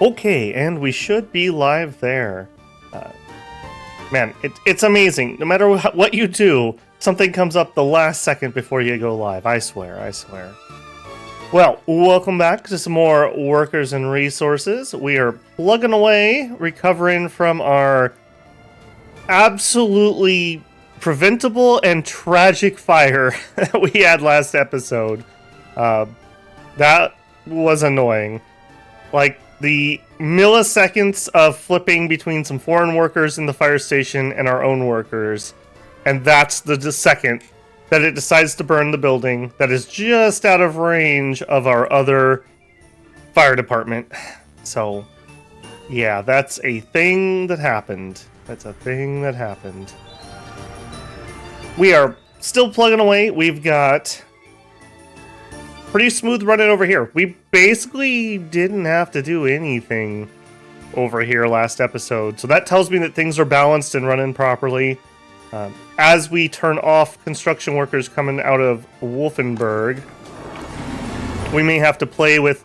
Okay, and we should be live there. Uh, man, it's amazing. No matter what you do, something comes up the last second before you go live. I swear, I swear. Well, welcome back to some more Workers and Resources. We are plugging away, recovering from our absolutely preventable and tragic fire that we had last episode. That was annoying. Like, the milliseconds of flipping between some foreign workers in the fire station and our own workers, and that's the second that it decides to burn the building that is just out of range of our other fire department. So, yeah, that's a thing that happened. That's a thing that happened. We are still plugging away. We've got pretty smooth running over here. We basically didn't have to do anything over here last episode. So that tells me that things are balanced and running properly. As we turn off construction workers coming out of Wolfenburg, we may have to play with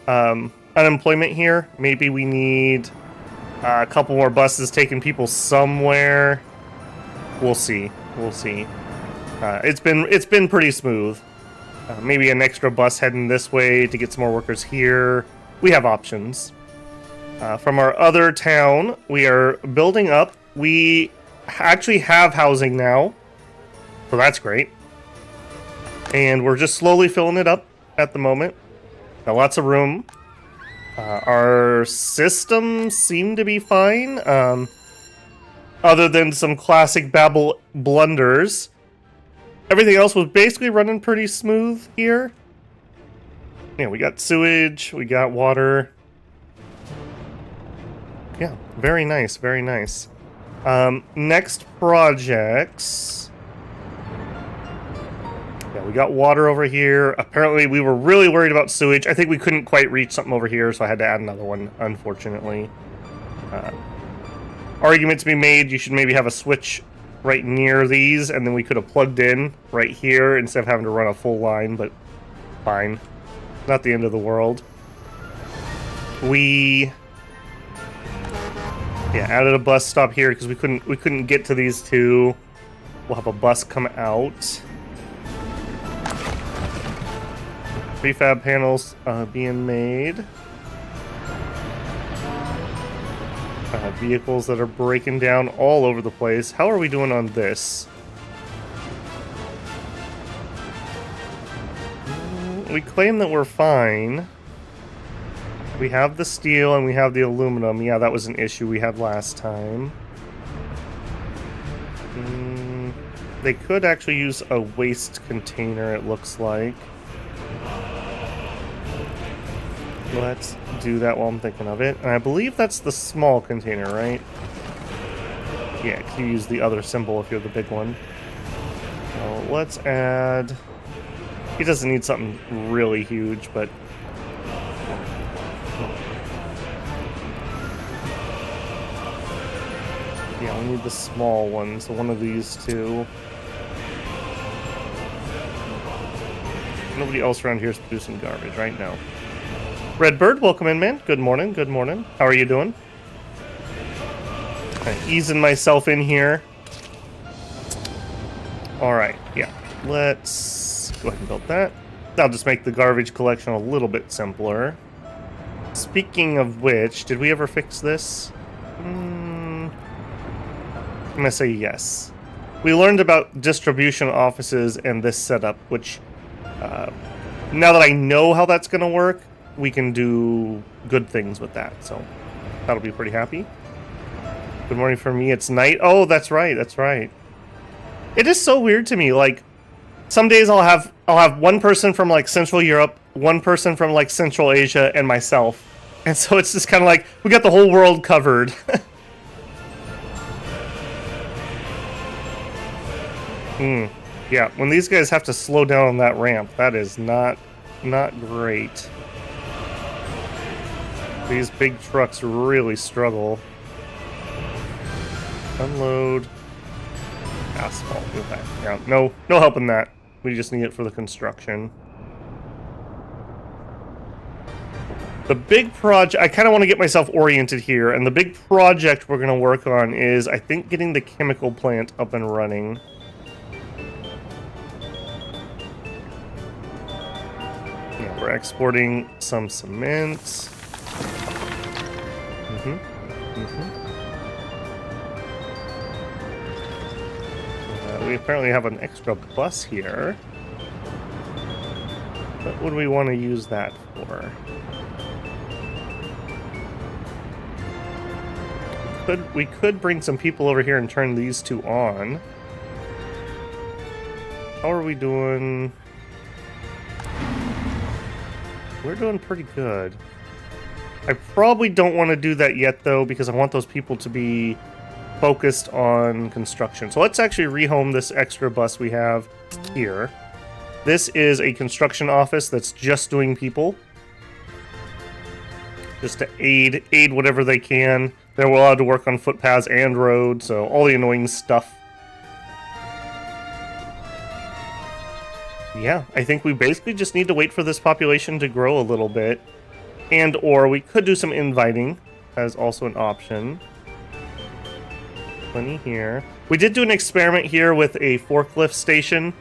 unemployment here. Maybe we need a couple more buses taking people somewhere. We'll see. We'll see. It's been pretty smooth. Maybe an extra bus heading this way to get some more workers here. We have options. From our other town, we are building up. We actually have housing now, so that's great. And we're just slowly filling it up at the moment. Got lots of room. Our systems seem to be fine, other than some classic Babel blunders. Everything else was basically running pretty smooth here. Yeah, we got sewage, we got water. Yeah, very nice, very nice. Next projects. Yeah, we got water over here. Apparently we were really worried about sewage. I think we couldn't quite reach something over here, so I had to add another one, unfortunately. Argument to be made, you should maybe have a switch right near these, and then we could have plugged in right here instead of having to run a full line, but fine. Not the end of the world. We added a bus stop here because we couldn't get to these two. We'll have a bus come out. Prefab panels being made. Vehicles that are breaking down all over the place. How are we doing on this? We claim that we're fine. We have the steel and we have the aluminum. Yeah, that was an issue we had last time. They could actually use a waste container, it looks like. Let's do that while I'm thinking of it. And I believe that's the small container, right? Yeah, you use the other symbol if you're the big one. So let's add... He doesn't need something really huge, but... Yeah, we need the small one, so one of these two. Nobody else around here is producing garbage right now. Redbird, welcome in, man. Good morning, good morning. How are you doing? Kind of easing myself in here. Alright, yeah. Let's go ahead and build that. That'll just make the garbage collection a little bit simpler. Speaking of which, did we ever fix this? I'm gonna say yes. We learned about distribution offices and this setup, which now that I know how that's gonna work, we can do good things with that, so that'll be pretty happy. Good morning for me, it's night. Oh, that's right, that's right. It is so weird to me, like, some days I'll have one person from, like, Central Europe, one person from, like, Central Asia, and myself. And so it's just kind of like, we got the whole world covered. Yeah, when these guys have to slow down on that ramp, that is not great. These big trucks really struggle. Unload. Asphalt. Okay. Yeah, no helping that. We just need it for the construction. The big project, I kind of want to get myself oriented here, and the big project we're going to work on is, I think, getting the chemical plant up and running. Yeah, we're exporting some cement. We apparently have an extra bus here. What would we want to use that for? We could bring some people over here and turn these two on. How are we doing? We're doing pretty good. I probably don't want to do that yet, though, because I want those people to be focused on construction. So let's actually rehome this extra bus we have here. This is a construction office that's just doing people. Just to aid whatever they can. They're allowed to work on footpaths and roads, so all the annoying stuff. Yeah, I think we basically just need to wait for this population to grow a little bit. And or we could do some inviting as also an option. Plenty here. We did do an experiment here with a forklift station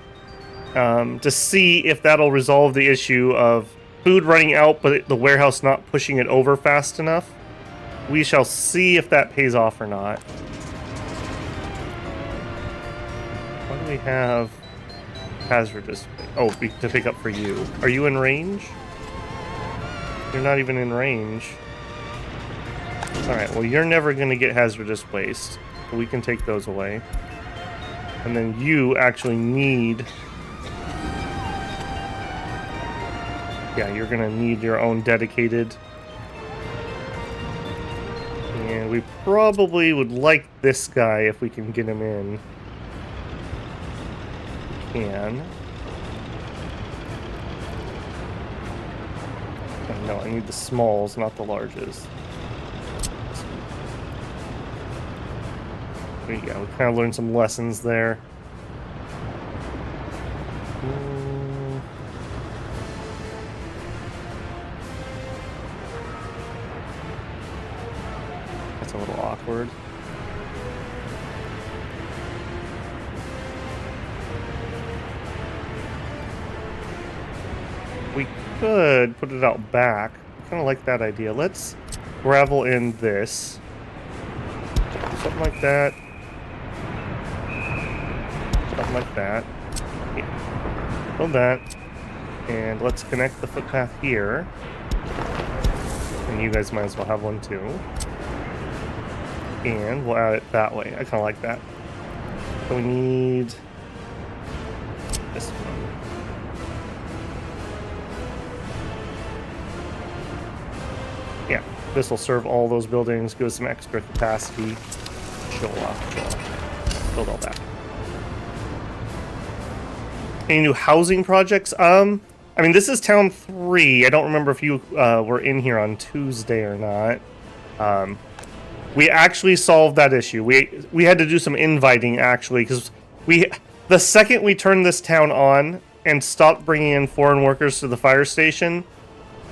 to see if that'll resolve the issue of food running out, but the warehouse not pushing it over fast enough. We shall see if that pays off or not. What do we have? Hazardous. Oh, to pick up for you. Are you in range? You're not even in range. Alright, well, you're never going to get hazardous waste. So we can take those away. And then you actually need... Yeah, you're going to need your own dedicated... And we probably would like this guy if we can get him in. We can. Oh, no, I need the smalls, not the larges. There you go. We kind of learned some lessons there. That's a little awkward. We could put it out back. I kind of like that idea. Let's gravel in this. Something like that. Something like that. Yeah. Build that. And let's connect the footpath here. And you guys might as well have one too. And we'll add it that way. I kind of like that. So we need this one. Yeah, this will serve all those buildings, give us some extra capacity. Show off. Build all that. Any new housing projects? I mean, this is Town 3. I don't remember if you were in here on Tuesday or not. We actually solved that issue. We had to do some inviting, actually, because the second we turned this town on and stopped bringing in foreign workers to the fire station,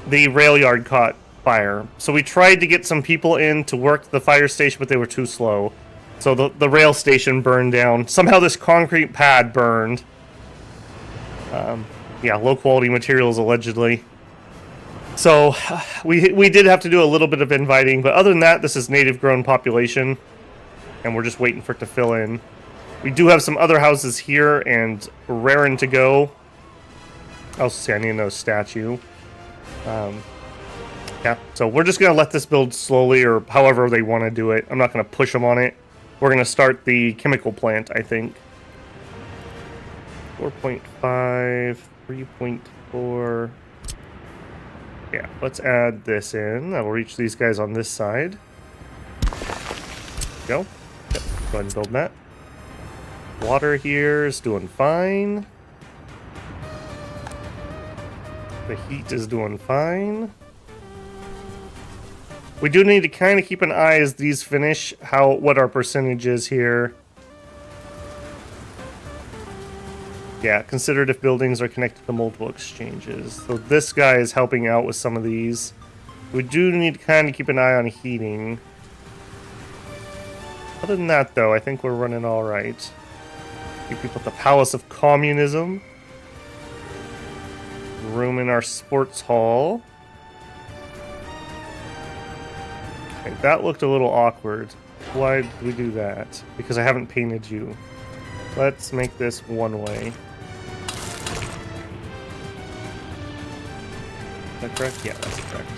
the rail yard caught fire. So we tried to get some people in to work the fire station, but they were too slow. So the rail station burned down. Somehow this concrete pad burned. Yeah, low quality materials allegedly. So we did have to do a little bit of inviting, but other than that, this is native grown population, and we're just waiting for it to fill in. We do have some other houses here, and raring to go. I also see I need another statue. Yeah, so we're just gonna let this build slowly, or however they want to do it. I'm not gonna push them on it. We're gonna start the chemical plant, I think. 4.5, 3.4. Yeah, let's add this in. That'll reach these guys on this side. Go. Yep, go ahead and build that. Water here is doing fine. The heat is doing fine. We do need to kind of keep an eye as these finish, what our percentage is here. Yeah, considered if buildings are connected to multiple exchanges. So this guy is helping out with some of these. We do need to kind of keep an eye on heating. Other than that, though, I think we're running all right. Keep people at the Palace of Communism. Room in our sports hall. Okay, that looked a little awkward. Why did we do that? Because I haven't painted you. Let's make this one way. Is that correct? Yeah, that's correct.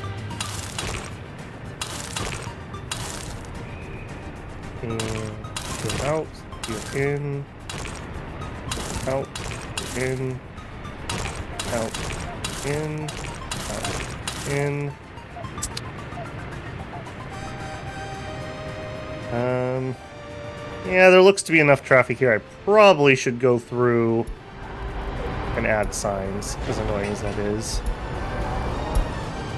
And go out, go in, out, in, out, in, out, in. Yeah, there looks to be enough traffic here. I probably should go through and add signs, as annoying as that is.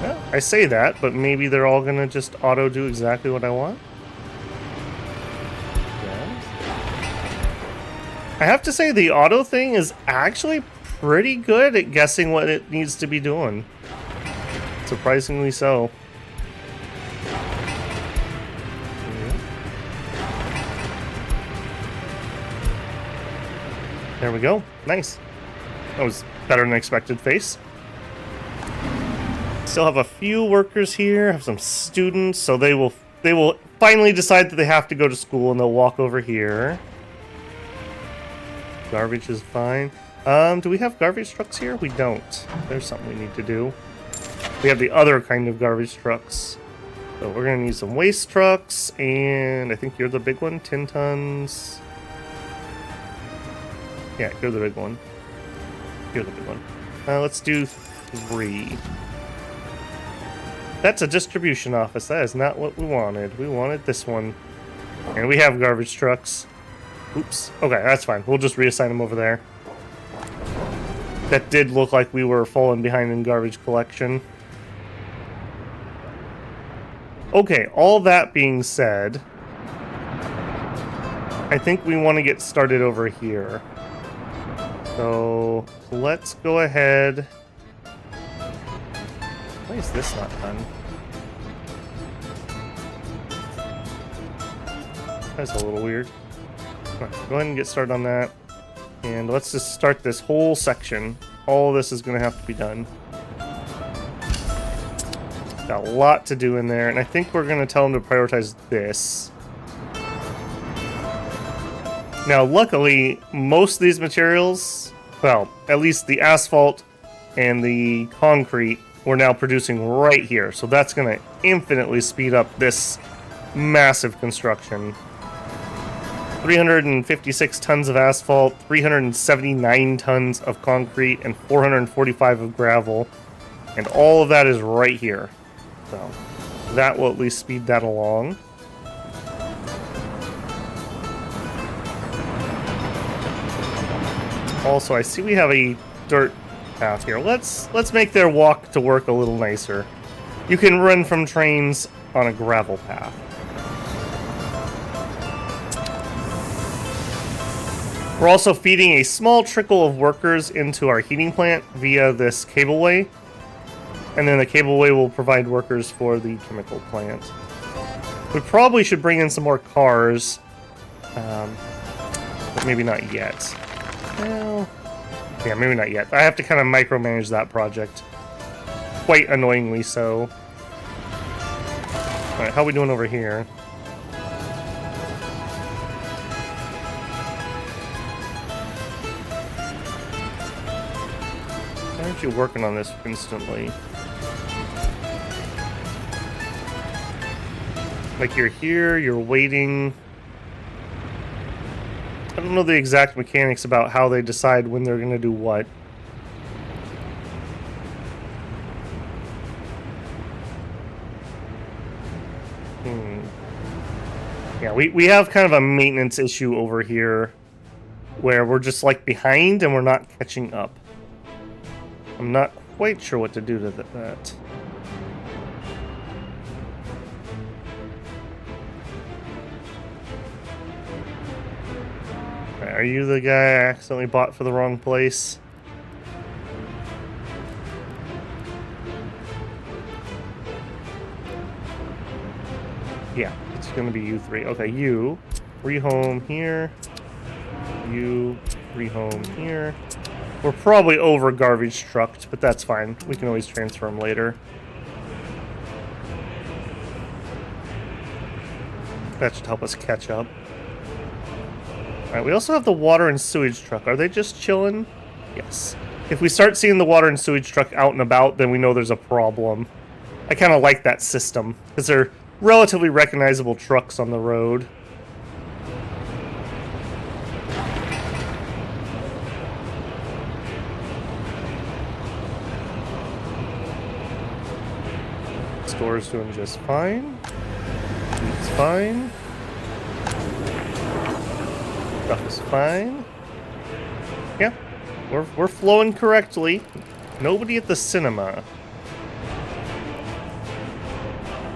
Well, I say that, but maybe they're all gonna just auto do exactly what I want. Yes. I have to say, the auto thing is actually pretty good at guessing what it needs to be doing. Surprisingly so. There we go. Nice. That was better than expected face. Still have a few workers here, have some students, so they will finally decide that they have to go to school and they'll walk over here. Garbage is fine. Do we have garbage trucks here? We don't. There's something we need to do. We have the other kind of garbage trucks. So we're gonna need some waste trucks, and I think you're the big one, 10 tons. Yeah, you're the big one. You're the big one. Let's do 3. That's a distribution office. That is not what we wanted. We wanted this one. And we have garbage trucks. Oops. Okay, that's fine. We'll just reassign them over there. That did look like we were falling behind in garbage collection. Okay, all that being said, I think we want to get started over here. So let's go ahead. Why is this not done? That's a little weird. Right, go ahead and get started on that. And let's just start this whole section. All this is going to have to be done. Got a lot to do in there, and I think we're going to tell them to prioritize this. Now, luckily, most of these materials, well, at least the asphalt and the concrete, we're now producing right here. So that's going to infinitely speed up this massive construction. 356 tons of asphalt, 379 tons of concrete, and 445 of gravel. And all of that is right here. So that will at least speed that along. Also, I see we have a dirt path here. Let's make their walk to work a little nicer. You can run from trains on a gravel path. We're also feeding a small trickle of workers into our heating plant via this cableway. And then the cableway will provide workers for the chemical plant. We probably should bring in some more cars. But maybe not yet. Well, yeah, maybe not yet. I have to kind of micromanage that project. Quite annoyingly so. Alright, how are we doing over here? Why aren't you working on this instantly? Like you're here, you're waiting. I don't know the exact mechanics about how they decide when they're going to do what. Yeah, we have kind of a maintenance issue over here where we're just like behind and we're not catching up. I'm not quite sure what to do to that. Are you the guy I accidentally bought for the wrong place? Yeah, it's gonna be you three. Okay, you rehome here. You rehome here. We're probably over garbage trucked, but that's fine. We can always transfer them later. That should help us catch up. Alright, we also have the water and sewage truck. Are they just chilling? Yes. If we start seeing the water and sewage truck out and about, then we know there's a problem. I kind of like that system, because they're relatively recognizable trucks on the road. Store's doing just fine. It's fine. Stuff is fine. Yeah, we're flowing correctly. Nobody at the cinema.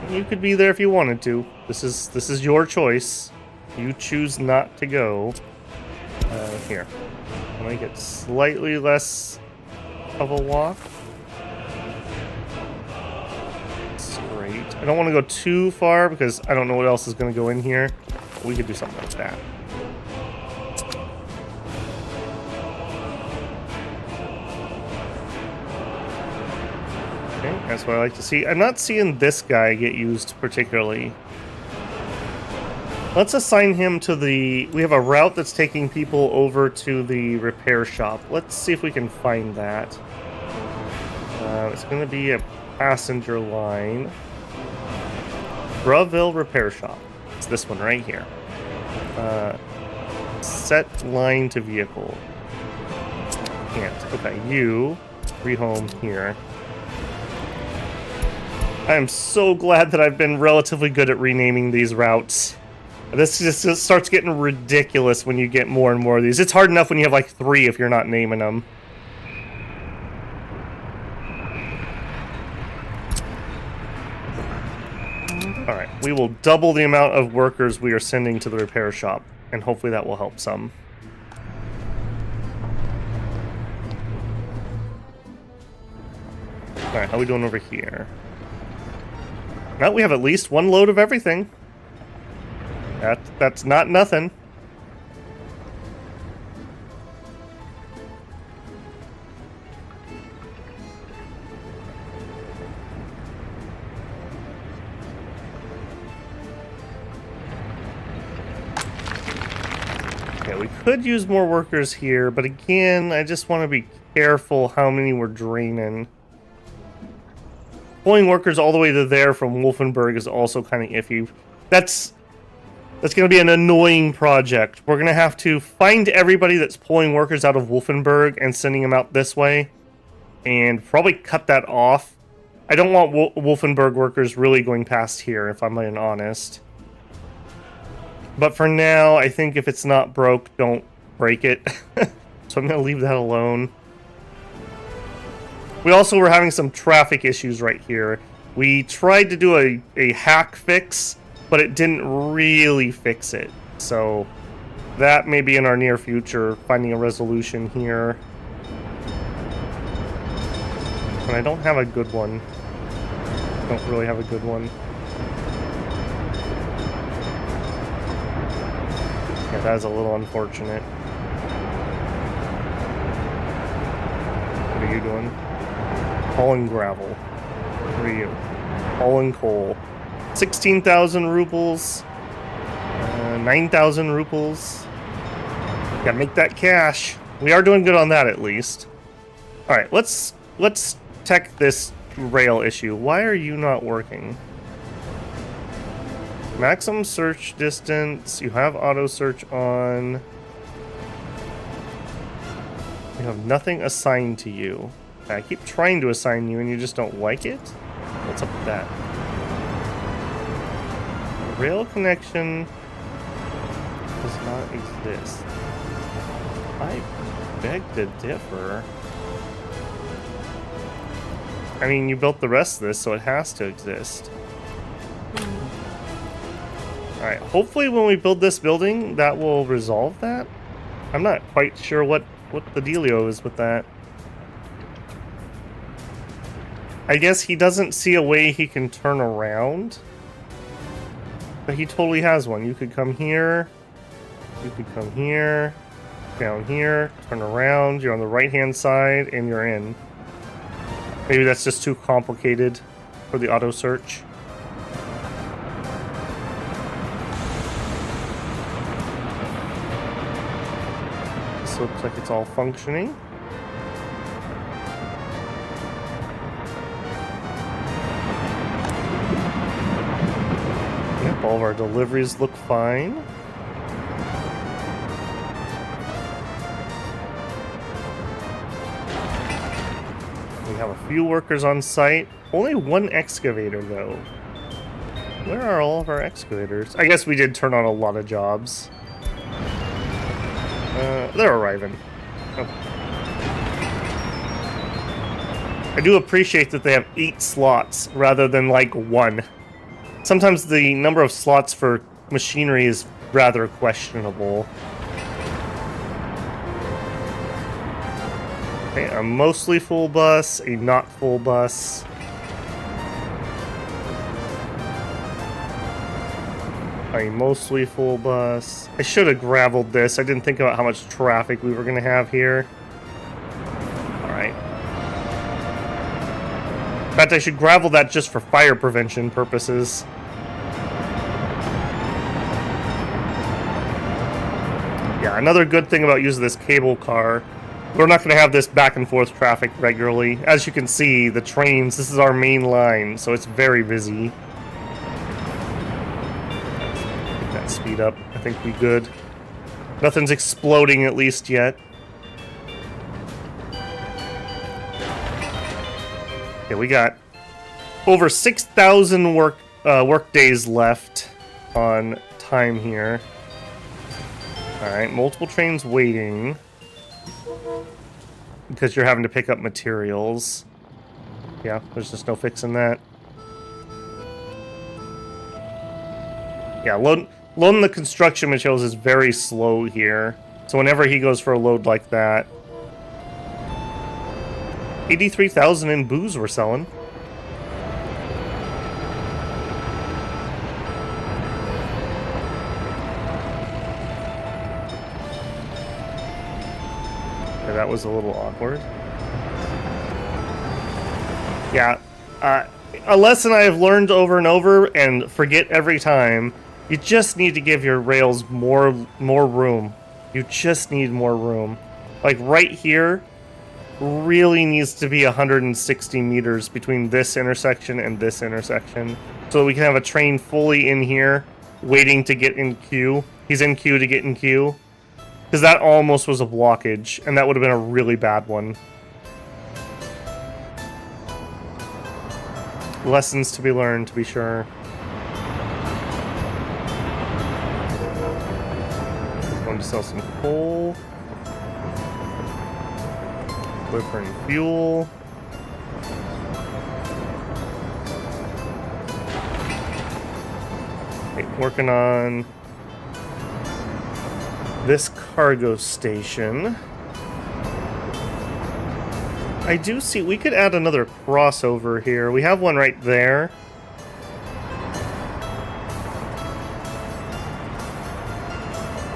You could be there if you wanted to. This is your choice. You choose not to go. Here. I'll make it slightly less of a walk. Great. I don't want to go too far because I don't know what else is going to go in here. But we could do something like that. Okay, that's what I like to see. I'm not seeing this guy get used particularly. Let's assign him to the... We have a route that's taking people over to the repair shop. Let's see if we can find that. It's going to be a passenger line. Braville Repair Shop. It's this one right here. Set line to vehicle. Can't. Okay, you rehome here. I am so glad that I've been relatively good at renaming these routes. This just starts getting ridiculous when you get more and more of these. It's hard enough when you have like 3 if you're not naming them. Alright, we will double the amount of workers we are sending to the repair shop, and hopefully that will help some. Alright, how are we doing over here? Well, we have at least 1 load of everything. That's not nothing. Okay, we could use more workers here, but again, I just want to be careful how many we're draining. Pulling workers all the way to there from Wolfenburg is also kind of iffy. That's going to be an annoying project. We're going to have to find everybody that's pulling workers out of Wolfenburg and sending them out this way, and probably cut that off. I don't want Wolfenburg workers really going past here, if I'm being honest. But for now, I think if it's not broke, don't break it. So I'm going to leave that alone. We also were having some traffic issues right here. We tried to do a hack fix, but it didn't really fix it. So that may be in our near future, finding a resolution here. And I don't have a good one. Don't really have a good one. Yeah, that is a little unfortunate. What are you doing? Hauling gravel. What are you? Hauling coal. 16,000 rubles. 9,000 rubles. Yeah, make that cash. We are doing good on that at least. Alright, let's tech this rail issue. Why are you not working? Maximum search distance. You have auto search on. You have nothing assigned to you. I keep trying to assign you and you just don't like it? What's up with that? Rail connection does not exist. I beg to differ. I mean, you built the rest of this, so it has to exist. Alright, hopefully when we build this building, that will resolve that. I'm not quite sure what the dealio is with that. I guess he doesn't see a way he can turn around. But he totally has one. You could come here. You could come here. Down here. Turn around. You're on the right-hand side, and you're in. Maybe that's just too complicated for the auto search. This looks like it's all functioning. Yep, all of our deliveries look fine. We have a few workers on site. Only one excavator, though. Where are all of our excavators? I guess we did turn on a lot of jobs. They're arriving. Oh. I do appreciate that they have 8 slots rather than like 1. Sometimes the number of slots for machinery is rather questionable. Okay, a mostly full bus, a not full bus. A mostly full bus. I should have graveled this. I didn't think about how much traffic we were going to have here. Alright. In fact, I should gravel that just for fire prevention purposes. Yeah, another good thing about using this cable car, we're not going to have this back and forth traffic regularly. As you can see, the trains, this is our main line, so it's very busy. Speed up. I think we good. Nothing's exploding at least yet. Yeah, we got over 6,000 work days left on time here. All right, multiple trains waiting because you're having to pick up materials. Yeah, there's just no fixing that. Yeah, loading the construction materials is very slow here. So whenever he goes for a load like that... 83,000 in booze we're selling. Okay, that was a little awkward. Yeah, a lesson I have learned over and over and forget every time. You just need to give your rails more room. You just need more room. Like right here, really needs to be 160 meters between this intersection and this intersection. So that we can have a train fully in here, waiting to get in queue. He's in queue to get in queue. Because that almost was a blockage, and that would have been a really bad one. Lessons to be learned, to be sure. Going to sell some coal. Delivering fuel. Okay, working on this cargo station. I do see we could add another crossover here. We have one right there.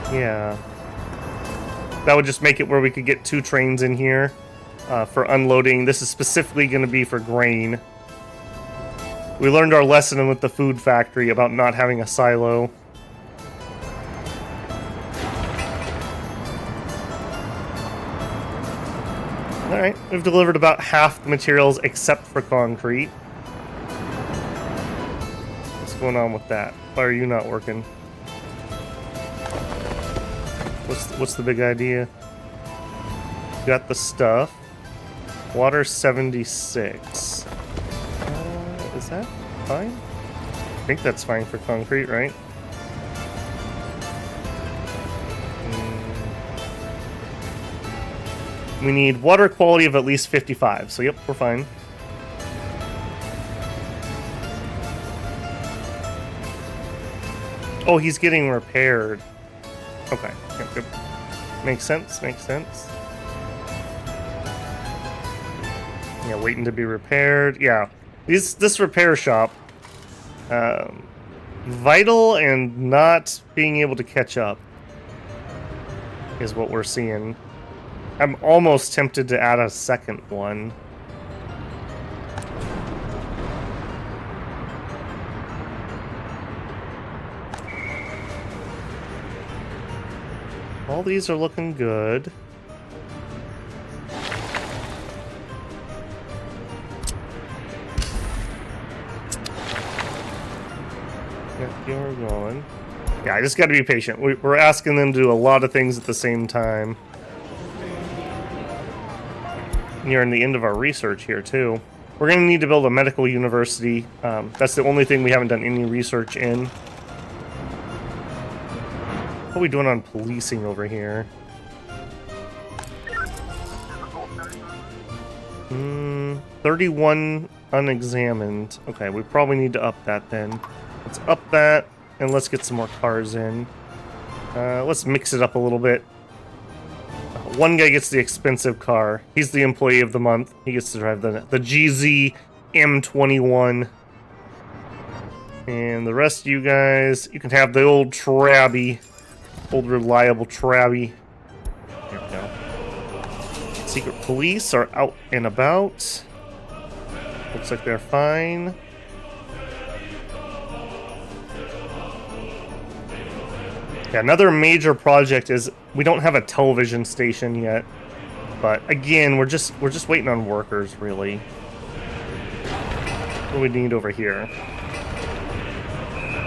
Yeah. That would just make it where we could get 2 trains in here for unloading. This is specifically going to be for grain. We learned our lesson with the food factory about not having a silo. Alright, we've delivered about half the materials except for concrete. What's going on with that? Why are you not working? What's the big idea? Got the stuff. Water 76. Is that fine? I think that's fine for concrete, right? We need water quality of at least 55. So yep, we're fine. Oh, he's getting repaired. Okay. Yep, yep. Makes sense, makes sense. Yeah, waiting to be repaired. Yeah. This repair shop, vital and not being able to catch up is what we're seeing. I'm almost tempted to add a second one. All these are looking good. You're going. Yeah, I just got to be patient. We're asking them to do a lot of things at the same time. Nearing the end of our research here, too. We're going to need to build a medical university. That's the only thing we haven't done any research in. What are we doing on policing over here? 31 unexamined. Okay, we probably need to up that then. Let's up that, and let's get some more cars in. Let's mix it up a little bit. One guy gets the expensive car. He's the employee of the month. He gets to drive the GZ M21. And the rest of you guys, you can have the old Trabby. Old reliable Trabby. There we go. Secret police are out and about. Looks like they're fine. Yeah, another major project is we don't have a television station yet, but again, we're just waiting on workers, really. What do we need over here?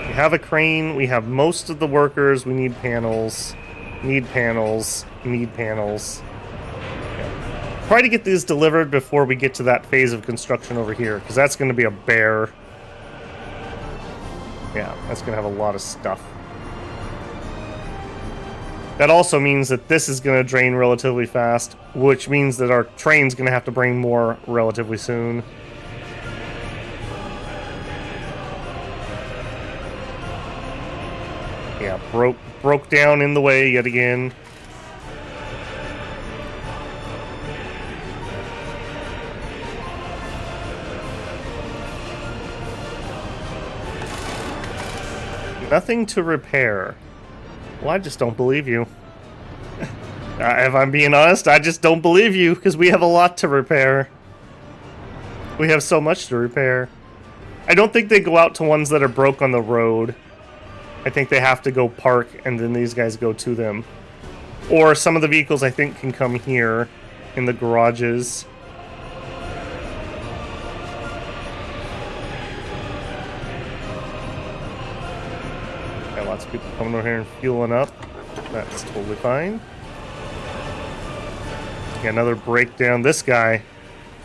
We have a crane. We have most of the workers. We need panels. Need panels. Need panels. Yeah. Try to get these delivered before we get to that phase of construction over here, because that's going to be a bear. Yeah, that's going to have a lot of stuff. That also means that this is going to drain relatively fast, which means that our train's going to have to bring more relatively soon. Yeah, broke down in the way yet again. Nothing to repair. Well, I just don't believe you. If I'm being honest, I just don't believe you, because we have a lot to repair. We have so much to repair. I don't think they go out to ones that are broke on the road. I think they have to go park, and then these guys go to them. Or some of the vehicles, I think, can come here in the garages. Lots of people coming over here and fueling up. That's totally fine. Yeah, another breakdown. This guy,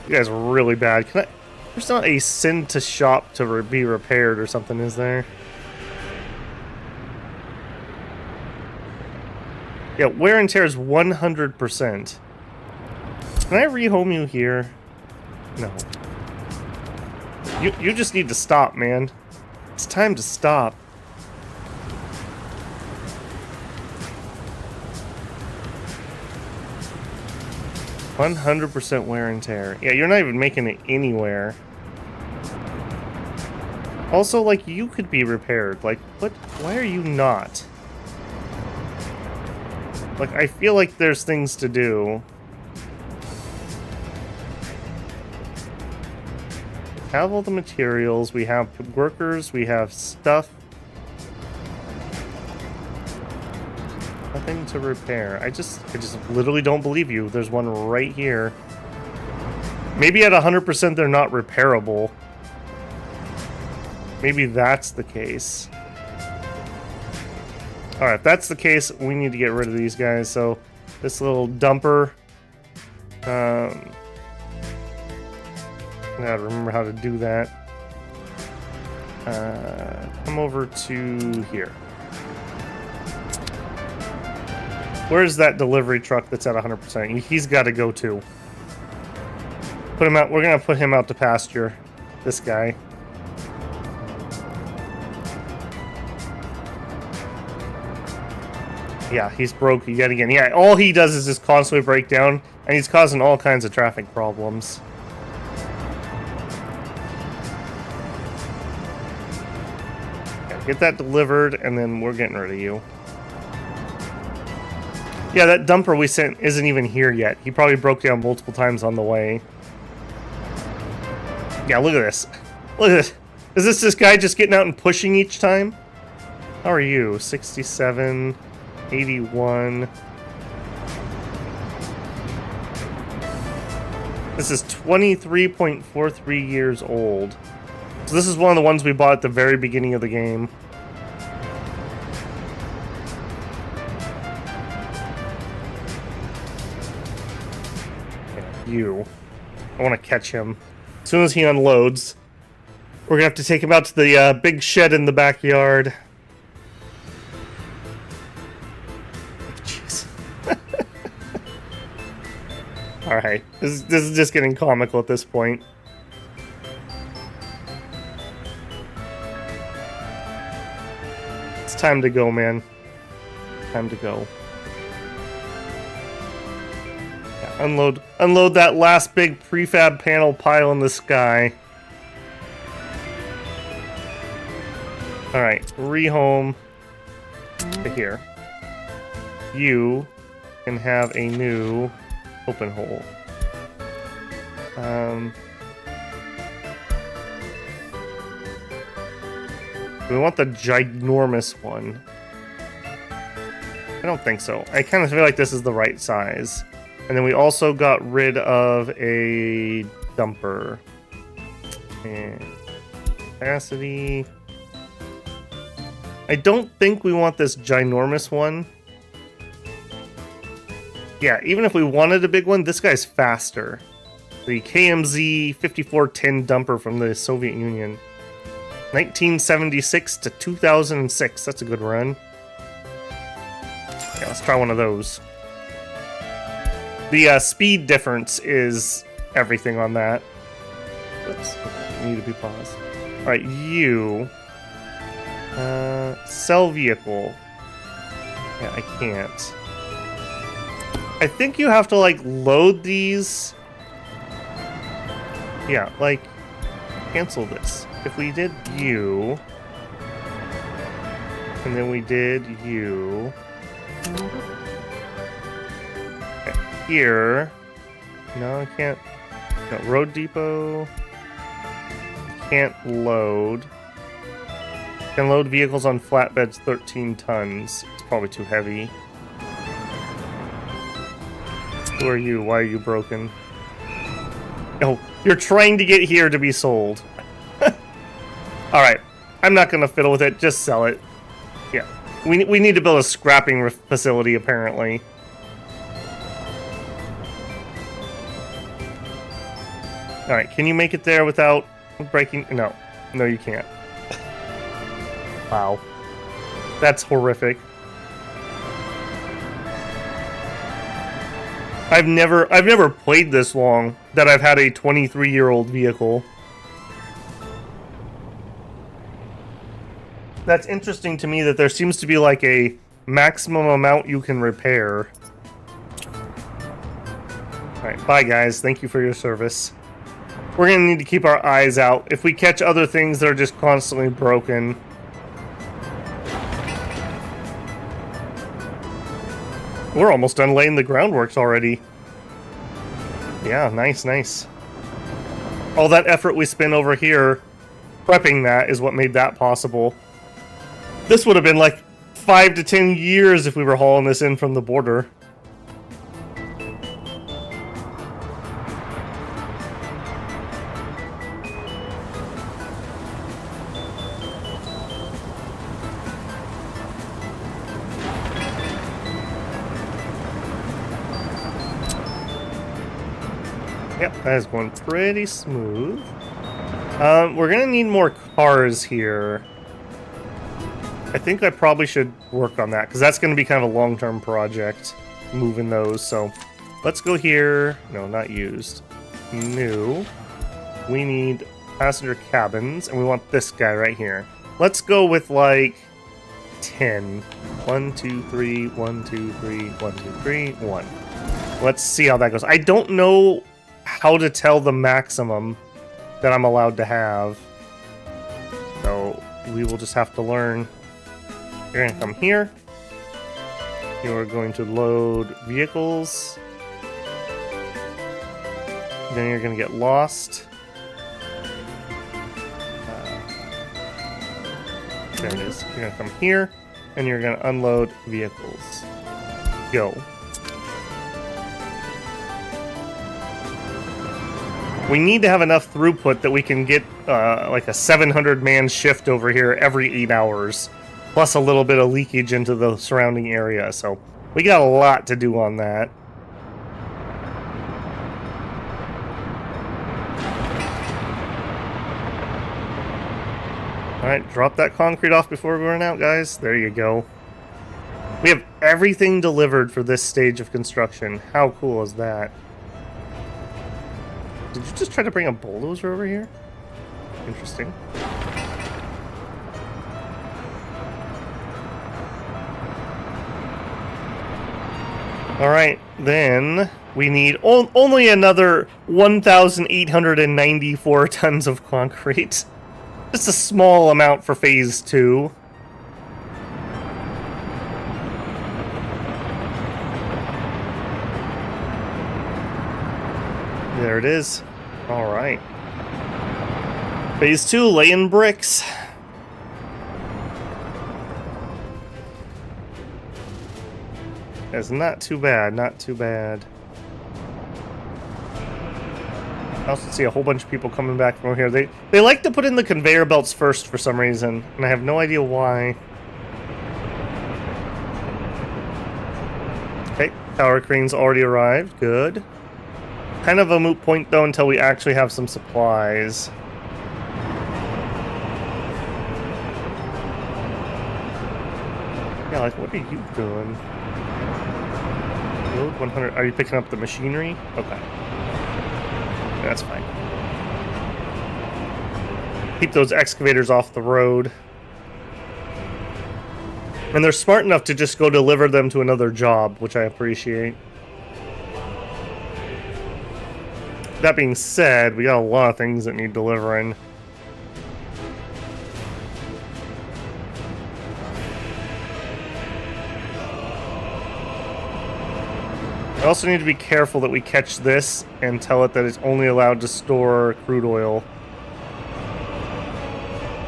you guys are really bad. There's not a send to shop to be repaired or something, is there? Yeah, wear and tear is 100%. Can I rehome you here? No. You just need to stop, man. It's time to stop. 100% wear and tear. Yeah, you're not even making it anywhere. Also, like, you could be repaired. Like, what? Why are you not? Like, I feel like there's things to do. We have all the materials. We have workers. We have stuff. Nothing to repair. I just literally don't believe you. There's one right here. Maybe at 100% they're not repairable. Maybe that's the case. Alright, if that's the case, we need to get rid of these guys. So, this little dumper. I gotta remember how to do that. Come over to here. Where's that delivery truck that's at 100%? He's got to go too. Put him out. We're gonna put him out to pasture. This guy. Yeah, he's broke yet again. Yeah, all he does is just constantly break down, and he's causing all kinds of traffic problems. Yeah, Get that delivered, and then we're getting rid of you. Yeah, that dumper we sent isn't even here yet. He probably broke down multiple times on the way. Yeah, look at this. Look at this. Is this guy just getting out and pushing each time? How are you? 67, 81. This is 23.43 years old. So this is one of the ones we bought at the very beginning of the game. You. I want to catch him. As soon as he unloads, we're going to have to take him out to the big shed in the backyard. Jeez. Alright. This is just getting comical at this point. It's time to go, man. Time to go. Unload that last big prefab panel pile in the sky. Alright, rehome to here. You can have a new open hole. We want the ginormous one. I don't think so. I kind of feel like this is the right size. And then we also got rid of a dumper. And capacity. I don't think we want this ginormous one. Yeah, even if we wanted a big one, this guy's faster. The KMZ 5410 dumper from the Soviet Union. 1976 to 2006. That's a good run. Yeah, let's try one of those. The speed difference is everything on that. Oops, need to be paused. Alright, you. Sell vehicle. Yeah, I can't. I think you have to, like, load these. Yeah, like, cancel this. If we did you, and then we did you. Here. No, I can't. No, road depot. Can't load. Can load vehicles on flatbeds 13 tons. It's probably too heavy. Who are you? Why are you broken? Oh, you're trying to get here to be sold. Alright. I'm not gonna fiddle with it. Just sell it. Yeah. We need to build a scrapping facility, apparently. Alright, can you make it there without breaking? No. No, you can't. Wow. That's horrific. I've never played this long that I've had a 23-year-old vehicle. That's interesting to me that there seems to be like a maximum amount you can repair. Alright, bye guys. Thank you for your service. We're gonna need to keep our eyes out. If we catch other things that are just constantly broken. We're almost done laying the groundworks already. Yeah, nice, nice. All that effort we spent over here prepping that is what made that possible. This would have been like 5 to 10 years if we were hauling this in from the border. Yep, that is going pretty smooth. We're gonna need more cars here. I think I probably should work on that, because that's gonna be kind of a long-term project, moving those, so let's go here. No, not used. New. We need passenger cabins, and we want this guy right here. Let's go with, like, 10. 1, 2, 3, 1, 2, 3, 1, 2, 3, 1. Let's see how that goes. I don't know how to tell the maximum that I'm allowed to have. So we will just have to learn. You're gonna come here. You are going to load vehicles. Then you're gonna get lost. There it is. You're gonna come here, and you're gonna unload vehicles. Go. We need to have enough throughput that we can get like a 700-man shift over here every 8 hours, plus a little bit of leakage into the surrounding area. So we got a lot to do on that. Alright, drop that concrete off before we run out, guys. There you go. We have everything delivered for this stage of construction. How cool is that? Did you just try to bring a bulldozer over here? Interesting. Alright, then we need only another 1,894 tons of concrete. Just a small amount for phase 2. There it is. Alright. Phase 2, laying bricks. That's not too bad, not too bad. I also see a whole bunch of people coming back from over here. They like to put in the conveyor belts first for some reason, and I have no idea why. Okay, tower crane's already arrived. Good. Kind of a moot point, though, until we actually have some supplies. Yeah, like, what are you doing? Load 100. Are you picking up the machinery? Okay. That's fine. Keep those excavators off the road. And they're smart enough to just go deliver them to another job, which I appreciate. That being said, we got a lot of things that need delivering. I also need to be careful that we catch this and tell it that it's only allowed to store crude oil.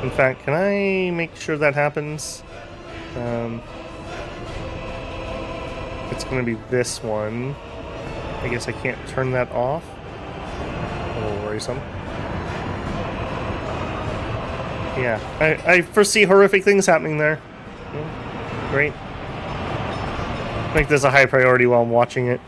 In fact, can I make sure that happens? It's going to be this one. I guess I can't turn that off. A little worrisome. Yeah, I foresee horrific things happening there. Yeah, great. Make this a high priority while I'm watching it.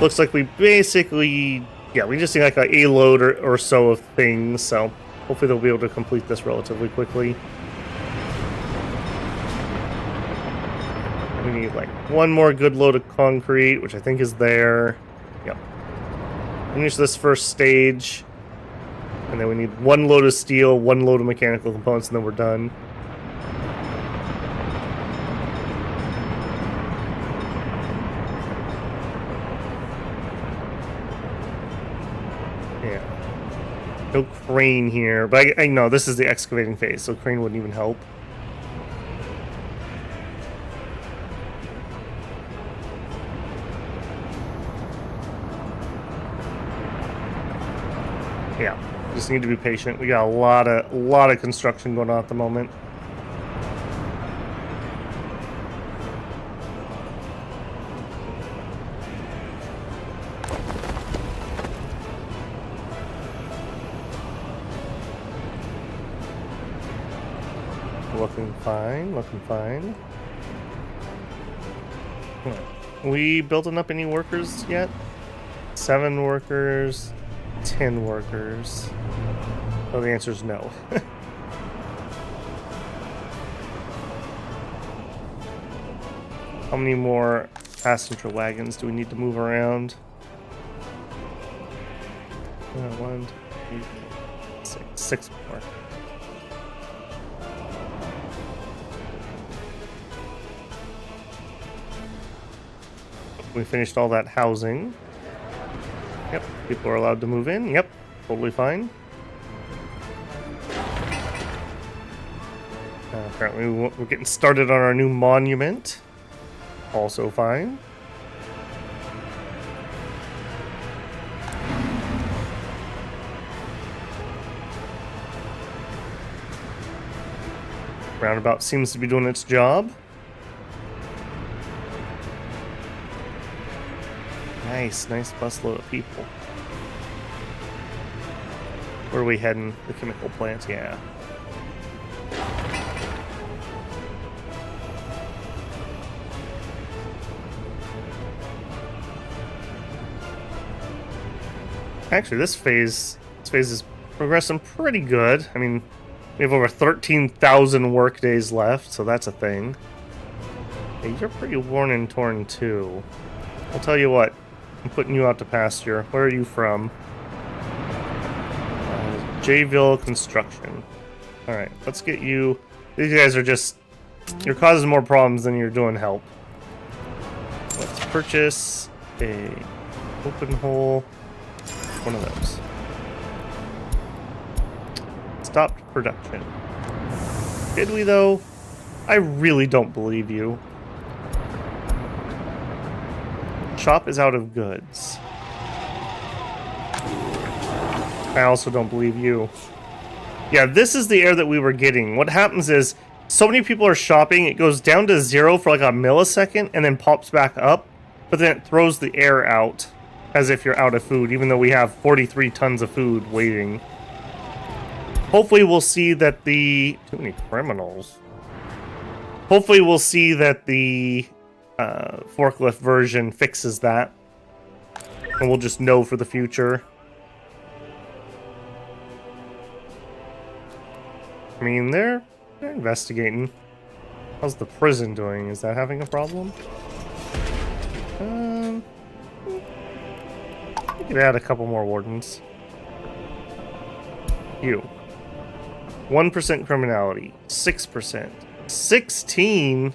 Looks like we basically, yeah, we just need like a load or so of things, so hopefully they'll be able to complete this relatively quickly. We need like one more good load of concrete, which I think is there. Yep. Finish this first stage, and then we need one load of steel, one load of mechanical components, and then we're done. No crane here, but I know this is the excavating phase, so crane wouldn't even help. Yeah, just need to be patient. We got a lot of construction going on at the moment. Looking fine, looking fine. We building up any workers yet? 7 workers, 10 workers. Oh, the answer is no. How many more passenger wagons do we need to move around? 1, 2, 3, 6 more. We finished all that housing. Yep, people are allowed to move in. Yep, totally fine. Apparently we're getting started on our new monument. Also fine. Roundabout seems to be doing its job. Nice busload of people. Where are we heading? The chemical plant, yeah. Actually, this phase is progressing pretty good. I mean, we have over 13,000 work days left, so that's a thing. Hey, you're pretty worn and torn too. I'll tell you what, I'm putting you out to pasture. Where are you from? Jayville Construction. Alright, let's get you... These guys are just... You're causing more problems than you're doing help. Let's purchase a open hole. One of those. Stopped production. Did we though? I really don't believe you. Shop is out of goods. I also don't believe you. Yeah, this is the air that we were getting. What happens is, so many people are shopping, it goes down to 0 for like a millisecond and then pops back up, but then it throws the air out as if you're out of food, even though we have 43 tons of food waiting. Hopefully we'll see that the... Too many criminals. Hopefully we'll see that the forklift version fixes that. And we'll just know for the future. I mean, they're investigating. How's the prison doing? Is that having a problem? We could add a couple more wardens. You. 1% criminality. 6%. 16?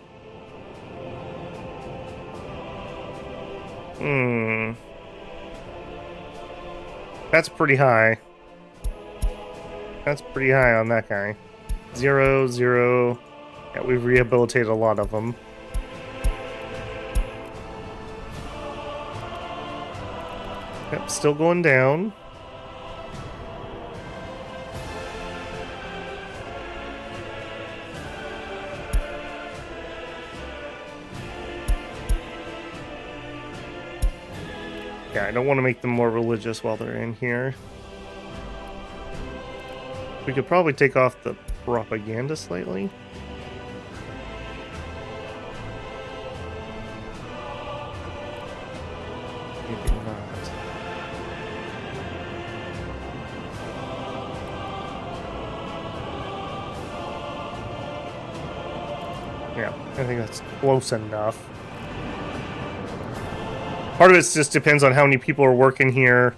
That's pretty high. That's pretty high on that guy. 0, 0. Yeah, we've rehabilitated a lot of them. Yep, still going down. Yeah, I don't want to make them more religious while they're in here. We could probably take off the propaganda slightly. Maybe not. Yeah, I think that's close enough. Part of it just depends on how many people are working here,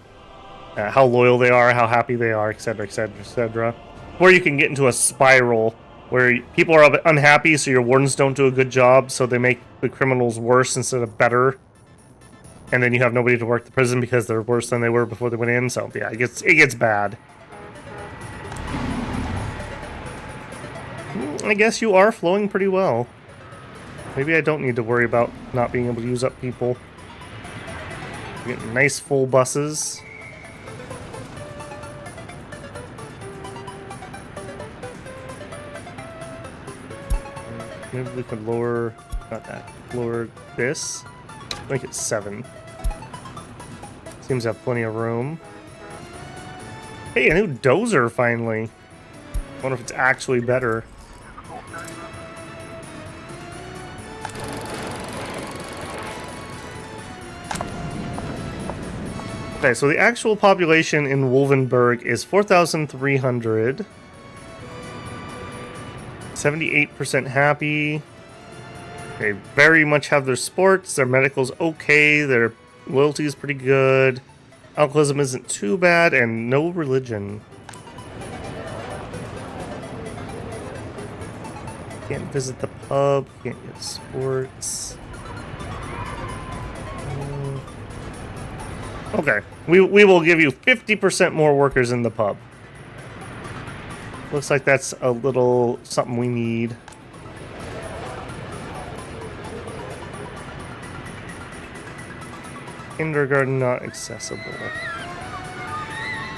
how loyal they are, how happy they are, etc., etc., etc. Or you can get into a spiral where people are unhappy, so your wardens don't do a good job, so they make the criminals worse instead of better. And then you have nobody to work the prison because they're worse than they were before they went in. So yeah, it gets bad. I guess you are flowing pretty well. Maybe I don't need to worry about not being able to use up people. Getting nice full buses. Maybe we could lower, not that, lower this. Make it 7. Seems to have plenty of room. Hey, a new dozer finally. I wonder if it's actually better. Okay, so the actual population in Wolvenberg is 4,300. 78% happy. They very much have their sports. Their medical's okay. Their loyalty is pretty good. Alcoholism isn't too bad, and no religion. Can't visit the pub. Can't get sports. Okay, we will give you 50% more workers in the pub. Looks like that's a little something we need. Kindergarten not accessible.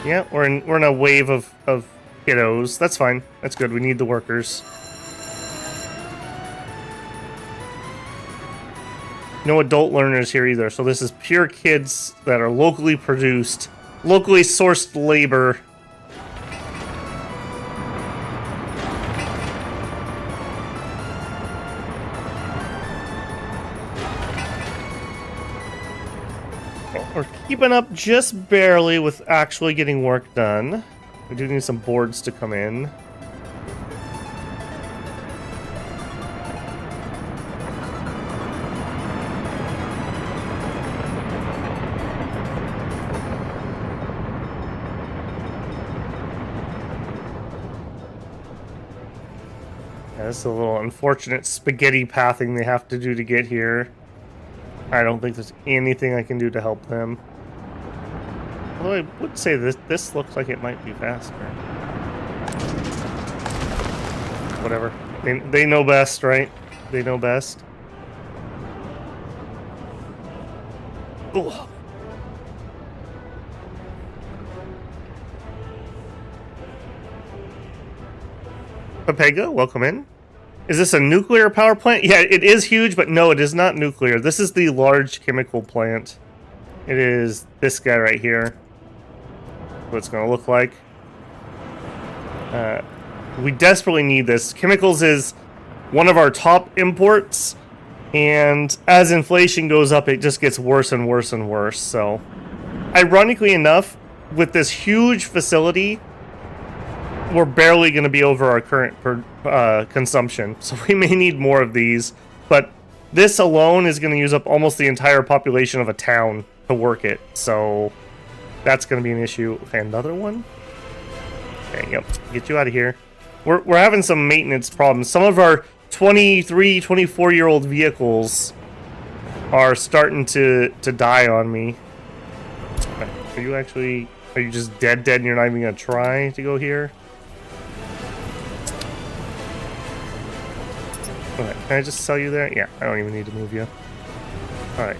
Yeah, we're in a wave of kiddos. That's fine. That's good. We need the workers. No adult learners here either. So this is pure kids that are locally produced, locally sourced labor. We're keeping up just barely with actually getting work done. We do need some boards to come in. Yeah, this is a little unfortunate spaghetti pathing they have to do to get here. I don't think there's anything I can do to help them. Although I would say this looks like it might be faster. Whatever. They know best, right? They know best. Ooh. Pepega, welcome in. Is this a nuclear power plant? Yeah, it is huge, but no, it is not nuclear. This is the large chemical plant. It is this guy right here. What it's going to look like. We desperately need this. Chemicals is one of our top imports, and as inflation goes up, it just gets worse and worse and worse. So, ironically enough, with this huge facility, we're barely going to be over our current consumption, so we may need more of these. But this alone is going to use up almost the entire population of a town to work it, so that's going to be an issue. Okay, another one? Okay, yep, get you out of here. We're having some maintenance problems. Some of our 23, 24-year-old vehicles are starting to die on me. Are you just dead and you're not even going to try to go here? Alright, can I just sell you there? Yeah, I don't even need to move you. Alright,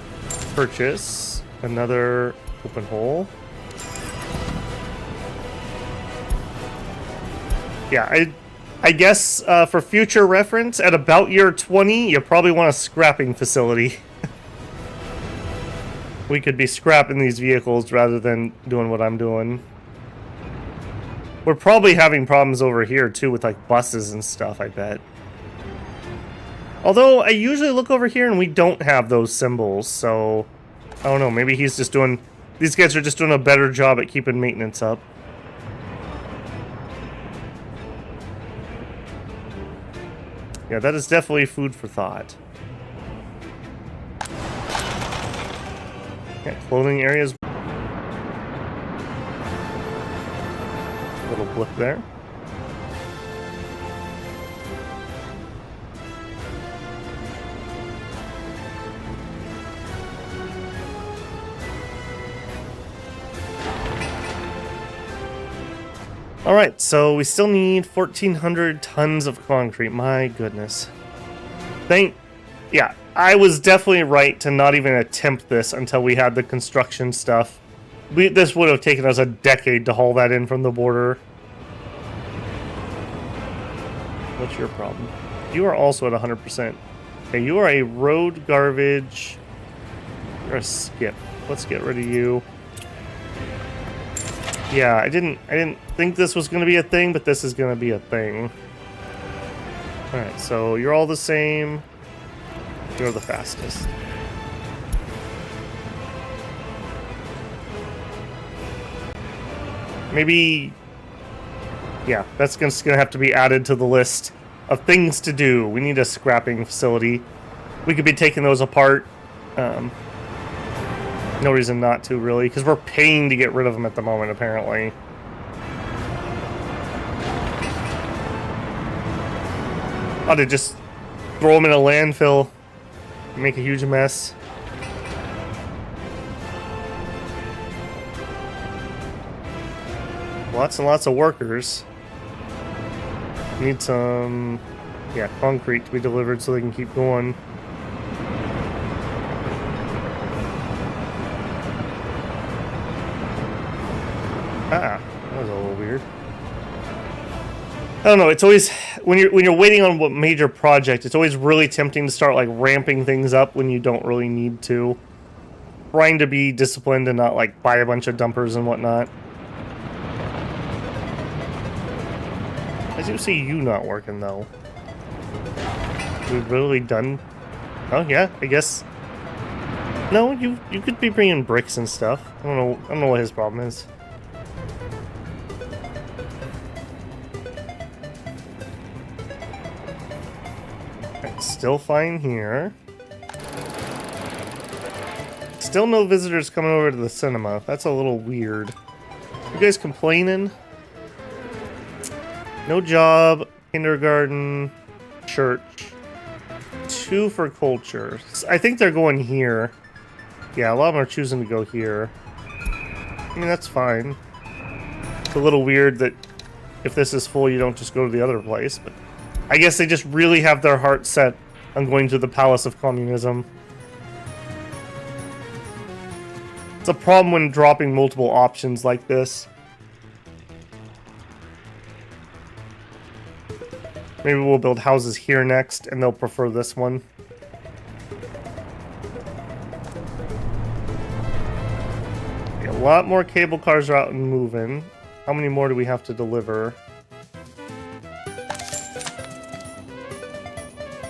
purchase another open hole. Yeah, I guess for future reference, at about year 20, you probably want a scrapping facility. We could be scrapping these vehicles rather than doing what I'm doing. We're probably having problems over here too with like buses and stuff, I bet. Although, I usually look over here and we don't have those symbols, so... I don't know, maybe he's just doing... These guys are just doing a better job at keeping maintenance up. Yeah, that is definitely food for thought. Yeah, clothing areas. Little blip there. Alright, so we still need 1,400 tons of concrete. My goodness. Yeah, I was definitely right to not even attempt this until we had the construction stuff. This would have taken us a decade to haul that in from the border. What's your problem? You are also at 100%. Okay, you are a road garbage. You're a skip. Let's get rid of you. Yeah, I didn't think this was going to be a thing, but this is going to be a thing. Alright, so you're all the same. You're the fastest. Maybe... Yeah, that's just going to have to be added to the list of things to do. We need a scrapping facility. We could be taking those apart. No reason not to, really, because we're paying to get rid of them at the moment, apparently. Ought to just throw them in a landfill and make a huge mess. Lots and lots of workers. Need some, yeah, concrete to be delivered so they can keep going. Ah, that was a little weird. I don't know. It's always when you're waiting on what major project, it's always really tempting to start like ramping things up when you don't really need to. Trying to be disciplined and not like buy a bunch of dumpers and whatnot. I do see you not working though. We've really done. Oh yeah, I guess. No, you could be bringing bricks and stuff. I don't know what his problem is. Still fine here. Still no visitors coming over to the cinema. That's a little weird. You guys complaining? No job, kindergarten, church. 2 for culture. I think they're going here. Yeah, a lot of them are choosing to go here. I mean, that's fine. It's a little weird that if this is full, you don't just go to the other place, but I guess they just really have their heart set on going to the Palace of Communism. It's a problem when dropping multiple options like this. Maybe we'll build houses here next, and they'll prefer this one. Okay, a lot more cable cars are out and moving. How many more do we have to deliver?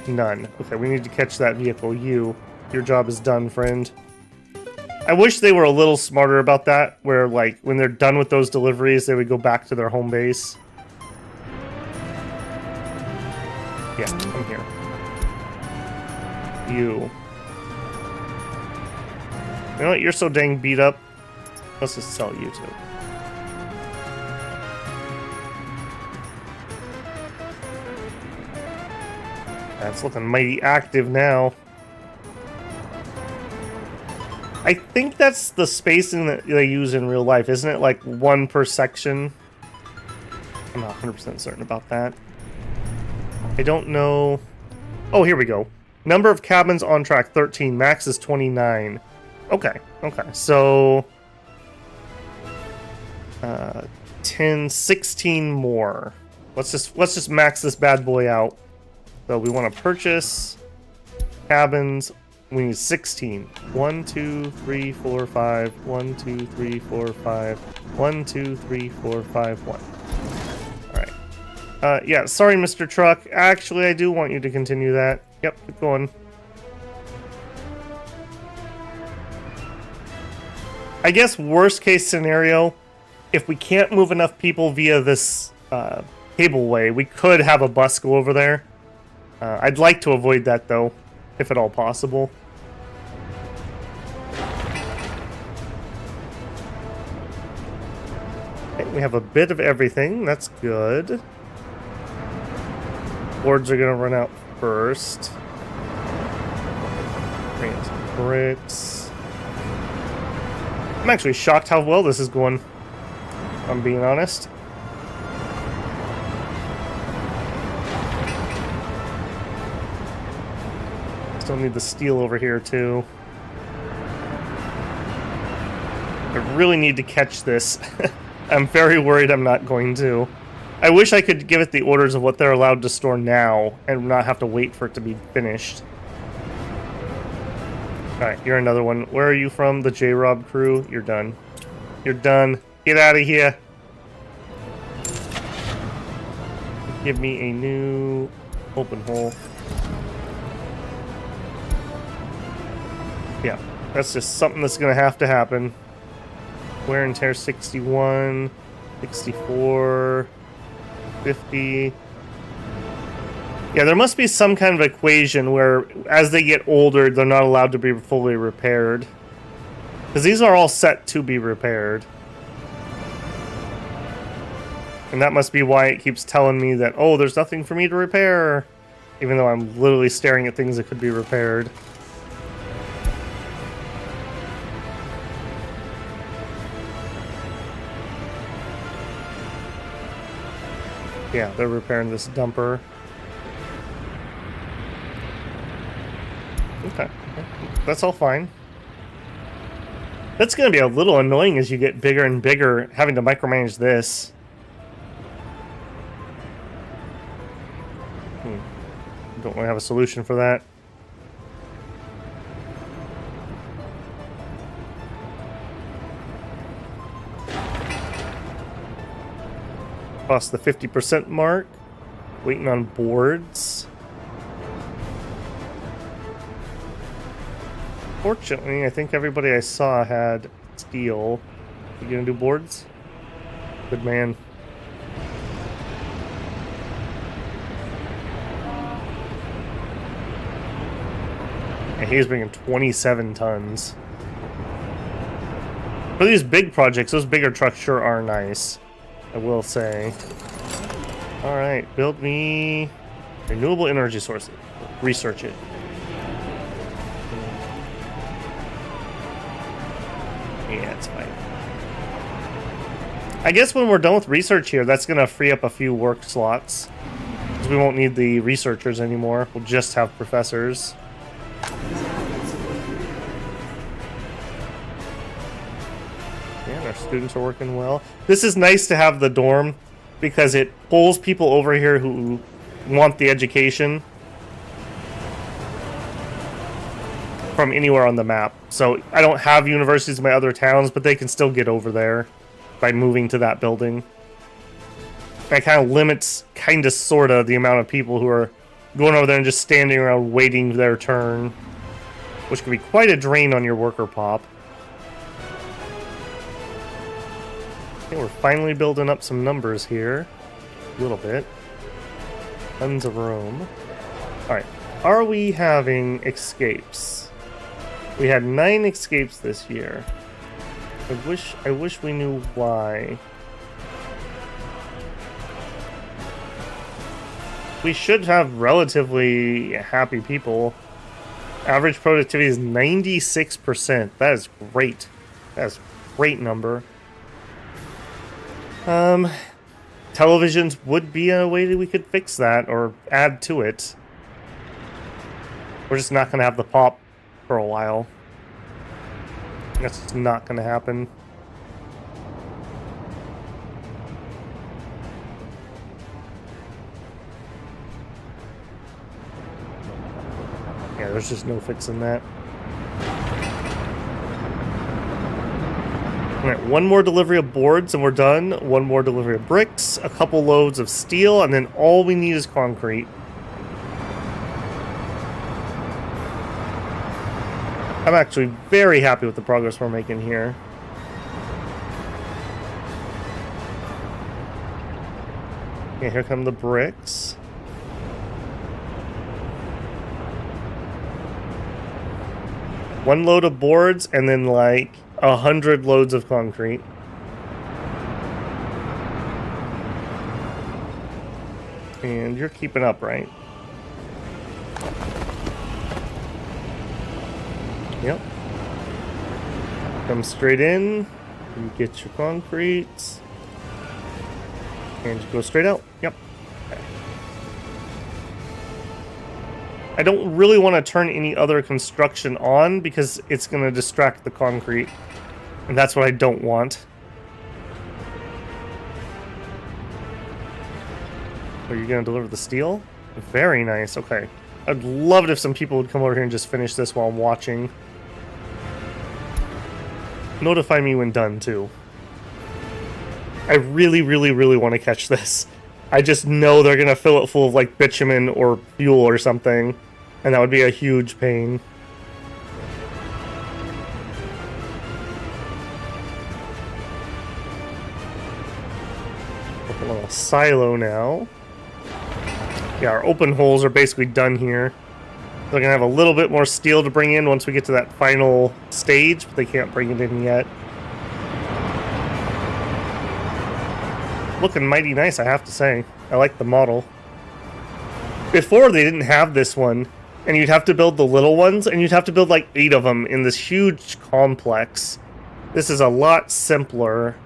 None. Okay, we need to catch that vehicle. Your job is done, friend. I wish they were a little smarter about that, where, like, when they're done with those deliveries, they would go back to their home base. Yeah, I'm here. You. You know what? You're so dang beat up. Let's just sell you too. That's looking mighty active now. I think that's the spacing that they use in real life, isn't it? Like 1 per section? I'm not 100% certain about that. I don't know. Oh, here we go. Number of cabins on track 13. Max is 29. Okay. Okay. So 10, 16 more. Let's just max this bad boy out. So we want to purchase cabins. We need 16. 1, 2, 3, 4, 5. 1, 2, 3, 4, 5. 1, 2, 3, 4, 5, 1. Alright. Yeah, sorry, Mr. Truck. Actually, I do want you to continue that. Yep, keep going. I guess worst case scenario, if we can't move enough people via this cableway, we could have a bus go over there. I'd like to avoid that, though, if at all possible. Okay, we have a bit of everything. That's good. Boards are going to run out first. Bring in some bricks. I'm actually shocked how well this is going, if I'm being honest. Still need the steel over here too. I really need to catch this. I'm very worried I'm not going to. I wish I could give it the orders of what they're allowed to store now and not have to wait for it to be finished. Alright, you're another one. Where are you from? The J-Rob crew? You're done. You're done. Get out of here. Give me a new open hole. Yeah, that's just something that's going to happen. Wear and tear 61, 64, 50. Yeah, there must be some kind of equation where as they get older, they're not allowed to be fully repaired. Because these are all set to be repaired. And that must be why it keeps telling me that, oh, there's nothing for me to repair. Even though I'm literally staring at things that could be repaired. Yeah, they're repairing this dumper. Okay. That's all fine. That's going to be a little annoying as you get bigger and bigger, having to micromanage this. Don't really have a solution for that. Cross the 50% mark. Waiting on boards. Fortunately, I think everybody I saw had steel. You gonna do boards? Good man. And he's bringing 27 tons. For these big projects, those bigger trucks sure are nice, I will say. Alright, build me renewable energy sources. Research it. Yeah, it's fine. I guess when we're done with research here, that's going to free up a few work slots. Because we won't need the researchers anymore. We'll just have professors. Yeah, our students are working well. This is nice to have the dorm, because it pulls people over here who want the education from anywhere on the map. So I don't have universities in my other towns, but they can still get over there by moving to that building. That kind of limits, kind of, sort of, the amount of people who are going over there and just standing around waiting their turn, which can be quite a drain on your worker pop. Okay, we're finally building up some numbers here. A little bit. Tons of room. Alright. Are we having escapes? We had 9 escapes this year. I wish we knew why. We should have relatively happy people. Average productivity is 96%. That is great. That is a great number. Televisions would be a way that we could fix that or add to it. We're just not going to have the pop for a while. That's just not going to happen. Yeah, there's just no fixing that. Alright, one more delivery of boards and we're done. One more delivery of bricks, a couple loads of steel, and then all we need is concrete. I'm actually very happy with the progress we're making here. Okay, here come the bricks. One load of boards and then like 100 loads of concrete. And you're keeping up, right? Yep. Come straight in. You get your concrete. And you go straight out. Yep. Okay. I don't really want to turn any other construction on because it's going to distract the concrete. And that's what I don't want. Are you going to deliver the steel? Very nice. Okay. I'd love it if some people would come over here and just finish this while I'm watching. Notify me when done, too. I really, really, really want to catch this. I just know they're going to fill it full of, like, bitumen or fuel or something. And that would be a huge pain. Open a little silo now. Yeah, our open holes are basically done here. They're going to have a little bit more steel to bring in once we get to that final stage, but they can't bring it in yet. Looking mighty nice, I have to say. I like the model. Before, they didn't have this one, and you'd have to build the little ones, and you'd have to build like 8 of them in this huge complex. This is a lot simpler.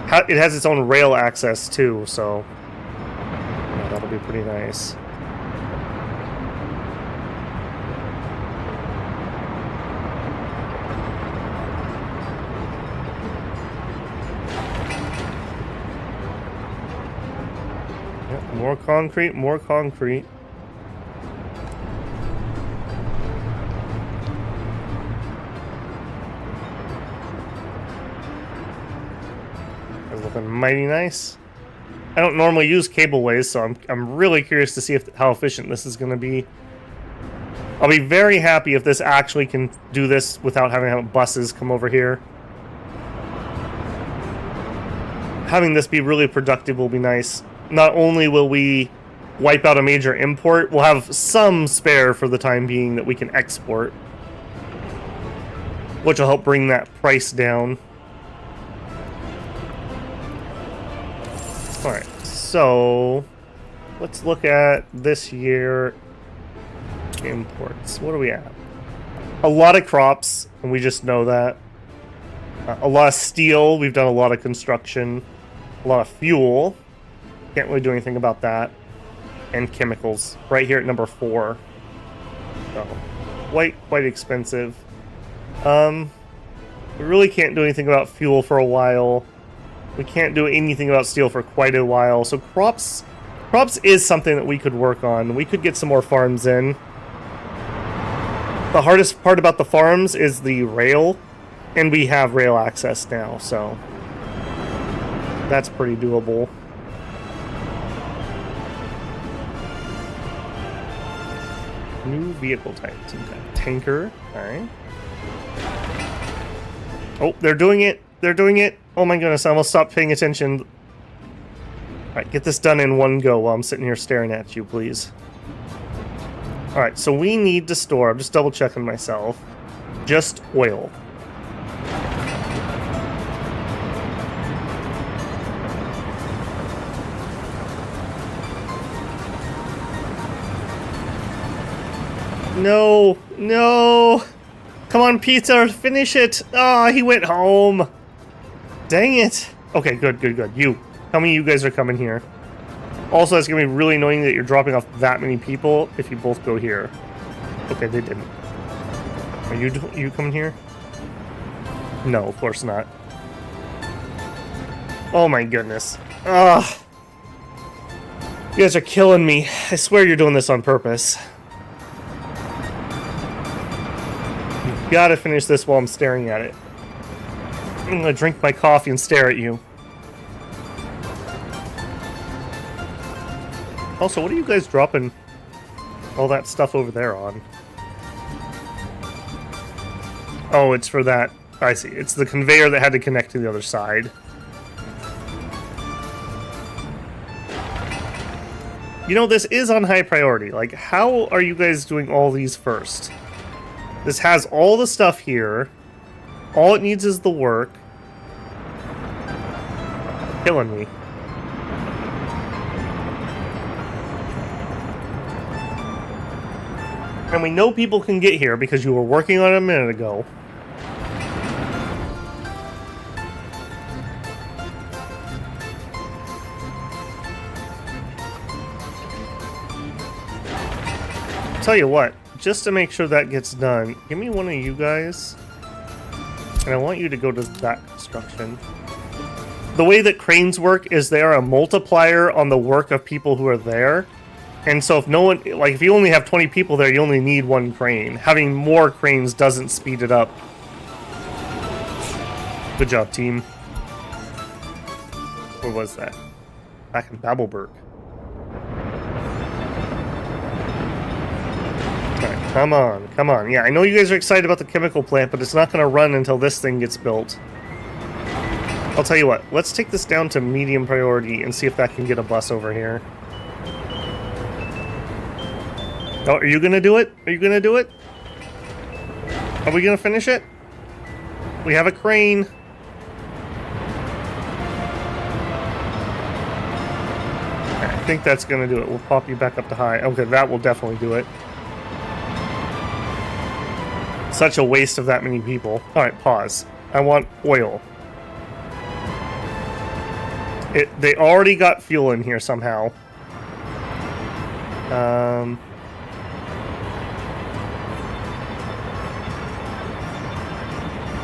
It has its own rail access too, so yeah, that'll be pretty nice. Yep, more concrete, more concrete. Looking mighty nice. I don't normally use cableways, so I'm really curious to see how efficient this is going to be. I'll be very happy if this actually can do this without having to have buses come over here. Having this be really productive will be nice. Not only will we wipe out a major import, we'll have some spare for the time being that we can export, which will help bring that price down. Alright, so let's look at this year imports. What are we at? A lot of crops, and we just know that. A lot of steel, we've done a lot of construction. A lot of fuel, can't really do anything about that. And chemicals, right here at number 4. So, quite expensive. We really can't do anything about fuel for a while. We can't do anything about steel for quite a while. So crops is something that we could work on. We could get some more farms in. The hardest part about the farms is the rail, and we have rail access now, so that's pretty doable. New vehicle types. Okay. Tanker. Alright. Oh, they're doing it. They're doing it. Oh my goodness, I almost stopped paying attention. Alright, get this done in one go while I'm sitting here staring at you, please. Alright, so we need to store, I'm just double checking myself, just oil. No, no. Come on, Peter, finish it. Ah, oh, he went home. Dang it. Okay, good. You. How many of you guys are coming here? Also, it's going to be really annoying that you're dropping off that many people if you both go here. Okay, they didn't. Are you coming here? No, of course not. Oh my goodness. Ugh. You guys are killing me. I swear you're doing this on purpose. You've got to finish this while I'm staring at it. I'm gonna drink my coffee and stare at you. Also, what are you guys dropping all that stuff over there on? Oh, it's for that. I see. It's the conveyor that had to connect to the other side. You know, this is on high priority. Like, how are you guys doing all these first? This has all the stuff here. All it needs is the work. Killing me. And we know people can get here because you were working on it a minute ago. Tell you what, just to make sure that gets done, give me one of you guys. And I want you to go to that construction. The way that cranes work is they are a multiplier on the work of people who are there. And so if no one, like if you only have 20 people there, you only need one crane. Having more cranes doesn't speed it up. Good job, team. Where was that? Back in Babelberg. Alright, come on, come on. Yeah, I know you guys are excited about the chemical plant, but it's not going to run until this thing gets built. I'll tell you what, let's take this down to medium priority and see if that can get a bus over here. Oh, are you gonna do it? Are you gonna do it? Are we gonna finish it? We have a crane. I think that's gonna do it. We'll pop you back up to high. Okay, that will definitely do it. Such a waste of that many people. Alright, pause. I want oil. They already got fuel in here somehow.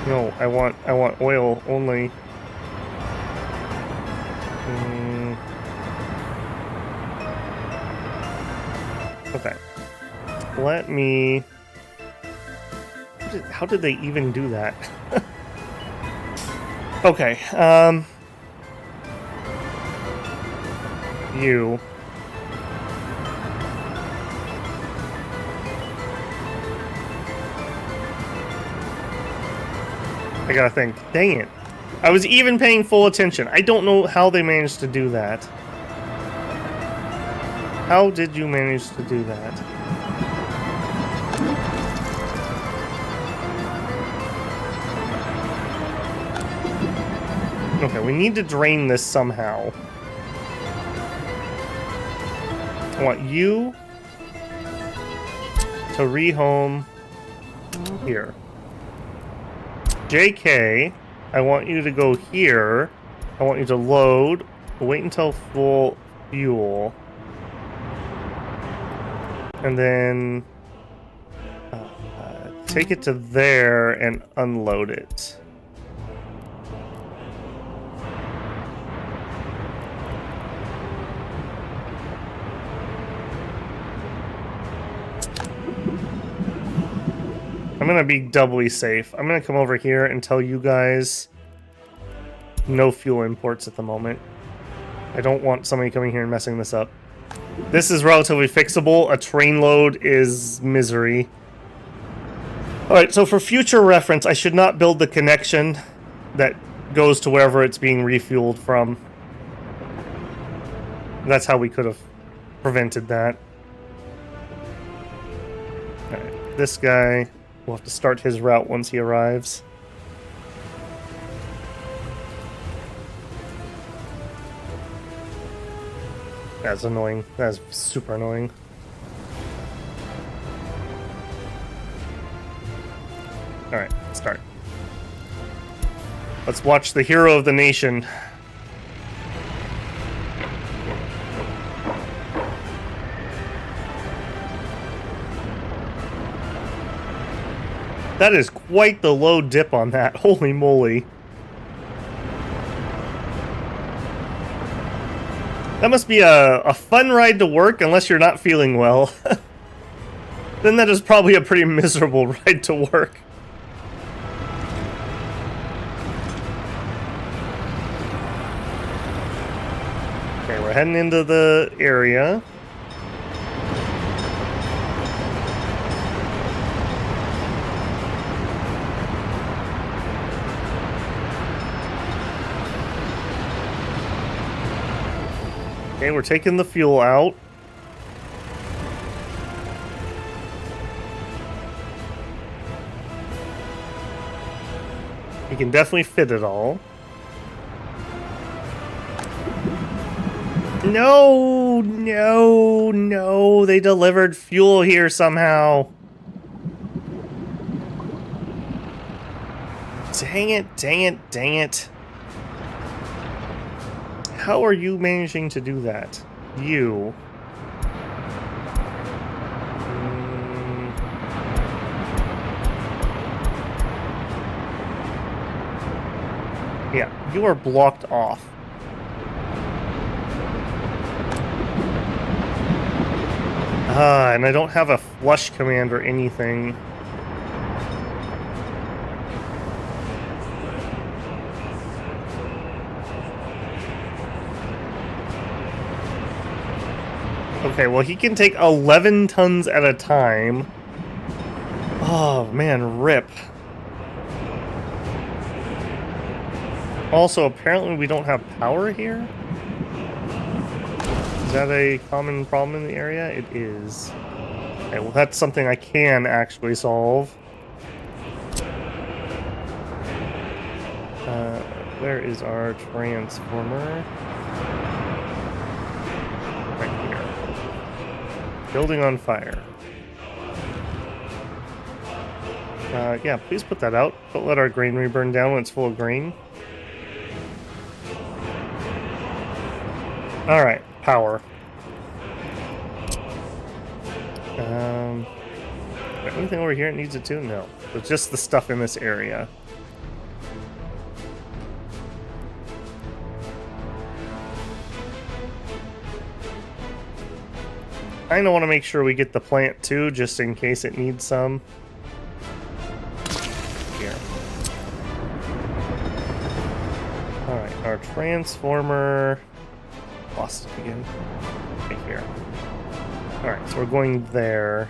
No, I want oil only. Okay. Let me... How did they even do that? Okay, you. I gotta think. Dang it. I was even paying full attention. I don't know how they managed to do that. How did you manage to do that? Okay, we need to drain this somehow. I want you to rehome here. JK, I want you to go here. I want you to load. Wait until full fuel. And then take it to there and unload it. I'm gonna be doubly safe. I'm gonna come over here and tell you guys no fuel imports at the moment. I don't want somebody coming here and messing this up. This is relatively fixable. A train load is misery. Alright, so for future reference, I should not build the connection that goes to wherever it's being refueled from. That's how we could have prevented that. Alright, this guy... We'll have to start his route once he arrives. That's annoying. That's super annoying. Alright, start. Let's watch the hero of the nation. That is quite the low dip on that. Holy moly. That must be a fun ride to work unless you're not feeling well. Then that is probably a pretty miserable ride to work. Okay, we're heading into the area. Okay, we're taking the fuel out. You can definitely fit it all. No, no, no. They delivered fuel here somehow. Dang it, dang it, dang it. How are you managing to do that? You. Yeah, you are blocked off. And I don't have a flush command or anything. Okay, well, he can take 11 tons at a time. Oh, man, rip. Also, apparently we don't have power here? Is that a common problem in the area? It is. Okay, well, that's something I can actually solve. Where is our transformer? Right here. Building on fire. Yeah, please put that out. Don't let our granary burn down when it's full of grain. Alright, power. Anything over here it needs it to? No. It's just the stuff in this area. I kinda want to make sure we get the plant too, just in case it needs some. Here. Alright, our transformer... Lost it again. Right here. Alright, so we're going there.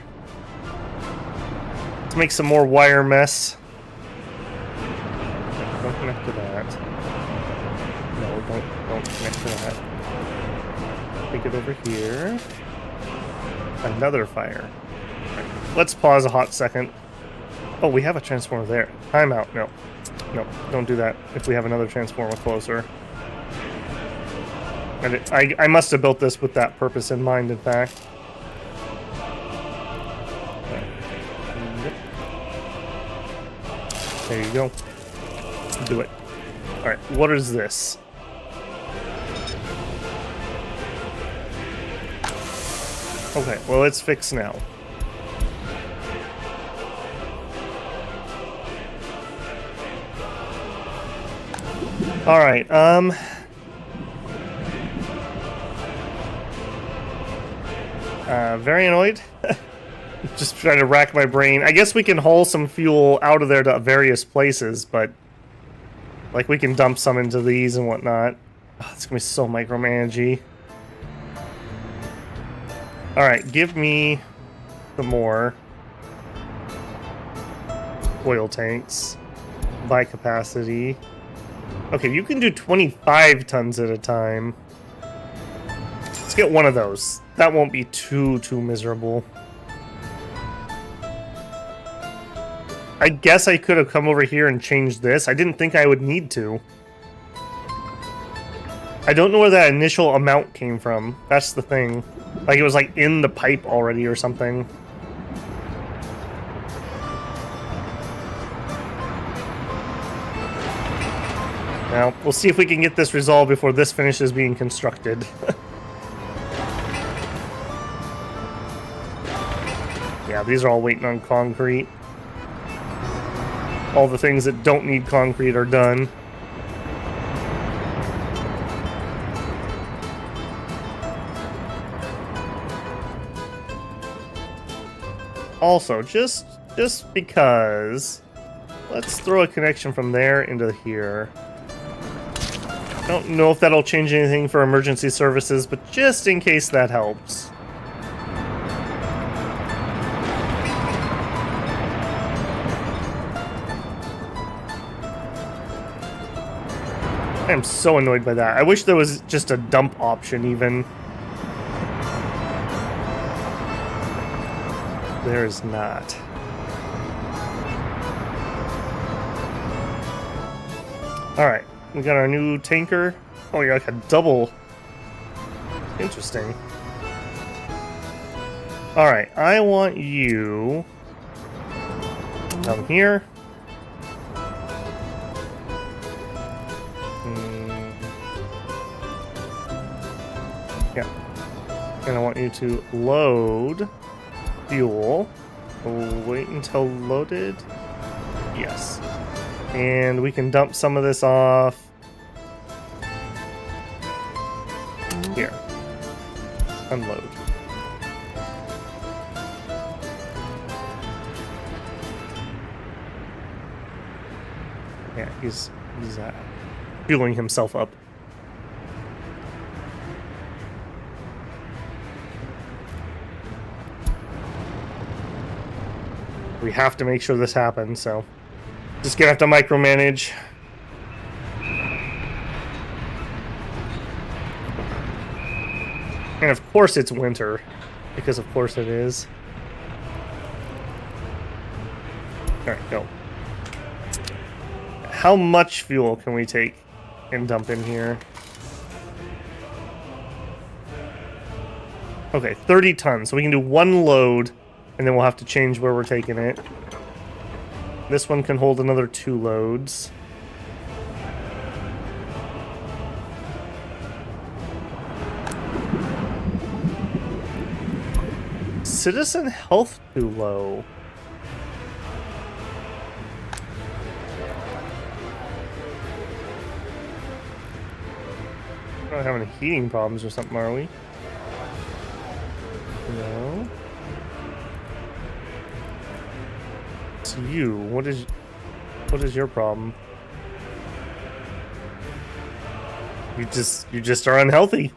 Let's make some more wire mess. Don't connect to that. No, don't connect to that. Take it over here. Another fire. Right, let's pause a hot second. Oh, we have a transformer there. Timeout. No. No, don't do that if we have another transformer closer. And I must have built this with that purpose in mind, in fact. Yep. There you go. Do it. Alright, what is this? Okay, well, it's fixed now. Alright, very annoyed. Just trying to rack my brain. I guess we can haul some fuel out of there to various places, but... Like, we can dump some into these and whatnot. Oh, it's gonna be so micromanagey. Alright, give me some more oil tanks. By capacity. Okay, you can do 25 tons at a time. Let's get one of those. That won't be too miserable. I guess I could have come over here and changed this. I didn't think I would need to. I don't know where that initial amount came from. That's the thing. Like, it was like in the pipe already or something. Now, we'll see if we can get this resolved before this finishes being constructed. Yeah, these are all waiting on concrete. All the things that don't need concrete are done. Also, just because, let's throw a connection from there into here. I don't know if that'll change anything for emergency services, but just in case that helps. I am so annoyed by that. I wish there was just a dump option, even. There is not. Alright, we got our new tanker. Oh, you're like a double. Interesting. Alright, I want you down here. Yeah. And I want you to load fuel. Wait until loaded. Yes. And we can dump some of this off here. Unload. Yeah, he's fueling himself up. We have to make sure this happens, so just gonna have to micromanage. And of course it's winter, because of course it is. Alright, go. How much fuel can we take and dump in here? Okay, 30 tons, so we can do one load. And then we'll have to change where we're taking it. This one can hold another 2 loads. citizen health too low? We're not having heating problems or something, are we? No. It's you. What is your problem? You just are unhealthy.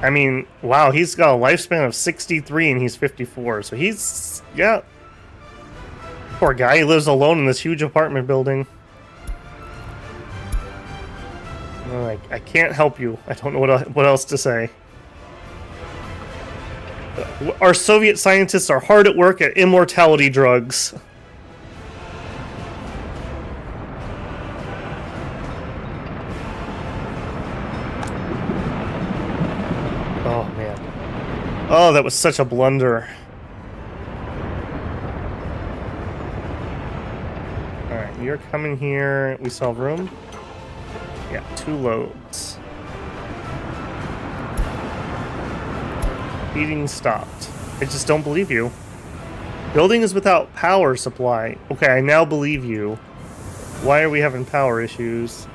I mean, wow, he's got a lifespan of 63 and he's 54, so he's, yeah. Poor guy, he lives alone in this huge apartment building. I can't help you. I don't know what else to say. Our Soviet scientists are hard at work at immortality drugs. Oh, man. Oh, that was such a blunder. Alright, you're coming here. We still have room? Yeah, 2 loads. Heating stopped. I just don't believe you. Building is without power supply. Okay, I now believe you. Why are we having power issues?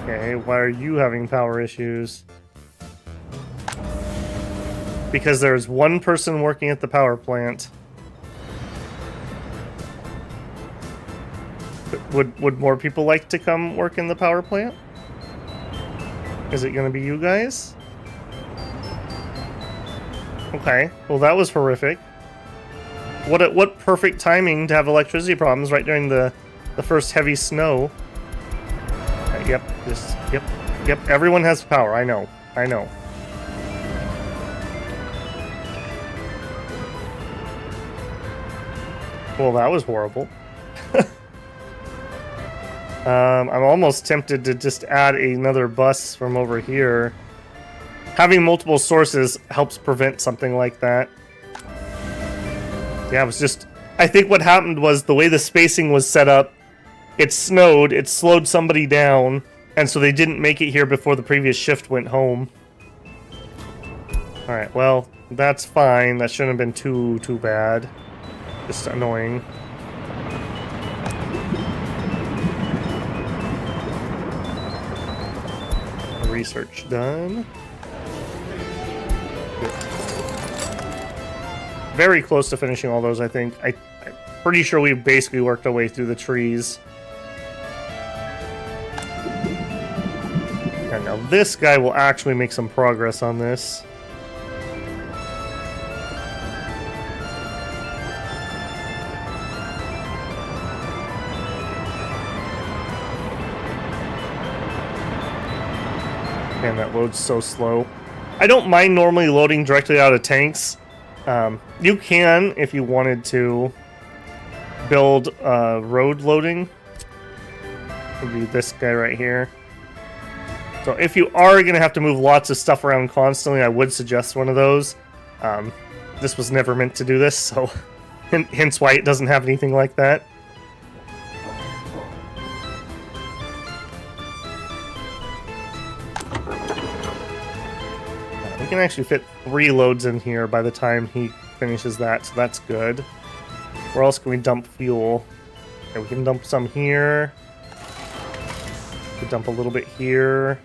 Okay, why are you having power issues? Because there's one person working at the power plant. Would more people like to come work in the power plant? Is it going to be you guys? Okay, well that was horrific. What perfect timing to have electricity problems right during the first heavy snow. Yep, everyone has power, I know. Well, that was horrible. I'm almost tempted to just add another bus from over here. Having multiple sources helps prevent something like that. Yeah, it was just... I think what happened was the way the spacing was set up, it snowed, it slowed somebody down, and so they didn't make it here before the previous shift went home. Alright, well, that's fine. That shouldn't have been too bad. Just annoying. Research done. Good. Very close to finishing all those, I think. I'm pretty sure we basically worked our way through the trees. And now this guy will actually make some progress on this. Man, that loads so slow. I don't mind normally loading directly out of tanks. You can, if you wanted to, build road loading. Would be this guy right here. So if you are going to have to move lots of stuff around constantly, I would suggest one of those. This was never meant to do this, so hence why it doesn't have anything like that. We can actually fit 3 loads in here by the time he finishes that, so that's good. Where else can we dump fuel? Okay, we can dump some here. We can dump a little bit here.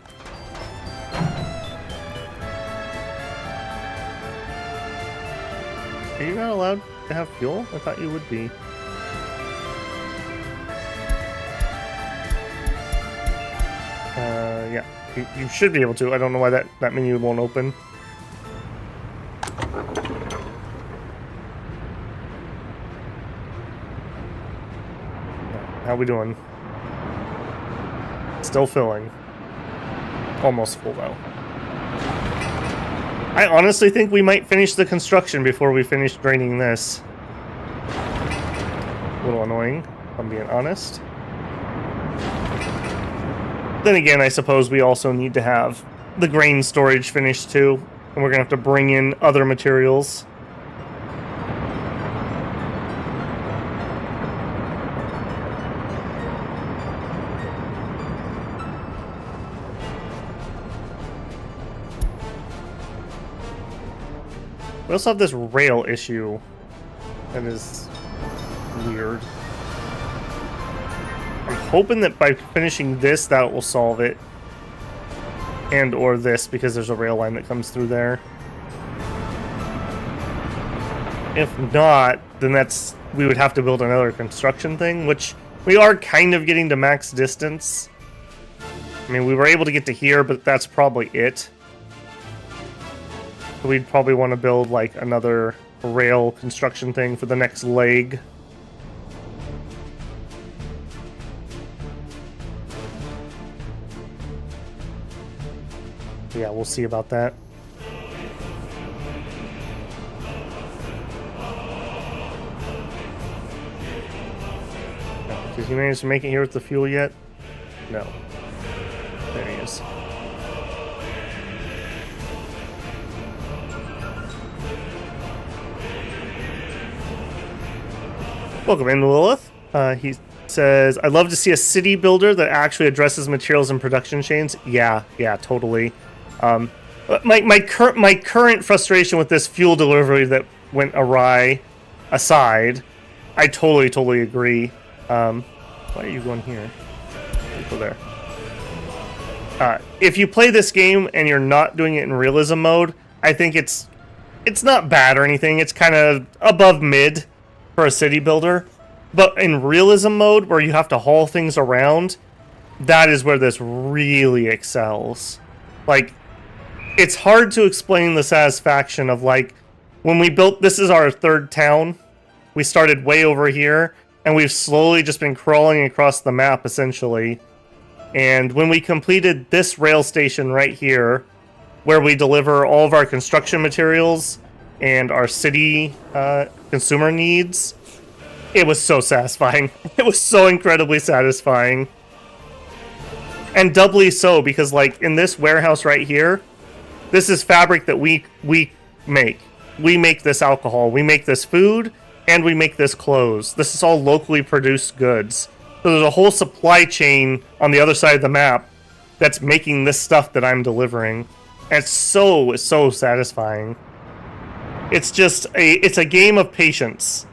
Are you not allowed to have fuel? I thought you would be. Yeah, you should be able to. I don't know why that menu won't open. How we doing? Still filling. Almost full, though. I honestly think we might finish the construction before we finish draining this. A little annoying, if I'm being honest. Then again, I suppose we also need to have the grain storage finished too, and we're going to have to bring in other materials. We also have this rail issue. That is weird. I'm hoping that by finishing this, that will solve it. And or this, because there's a rail line that comes through there. If not, then we would have to build another construction thing, which we are kind of getting to max distance. I mean, we were able to get to here, but that's probably it. So we'd probably want to build like another rail construction thing for the next leg. Yeah, we'll see about that. Did he manage to make it here with the fuel yet? No. There he is. Welcome in, Lilith. He says, I'd love to see a city builder that actually addresses materials and production chains. Yeah, totally. My current frustration with this fuel delivery that went awry aside, I totally agree. Why are you going here? You go there. If you play this game and you're not doing it in realism mode, I think it's not bad or anything. It's kind of above mid for a city builder. But in realism mode, where you have to haul things around, that is where this really excels. Like, it's hard to explain the satisfaction of, like, when we built, this is our third town. We started way over here, and we've slowly just been crawling across the map, essentially. And when we completed this rail station right here, where we deliver all of our construction materials and our city consumer needs, it was so satisfying. It was so incredibly satisfying. And doubly so, because, like, in this warehouse right here, this is fabric that we make. We make this alcohol, we make this food, and we make this clothes. This is all locally produced goods. So there's a whole supply chain on the other side of the map that's making this stuff that I'm delivering. And it's so satisfying. It's just it's a game of patience.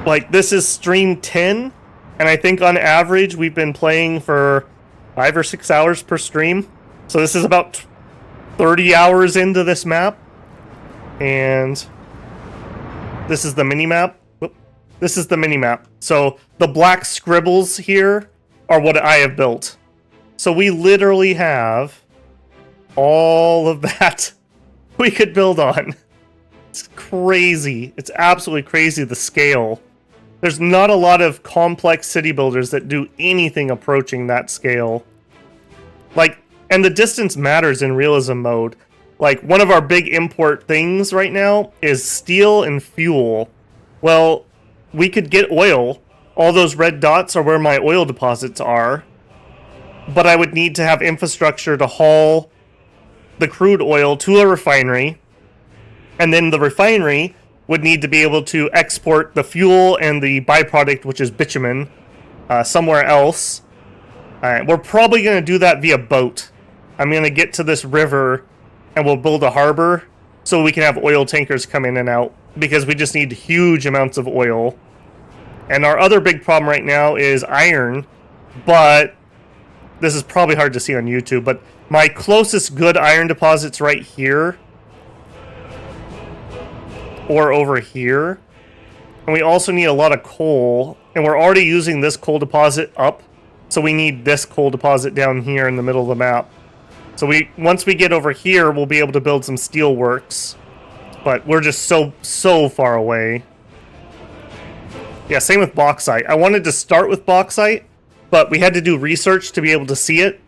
Like, this is stream 10, and I think on average we've been playing for 5 or 6 hours per stream. So this is about 30 hours into this map. And this is the mini-map. This is the mini-map. So the black scribbles here are what I have built. So we literally have all of that we could build on. It's crazy. It's absolutely crazy, the scale. There's not a lot of complex city builders that do anything approaching that scale. Like, and the distance matters in realism mode. Like, one of our big import things right now is steel and fuel. Well, we could get oil. All those red dots are where my oil deposits are. But I would need to have infrastructure to haul the crude oil to a refinery. And then the refinery would need to be able to export the fuel and the byproduct, which is bitumen, somewhere else. We're probably going to do that via boat. I'm going to get to this river and we'll build a harbor so we can have oil tankers come in and out, because we just need huge amounts of oil. And our other big problem right now is iron, but this is probably hard to see on YouTube, but my closest good iron deposit's right here or over here. And we also need a lot of coal, and we're already using this coal deposit up, so we need this coal deposit down here in the middle of the map. So once we get over here, we'll be able to build some steel works, but we're just so far away. Yeah, same with bauxite. I wanted to start with bauxite, but we had to do research to be able to see it,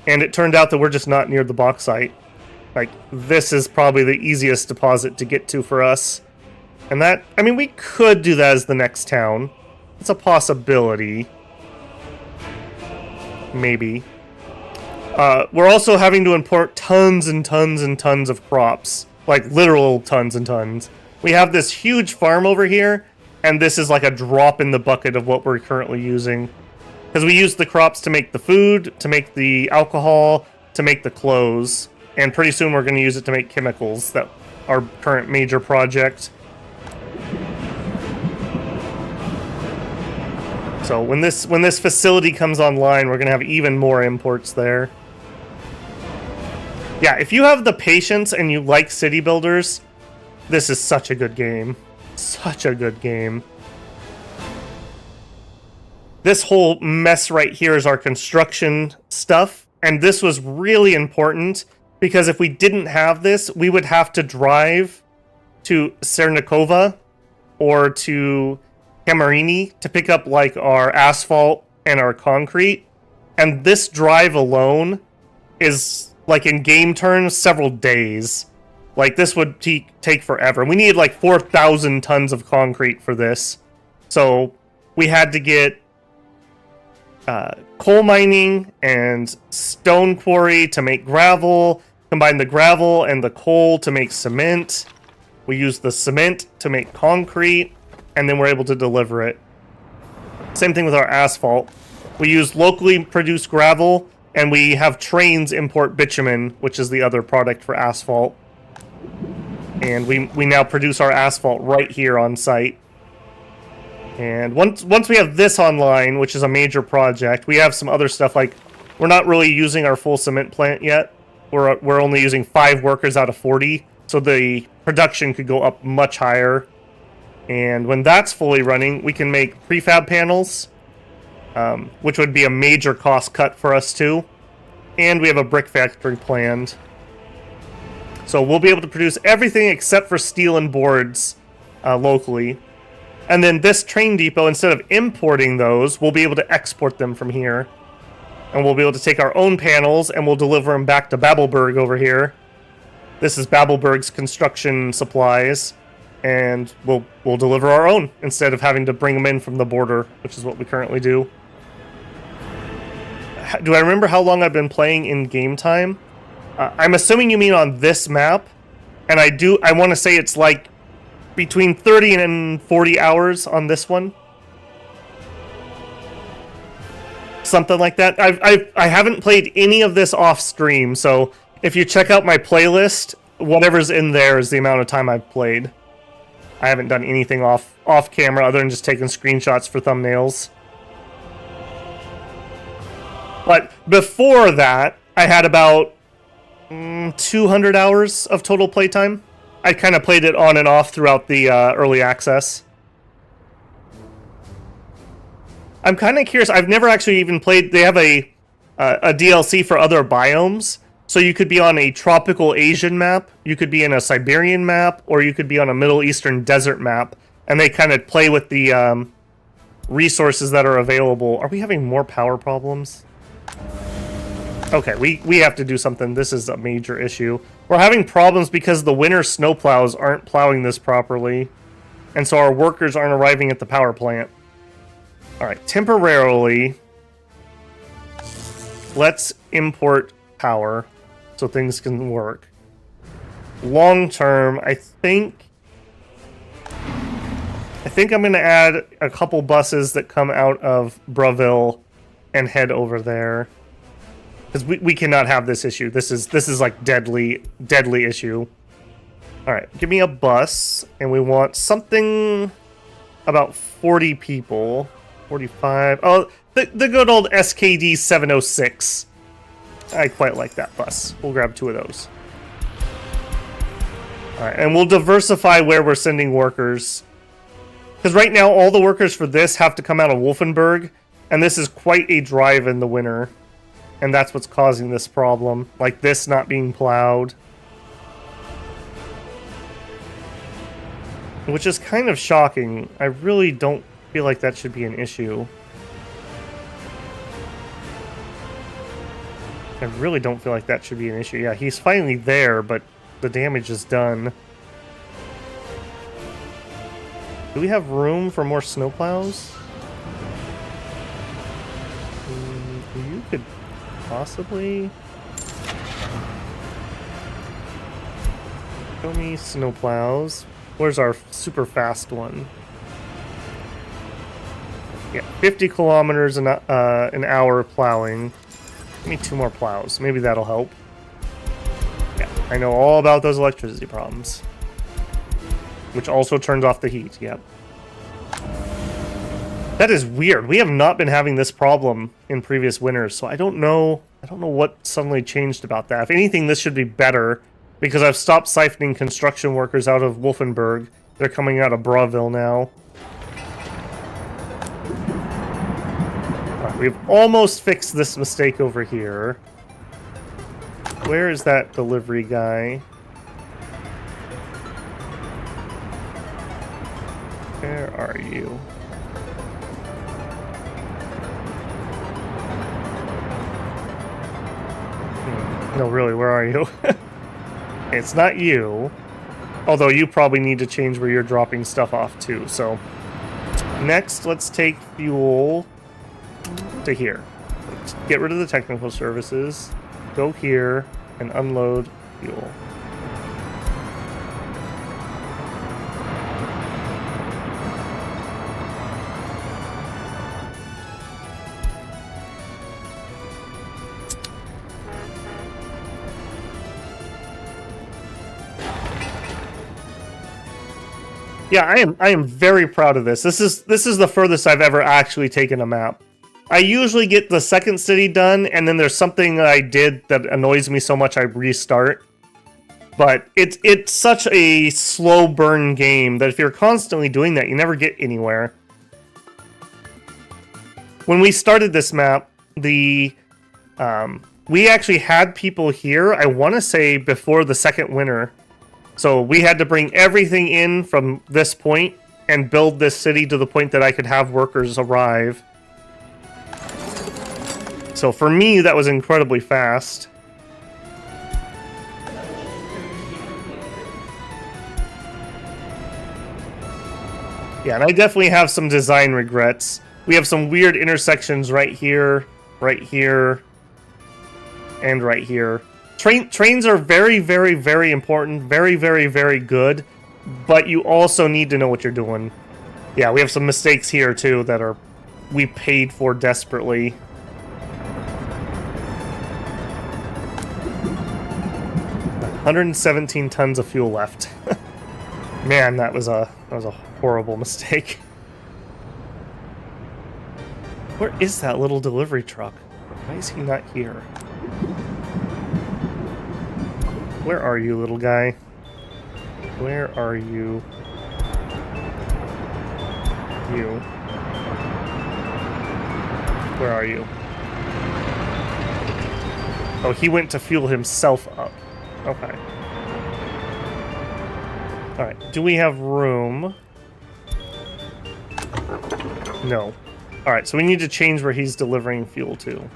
and it turned out that we're just not near the bauxite. Like, this is probably the easiest deposit to get to for us. And that, I mean, we could do that as the next town. It's a possibility. Maybe. We're also having to import tons and tons and tons of crops. Like, literal tons and tons. We have this huge farm over here, and this is like a drop in the bucket of what we're currently using. Because we use the crops to make the food, to make the alcohol, to make the clothes. And pretty soon we're going to use it to make chemicals that our current major project. So when this facility comes online, we're gonna have even more imports there. Yeah, if you have the patience and you like city builders, this is such a good game. Such a good game. This whole mess right here is our construction stuff, and this was really important because if we didn't have this, we would have to drive to Cernikova or to Camerini to pick up like our asphalt and our concrete, and this drive alone is like in game terms several days. Like this would take forever. We needed like 4,000 tons of concrete for this, so we had to get coal mining and stone quarry to make gravel, combine the gravel and the coal to make cement. We use the cement to make concrete, and then we're able to deliver it. Same thing with our asphalt. We use locally produced gravel, and we have trains import bitumen, which is the other product for asphalt. And we now produce our asphalt right here on site. And once we have this online, which is a major project, we have some other stuff like we're not really using our full cement plant yet. We're only using 5 workers out of 40, so the production could go up much higher. And when that's fully running, we can make prefab panels, which would be a major cost cut for us too. And we have a brick factory planned. So we'll be able to produce everything except for steel and boards locally. And then this train depot, instead of importing those, we'll be able to export them from here. And we'll be able to take our own panels and we'll deliver them back to Babelberg over here. This is Babelberg's construction supplies. And we'll deliver our own instead of having to bring them in from the border, which is what we currently do. Do I remember how long I've been playing in game time? I'm assuming you mean on this map. And I want to say it's like between 30 and 40 hours on this one. Something like that. I haven't played any of this off stream, so if you check out my playlist, whatever's in there is the amount of time I've played. I haven't done anything off camera other than just taking screenshots for thumbnails. But before that, I had about 200 hours of total playtime. I kind of played it on and off throughout the early access. I'm kind of curious. I've never actually even played. They have a DLC for other biomes. So you could be on a tropical Asian map, you could be in a Siberian map, or you could be on a Middle Eastern desert map. And they kind of play with the resources that are available. Are we having more power problems? Okay, we have to do something. This is a major issue. We're having problems because the winter snowplows aren't plowing this properly. And so our workers aren't arriving at the power plant. Alright, temporarily, let's import power so things can work. Long term, I think I'm going to add a couple buses that come out of Braville and head over there. Because we cannot have this issue. This is like deadly issue. Alright, give me a bus. And we want something about 40 people. 45. Oh, the good old SKD 706. I quite like that bus. We'll grab 2 of those. Alright, and we'll diversify where we're sending workers. Because right now, all the workers for this have to come out of Wolfenburg. And this is quite a drive in the winter. And that's what's causing this problem. Like this not being plowed. Which is kind of shocking. I really don't feel like that should be an issue. I really don't feel like that should be an issue. Yeah, he's finally there, but the damage is done. Do we have room for more snowplows? You could possibly... Show me snowplows. Where's our super fast one? Yeah, 50 kilometers an hour plowing. Give me 2 more plows. Maybe that'll help. Yeah, I know all about those electricity problems. which also turns off the heat. Yep. That is weird. We have not been having this problem in previous winters, so I don't know what suddenly changed about that. If anything, this should be better, because I've stopped siphoning construction workers out of Wolfenburg. They're coming out of Braville now. Right, we've almost fixed this mistake over here. Where is that delivery guy? Where are you? No, really, where are you? It's not you. Although you probably need to change where you're dropping stuff off too. So next, let's take fuel to here. Let's get rid of the technical services. Go here and unload fuel. Yeah, I am very proud of this. This is the furthest I've ever actually taken a map. I usually get the second city done, and then there's something that I did that annoys me so much I restart. But it's such a slow burn game that if you're constantly doing that, you never get anywhere. When we started this map, we actually had people here, I want to say before the second winter. So we had to bring everything in from this point and build this city to the point that I could have workers arrive. So for me, that was incredibly fast. Yeah, and I definitely have some design regrets. We have some weird intersections right here, and right here. Trains are very, very, very important. Very, very, very good. But you also need to know what you're doing. Yeah, we have some mistakes here, too, that we paid for desperately. $117 tons of fuel left. Man, that was a horrible mistake. Where is that little delivery truck? Why is he not here? Where are you, little guy? Where are you? You. Where are you? Oh, he went to fuel himself up. Okay. Alright, do we have room? No. Alright, so we need to change where he's delivering fuel to.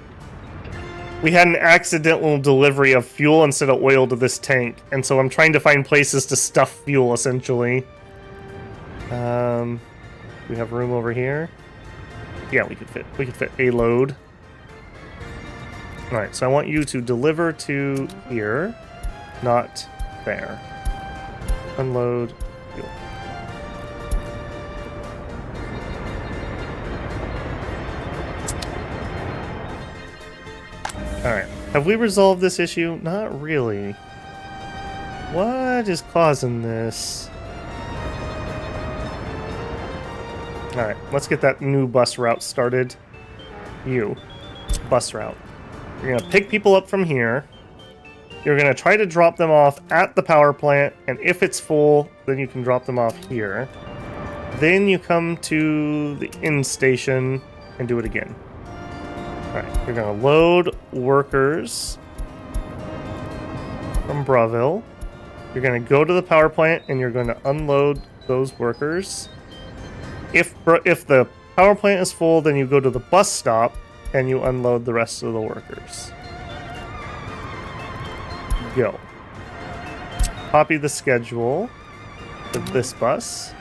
We had an accidental delivery of fuel instead of oil to this tank, and so I'm trying to find places to stuff fuel, essentially. We have room over here. Yeah, we could fit a load. Alright, so I want you to deliver to here, not there. Unload fuel. Alright, have we resolved this issue? Not really. What is causing this? Alright, let's get that new bus route started. Bus route. You're going to pick people up from here. You're going to try to drop them off at the power plant, and if it's full, then you can drop them off here. Then you come to the end station and do it again. Alright, you're going to load workers from Braville. You're going to go to the power plant, and you're going to unload those workers. If the power plant is full, then you go to the bus stop, and you unload the rest of the workers. Go. Copy the schedule of this bus.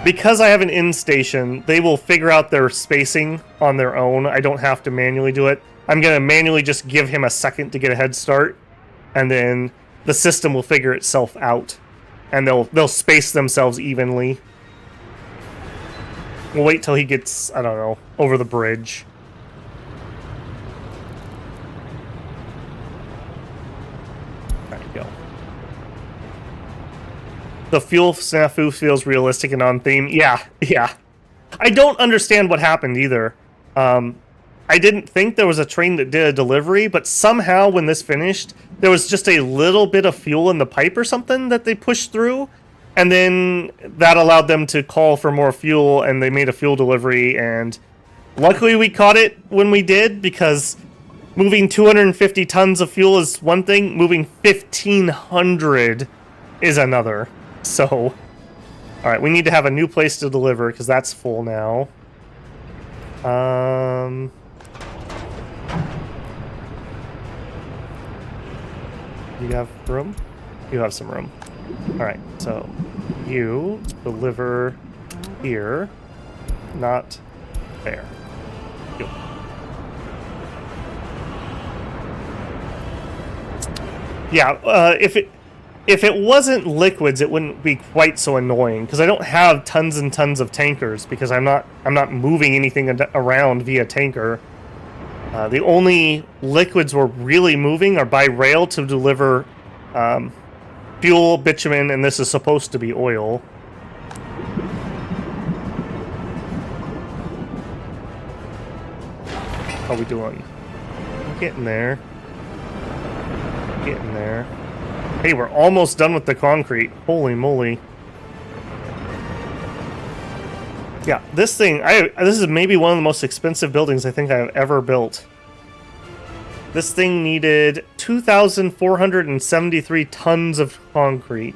Because I have an end station, they will figure out their spacing on their own. I don't have to manually do it. I'm going to manually just give him a second to get a head start, and then the system will figure itself out, and they'll space themselves evenly. We'll wait till he gets, I don't know, over the bridge. There you go. The fuel snafu feels realistic and on theme. Yeah, yeah. I don't understand what happened either. I didn't think there was a train that did a delivery, but somehow when this finished, there was just a little bit of fuel in the pipe or something that they pushed through, and then that allowed them to call for more fuel, and they made a fuel delivery, and luckily we caught it when we did, because moving 250 tons of fuel is one thing, moving 1,500 is another. So, alright, we need to have a new place to deliver, because that's full now. You have room? You have some room. Alright, so you deliver here, not there. Go. Yeah, if it wasn't liquids, it wouldn't be quite so annoying, because I don't have tons and tons of tankers, because I'm not moving anything around via tanker. The only liquids we're really moving are by rail to deliver fuel, bitumen, and this is supposed to be oil. How we doing? Getting there. Getting there. Hey, we're almost done with the concrete. Holy moly. Yeah, this thing, this is maybe one of the most expensive buildings I think I've ever built. This thing needed 2,473 tons of concrete.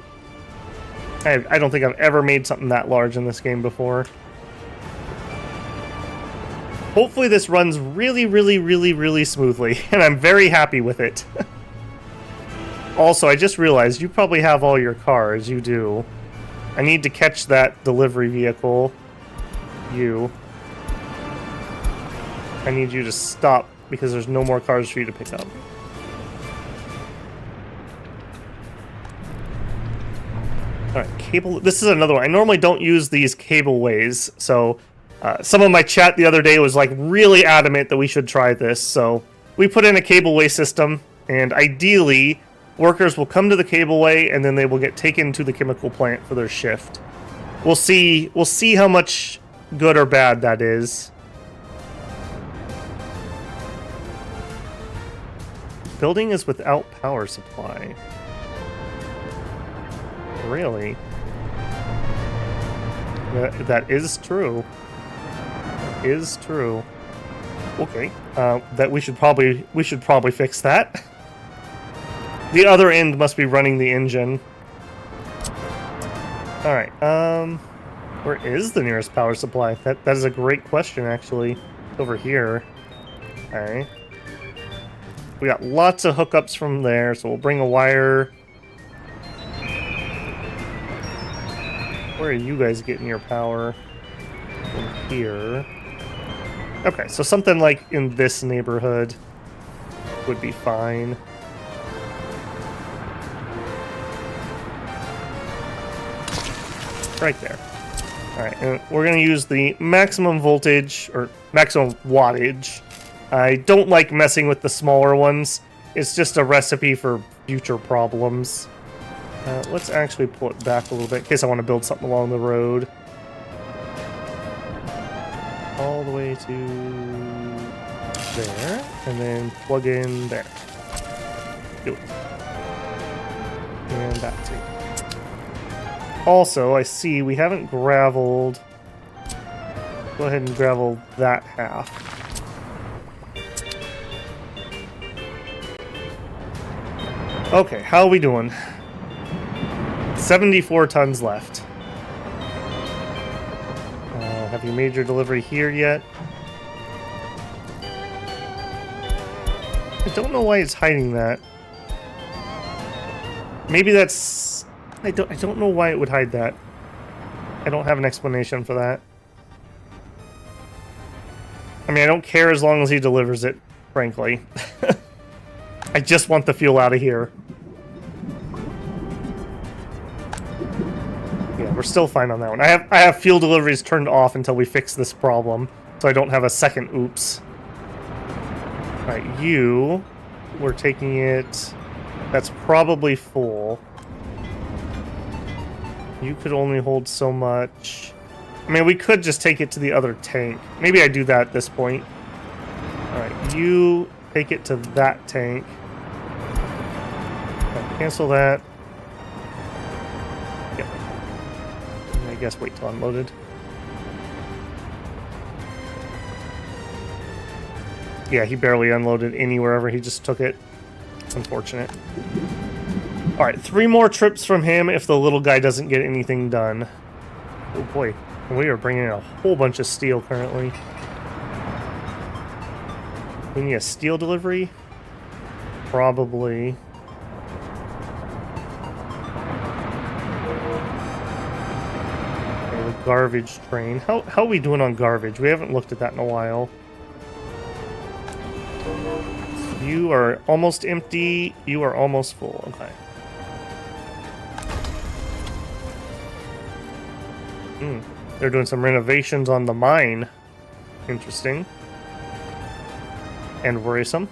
I don't think I've ever made something that large in this game before. Hopefully this runs really, really, really, really smoothly, and I'm very happy with it. Also, I just realized you probably have all your cars. You do. I need to catch that delivery vehicle. You. I need you to stop because there's no more cars for you to pick up. Alright, cable. This is another one. I normally don't use these cableways, so some of my chat the other day was like really adamant that we should try this, so we put in a cableway system, and ideally workers will come to the cableway and then they will get taken to the chemical plant for their shift. We'll see how much good or bad that is. Building is without power supply. Really? That is true. That is true. Okay. That we should probably fix that. The other end must be running the engine. All right. Where is the nearest power supply? That is a great question, actually. Over here. All right. We got lots of hookups from there, so we'll bring a wire. Where are you guys getting your power? From here. Okay, so something like in this neighborhood would be fine. Right there. Alright, and we're going to use the maximum voltage, or maximum wattage. I don't like messing with the smaller ones. It's just a recipe for future problems. Let's actually pull it back a little bit in case I want to build something along the road. All the way to there, and then plug in there. Do it. And that too. Also, I see we haven't graveled. Go ahead and gravel that half. Okay, how are we doing? 74 tons left. Have you made your delivery here yet? I don't know why it's hiding that. Maybe that's... I don't know why it would hide that. I don't have an explanation for that. I mean, I don't care as long as he delivers it, frankly. I just want the fuel out of here. Yeah, we're still fine on that one. I have fuel deliveries turned off until we fix this problem, so I don't have a second oops. Alright, you... We're taking it... That's probably full. You could only hold so much. I mean, we could just take it to the other tank. Maybe I do that at this point. Alright, you take it to that tank. Right, cancel that. Yep. I guess wait till unloaded. Yeah, he barely unloaded anywherever. He just took it. Unfortunate. Alright, 3 more trips from him if the little guy doesn't get anything done. Oh boy, we are bringing in a whole bunch of steel currently. We need a steel delivery? Probably. Okay, the garbage train. How are we doing on garbage? We haven't looked at that in a while. You are almost empty. You are almost full. Okay. They're doing some renovations on the mine. Interesting. And worrisome.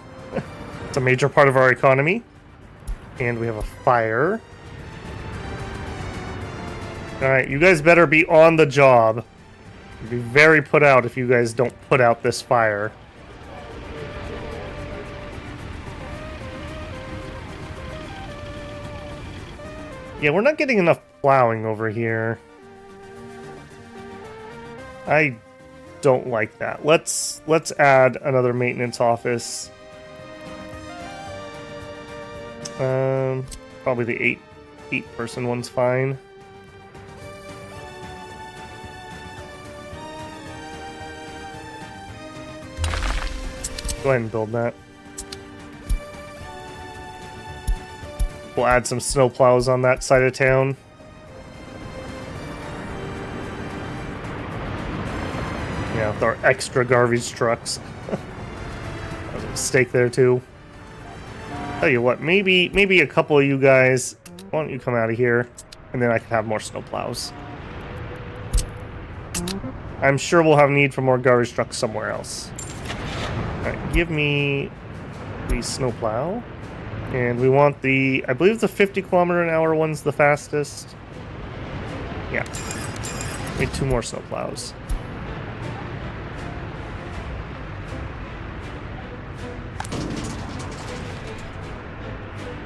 It's a major part of our economy. And we have a fire. Alright, you guys better be on the job. I'd be very put out if you guys don't put out this fire. Yeah, we're not getting enough plowing over here. I don't like that. Let's add another maintenance office. Probably the eight person one's fine. Go ahead and build that. We'll add some snow plows on that side of town. Yeah, with our extra garbage trucks. That was a mistake there too. Tell you what, maybe a couple of you guys, why don't you come out of here, and then I can have more snow plows. I'm sure we'll have need for more garbage trucks somewhere else. Alright, give me the snow plow. And we want the, I believe the 50-kilometer-an-hour one's the fastest. Yeah. Need 2 more snow plows.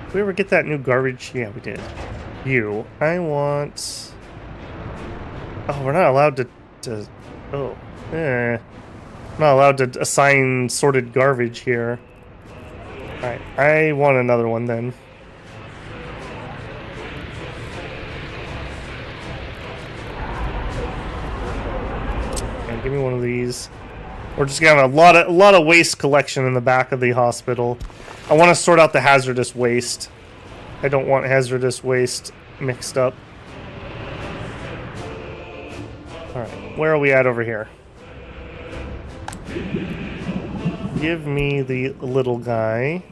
Did we ever get that new garbage? Yeah, we did. You. I want... Oh, we're not allowed to oh. I'm not allowed to assign sorted garbage here. Alright, I want another one then. And give me one of these. We're just gonna have a lot of waste collection in the back of the hospital. I want to sort out the hazardous waste. I don't want hazardous waste mixed up. Alright, where are we at over here? Give me the little guy.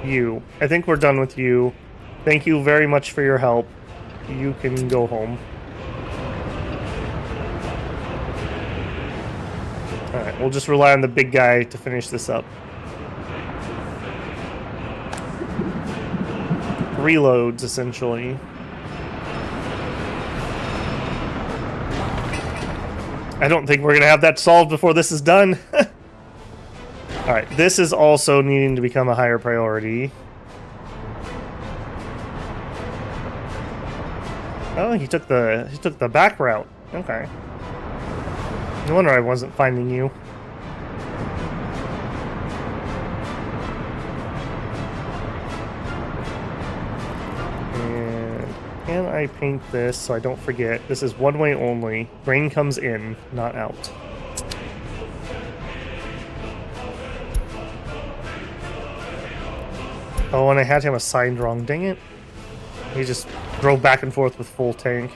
You. I think we're done with you. Thank you very much for your help. You can go home. Alright, we'll just rely on the big guy to finish this up. Reloads, essentially. I don't think we're going to have that solved before this is done. Alright, this is also needing to become a higher priority. Oh, he took the back route. Okay. No wonder I wasn't finding you. And can I paint this so I don't forget? This is one way only. Grain comes in, not out. Oh, and I had him assigned wrong. Dang it. He just drove back and forth with full tank.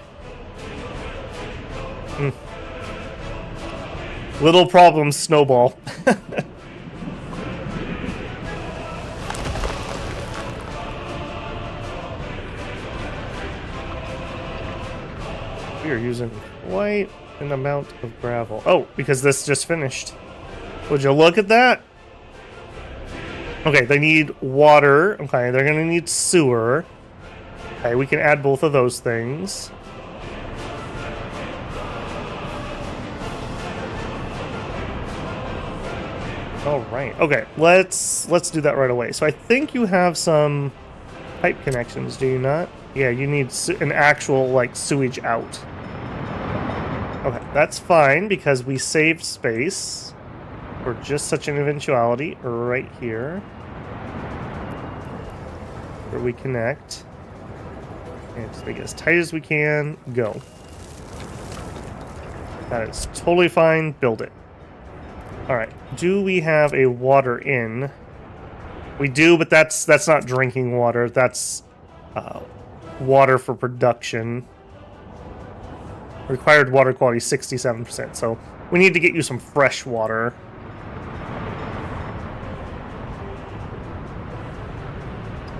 Little problems snowball. We are using quite an amount of gravel. Oh, because this just finished. Would you look at that? Okay, they need water. Okay, they're gonna need sewer. Okay, we can add both of those things. All right. Okay, let's do that right away. So I think you have some pipe connections, do you not? Yeah, you need an actual like sewage out. Okay, that's fine because we saved space for just such an eventuality right here. Where we connect. And just make it as tight as we can. Go. That is totally fine. Build it. Alright. Do we have a water in? We do, but that's not drinking water. That's water for production. Required water quality 67%. So we need to get you some fresh water.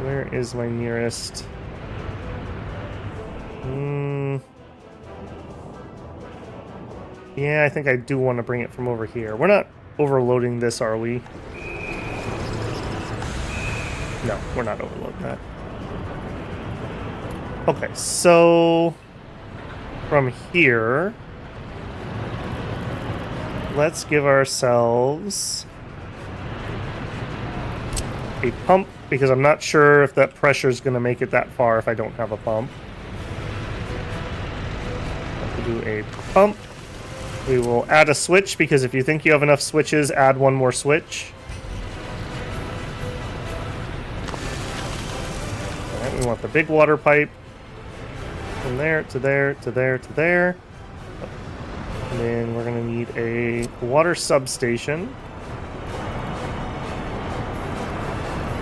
Where is my nearest? Yeah, I think I do want to bring it from over here. We're not overloading this, are we? No, we're not overloading that. Okay, so from here, let's give ourselves a pump, because I'm not sure if that pressure is going to make it that far if I don't have a pump. Have to do a pump. We will add a switch, because if you think you have enough switches, add one more switch. Alright, we want the big water pipe. From there to there to there to there. And then we're going to need a water substation.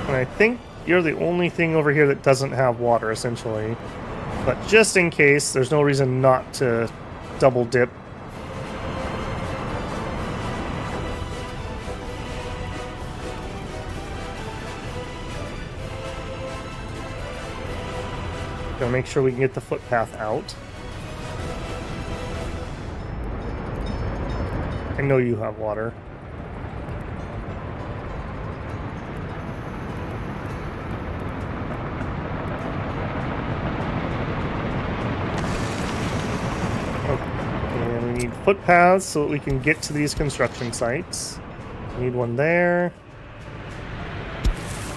And I think you're the only thing over here that doesn't have water, essentially. But just in case, there's no reason not to double dip. Gotta make sure we can get the footpath out. I know you have water. And we need footpaths so that we can get to these construction sites. We need one there.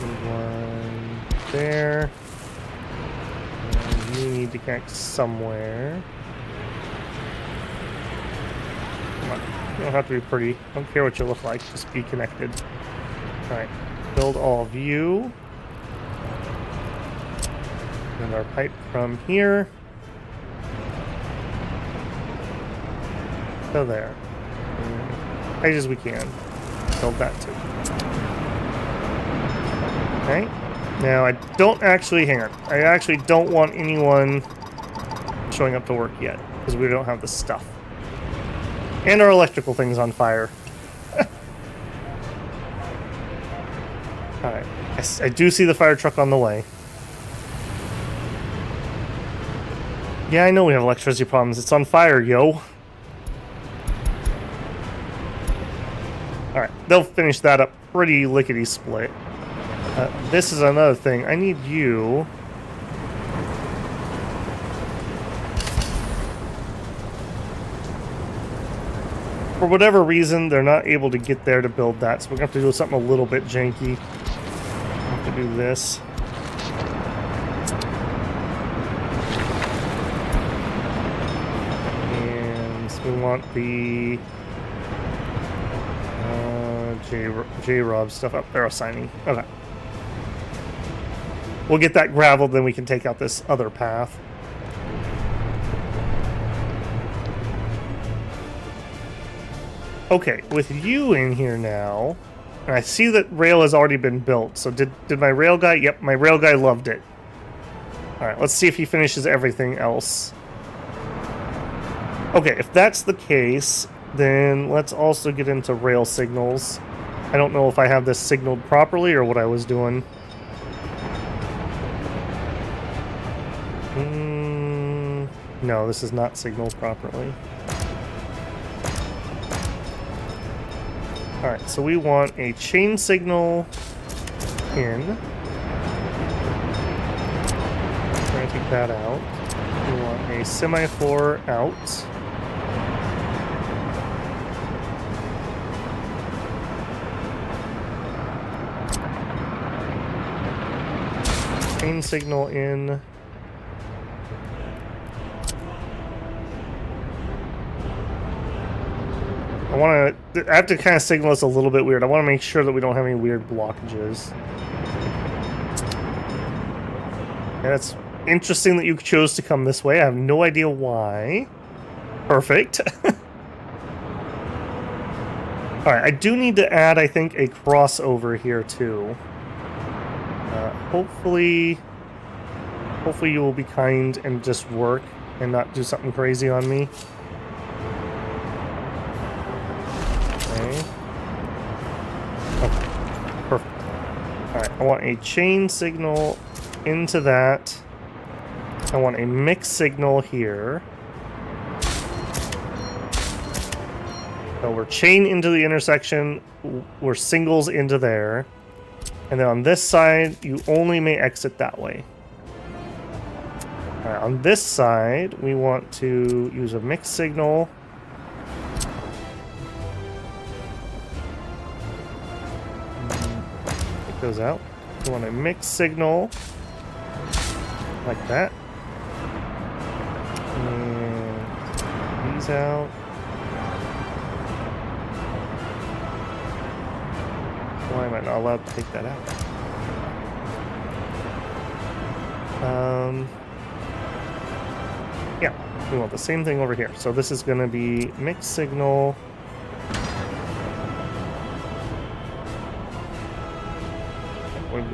Need one there. And you need to connect somewhere. Come on. You don't have to be pretty. I don't care what you look like. Just be connected. Alright. Build all of you. And our pipe from here. So there. As tight as we can. Build that too. Okay. Now I don't actually, hang on. I actually don't want anyone showing up to work yet. Because we don't have the stuff. And our electrical thing's on fire. Alright. I do see the fire truck on the way. Yeah, I know we have electricity problems. It's on fire, yo. Alright, they'll finish that up pretty lickety-split. This is another thing. I need you... For whatever reason, they're not able to get there to build that, so we're going to have to do something a little bit janky. I have to do this. And so we want the J-Rob stuff up there assigning. Okay. We'll get that gravel, then we can take out this other path. Okay, with you in here now, and I see that rail has already been built, so did my rail guy? Yep, my rail guy loved it. Alright, let's see if he finishes everything else. Okay, if that's the case, then let's also get into rail signals. I don't know if I have this signaled properly or what I was doing. No, this is not signaled properly. Alright, so we want a chain signal in. Try to take that out. We want a semaphore out. Chain signal in. I have to kind of signal this a little bit weird. I want to make sure that we don't have any weird blockages. Yeah, it's interesting that you chose to come this way. I have no idea why. Perfect. Alright, I do need to add, I think, a crossover here, too. Hopefully you will be kind and just work and not do something crazy on me. Okay. Perfect. Alright, I want a chain signal into that. I want a mix signal here. So we're chain into the intersection, we're singles into there. And then on this side, you only may exit that way. Alright, on this side, we want to use a mix signal. Take those out. We want a mix signal. Like that. And these out. Why am I not allowed to take that out? Yeah, we want the same thing over here. So this is going to be mix signal.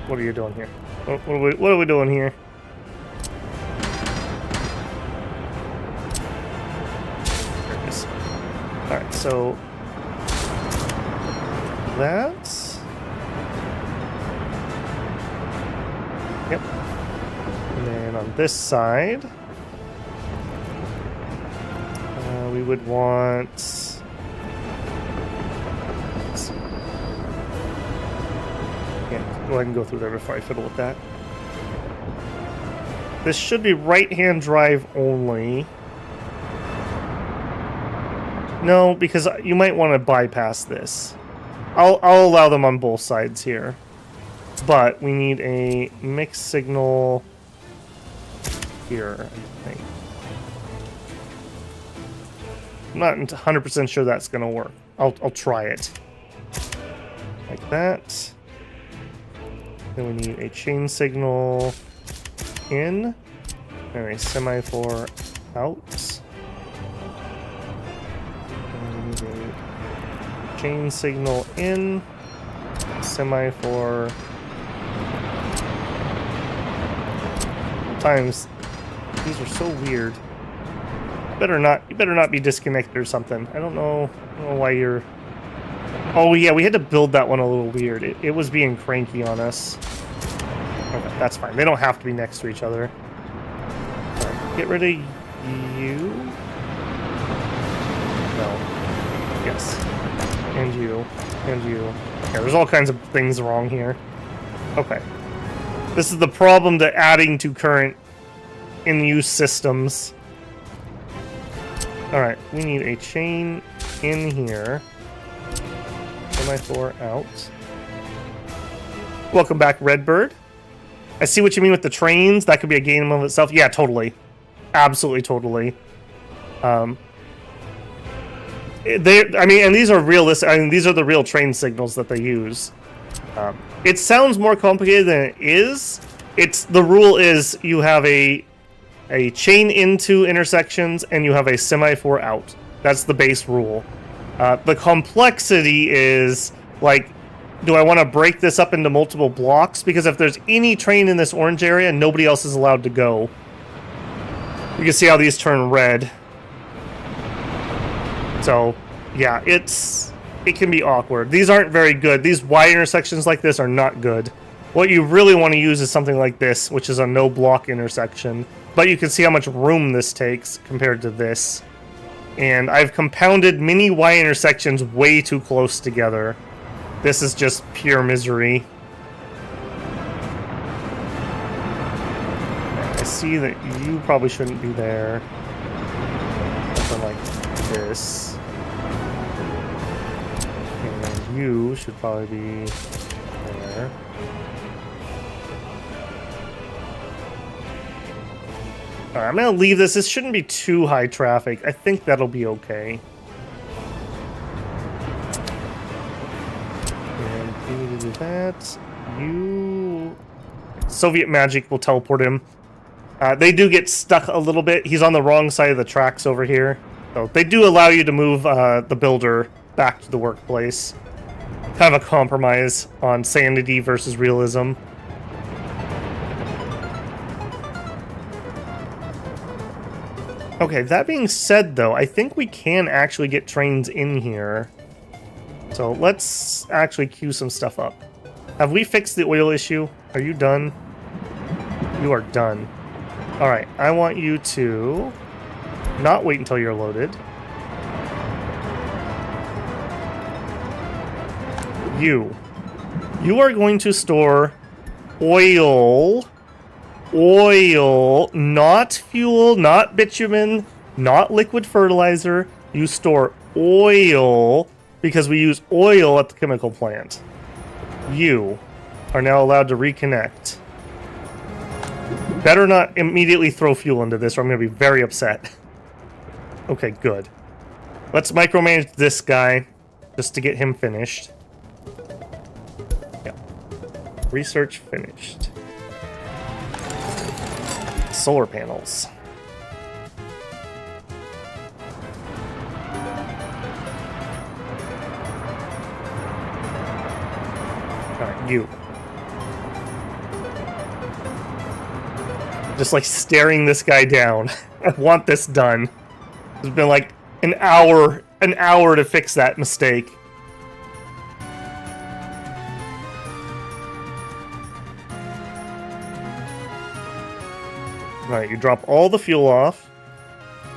What are you doing here? What are we doing here? There it is. Alright, so that's... Yep. And then on this side, we would want... Yeah, go ahead and go through there before I fiddle with that. This should be right-hand drive only. No, because you might want to bypass this. I'll allow them on both sides here. But we need a mix signal here, I think. I'm not 100% sure that's going to work. I'll try it. Like that. Then we need a chain signal in and a semaphore out. And we need a chain signal in, semaphore. Sometimes these are so weird. You better not be disconnected or something. I don't know why you're... Oh yeah, we had to build that one a little weird. It was being cranky on us. Okay, that's fine. They don't have to be next to each other. Right, get rid of you. No. Yes. And you. And you. Yeah, there's all kinds of things wrong here. Okay. This is the problem to adding to current in-use systems. Alright, we need a chain in here. Semaphore out. Welcome back, Redbird. I see what you mean with the trains. That could be a game of itself. Yeah, totally. Absolutely, totally. And these are realistic. I mean, these are the real train signals that they use. It sounds more complicated than it is. The rule is you have a chain into intersections and you have a semaphore out. That's the base rule. The complexity is, like, do I want to break this up into multiple blocks? Because if there's any train in this orange area, nobody else is allowed to go. You can see how these turn red. So, yeah, it can be awkward. These aren't very good. These wide intersections like this are not good. What you really want to use is something like this, which is a no-block intersection. But you can see how much room this takes compared to this. And I've compounded many Y intersections way too close together. This is just pure misery. see that you probably shouldn't be there. Something like this. And you should probably be there. Alright, I'm gonna leave this. This shouldn't be too high traffic. I think that'll be okay. And you need to do that. You... Soviet magic will teleport him. They do get stuck a little bit. He's on the wrong side of the tracks over here. So they do allow you to move the builder back to the workplace. Kind of a compromise on sanity versus realism. Okay, that being said, though, I think we can actually get trains in here. So let's actually queue some stuff up. Have we fixed the oil issue? Are you done? You are done. Alright, I want you to not wait until you're loaded. You are going to store oil... Oil, not fuel, not bitumen, not liquid fertilizer. You store oil because we use oil at the chemical plant. You are now allowed to reconnect. Better not immediately throw fuel into this or I'm going to be very upset. Okay, good. Let's micromanage this guy just to get him finished. Yeah. Research finished. Solar panels. Alright, you. Just like staring this guy down. I want this done. It's been like an hour to fix that mistake. Alright, you drop all the fuel off,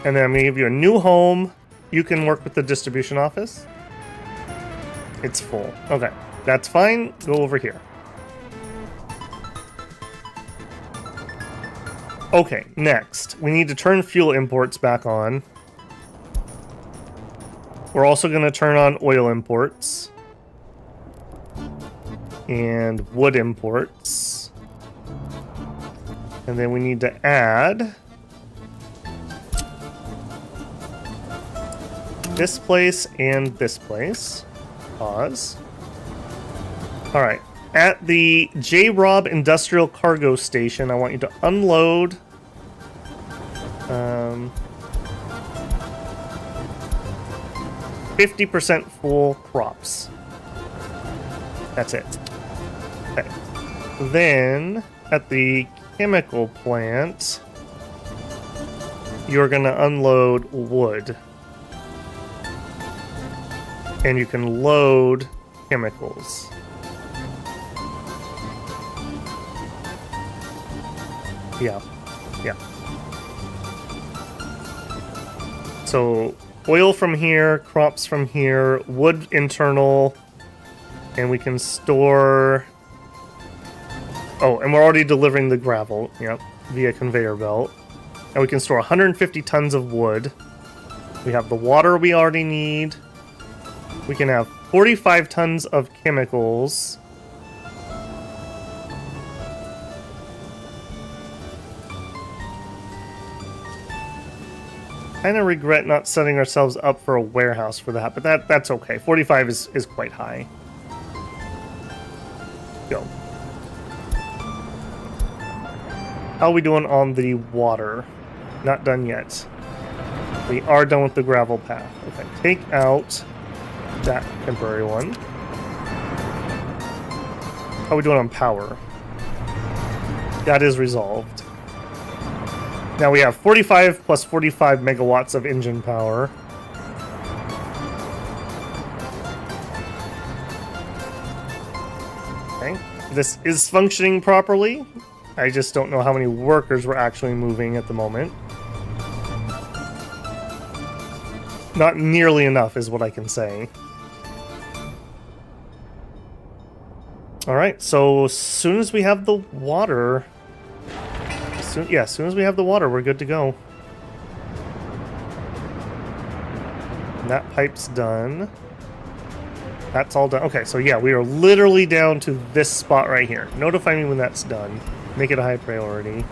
and then I'm going to give you a new home. You can work with the distribution office. It's full. Okay, that's fine. Go over here. Okay, next. We need to turn fuel imports back on. We're also going to turn on oil imports. And wood imports. And then we need to add this place and this place. Pause. Alright. At the J-Rob Industrial Cargo Station, I want you to unload 50% full crops. That's it. Okay. Then, at the chemical plant, you're going to unload wood. And you can load chemicals. Yeah. So, oil from here, crops from here, wood internal, and we can store... Oh, and we're already delivering the gravel, yep, via conveyor belt. And we can store 150 tons of wood. We have the water we already need. We can have 45 tons of chemicals. Kind of regret not setting ourselves up for a warehouse for that, but that's okay. 45 is quite high. Go. How are we doing on the water? Not done yet. We are done with the gravel path. Okay, take out that temporary one. How are we doing on power? That is resolved. Now we have 45 plus 45 megawatts of engine power. Okay, this is functioning properly. I just don't know how many workers we're actually moving at the moment. Not nearly enough is what I can say. Alright, so as soon as we have the water As soon as we have the water, we're good to go. And that pipe's done. That's all done. Okay, so yeah, we are literally down to this spot right here. Notify me when that's done. Make it a high priority.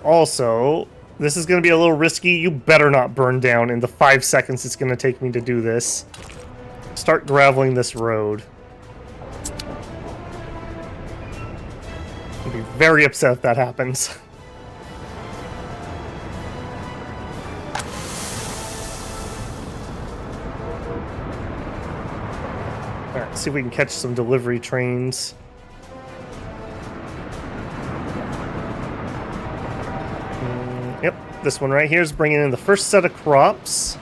Also, this is going to be a little risky. You better not burn down in the 5 seconds it's going to take me to do this. Start graveling this road. I'll be very upset if that happens. Alright, see if we can catch some delivery trains. Yep, this one right here is bringing in the first set of crops.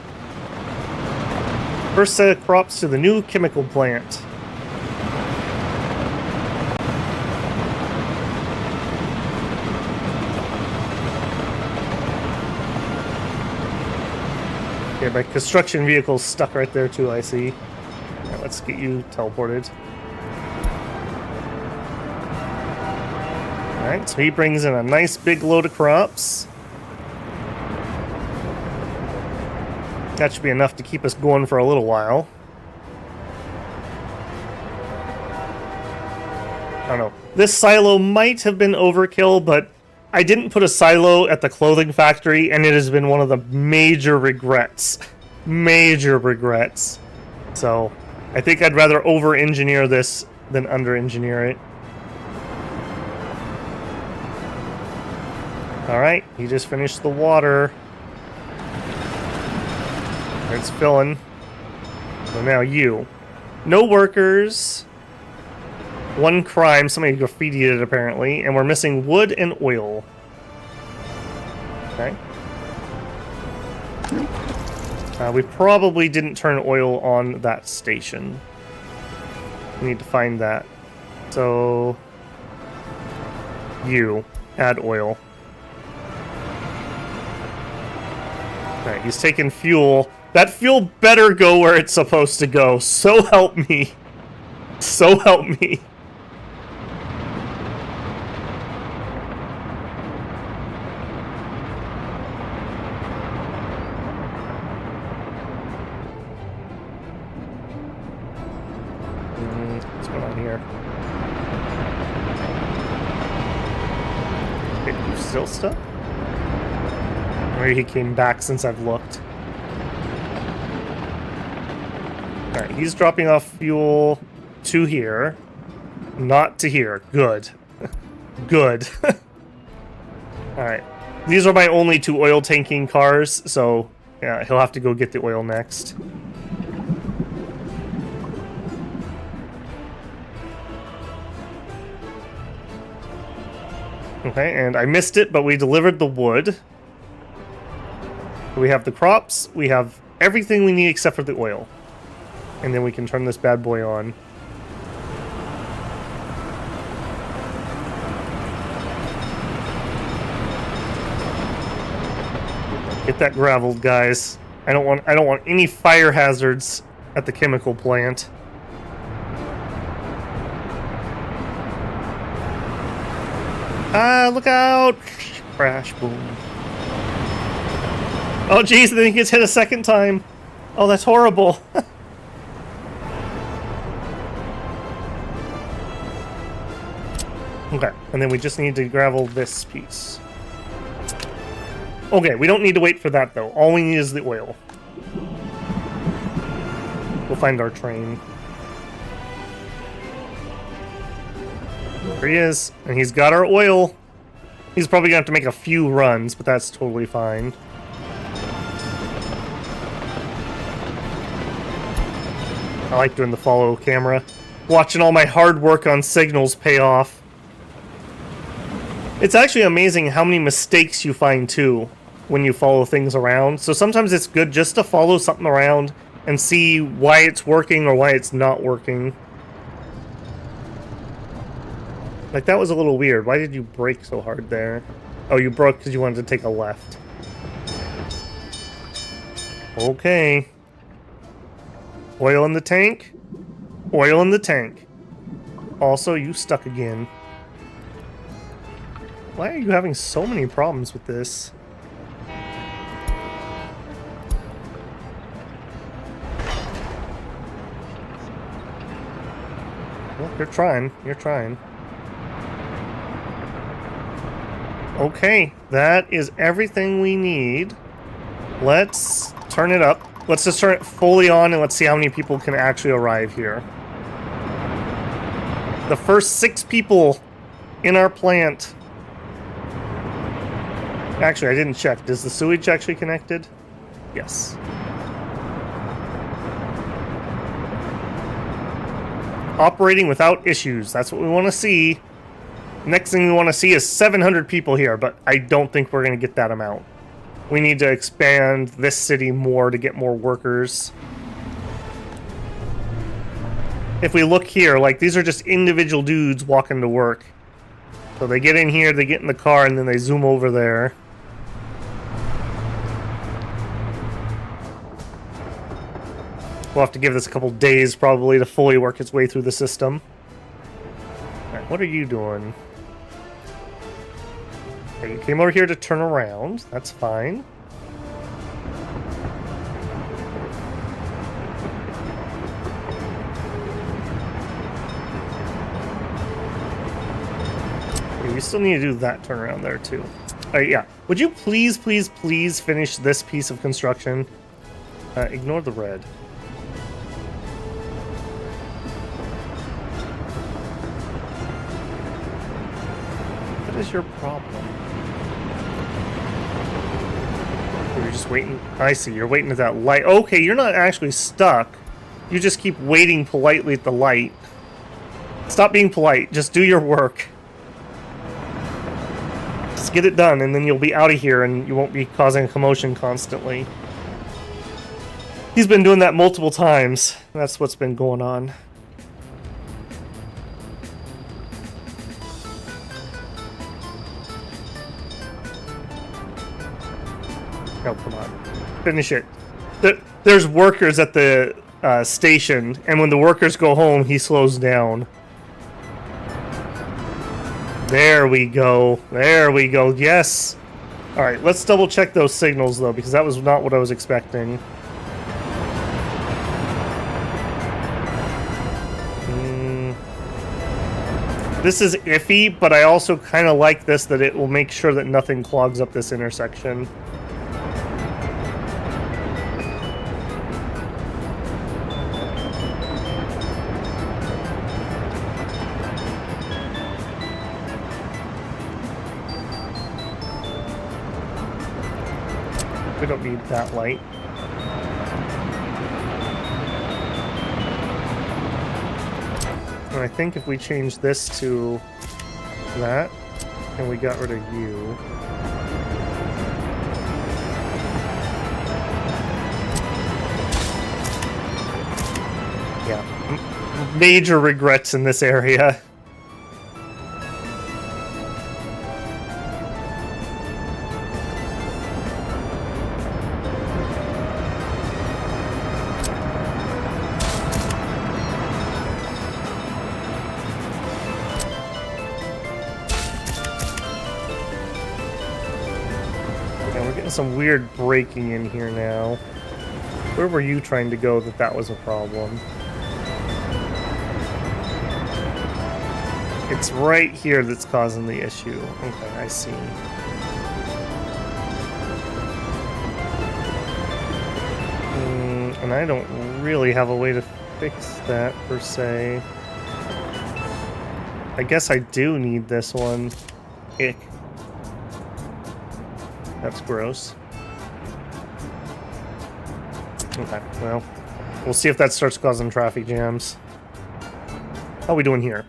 First set of crops to the new chemical plant. Okay, my construction vehicle's stuck right there too, I see. Right, let's get you teleported. Alright, so he brings in a nice big load of crops. That should be enough to keep us going for a little while. I don't know. This silo might have been overkill, but I didn't put a silo at the clothing factory, and it has been one of the major regrets. Major regrets. So, I think I'd rather over-engineer this than under-engineer it. Alright, he just finished the water. It's filling. So now you. No workers. One crime. Somebody graffitied it apparently. And we're missing wood and oil. Okay. We probably didn't turn oil on that station. We need to find that. So... you. Add oil. Alright, he's taking fuel. That fuel better go where it's supposed to go. So help me. So help me. What's going on here? Okay, you still stuck? Maybe he came back since I've looked. Alright, he's dropping off fuel to here. Not to here. Good. Good. Alright. These are my only 2 oil tanking cars, so yeah, he'll have to go get the oil next. Okay, and I missed it, but we delivered the wood. We have the crops, we have everything we need except for the oil. And then we can turn this bad boy on. Get that graveled, guys. I don't want any fire hazards at the chemical plant. Ah, look out! Crash, boom. Oh jeez, then he gets hit a second time. Oh, that's horrible. Okay, and then we just need to gravel this piece. Okay, we don't need to wait for that though. All we need is the oil. We'll find our train. There he is, and he's got our oil. He's probably gonna have to make a few runs, but that's totally fine. I like doing the follow camera. Watching all my hard work on signals pay off. It's actually amazing how many mistakes you find too when you follow things around. So sometimes it's good just to follow something around and see why it's working or why it's not working. Like, that was a little weird. Why did you brake so hard there? Oh, you broke because you wanted to take a left. Okay. Oil in the tank. Oil in the tank. Also, you stuck again. Why are you having so many problems with this? Well, you're trying. You're trying. Okay, that is everything we need. Let's turn it up. Let's just turn it fully on and let's see how many people can actually arrive here. The first 6 people in our plant. Actually, I didn't check. Is the sewage actually connected? Yes. Operating without issues. That's what we want to see. Next thing we want to see is 700 people here, but I don't think we're going to get that amount. We need to expand this city more to get more workers. If we look here, like, these are just individual dudes walking to work. So they get in here, they get in the car, and then they zoom over there. We'll have to give this a couple days, probably, to fully work its way through the system. Alright, what are you doing? Okay, you came over here to turn around. That's fine. Okay, we still need to do that turnaround there, too. Alright, yeah. Would you please, please, please finish this piece of construction? Ignore the red. What is your problem? You're just waiting. I see. You're waiting at that light. Okay, you're not actually stuck. You just keep waiting politely at the light. Stop being polite. Just do your work. Just get it done, and then you'll be out of here, and you won't be causing a commotion constantly. He's been doing that multiple times. That's what's been going on. Oh, come on. Finish it. There's workers at the station, and when the workers go home, he slows down. There we go. There we go. Yes. Alright, let's double check those signals, though, because that was not what I was expecting. This is iffy, but I also kind of like this, that it will make sure that nothing clogs up this intersection. We don't need that light. And I think if we change this to that, and we got rid of you. Yeah, major regrets in this area. Some weird breaking in here now. Where were you trying to go that was a problem? It's right here that's causing the issue. Okay, I see. And I don't really have a way to fix that, per se. I guess I do need this one. Ick. That's gross. Okay, well, we'll see if that starts causing traffic jams. How are we doing here?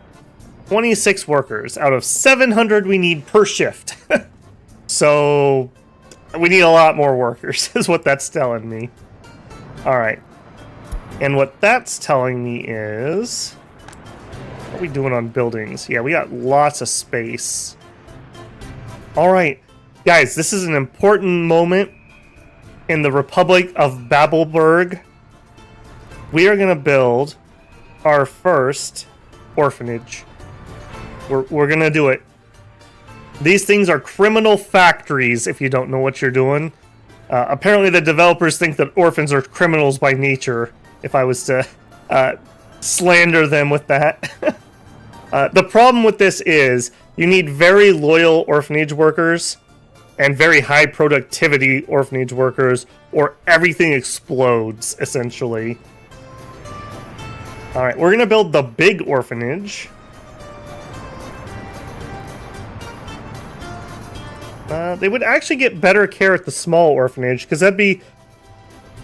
26 workers out of 700 we need per shift. So, we need a lot more workers, is what that's telling me. Alright. And what that's telling me is... What are we doing on buildings? Yeah, we got lots of space. Alright. Guys, this is an important moment in the Republic of Babelberg. We are going to build our first orphanage. We're going to do it. These things are criminal factories if you don't know what you're doing. Apparently the developers think that orphans are criminals by nature, if I was to slander them with that. The problem with this is you need very loyal orphanage workers and very high productivity orphanage workers, or everything explodes, essentially. Alright, we're gonna build the big orphanage. They would actually get better care at the small orphanage, because that'd be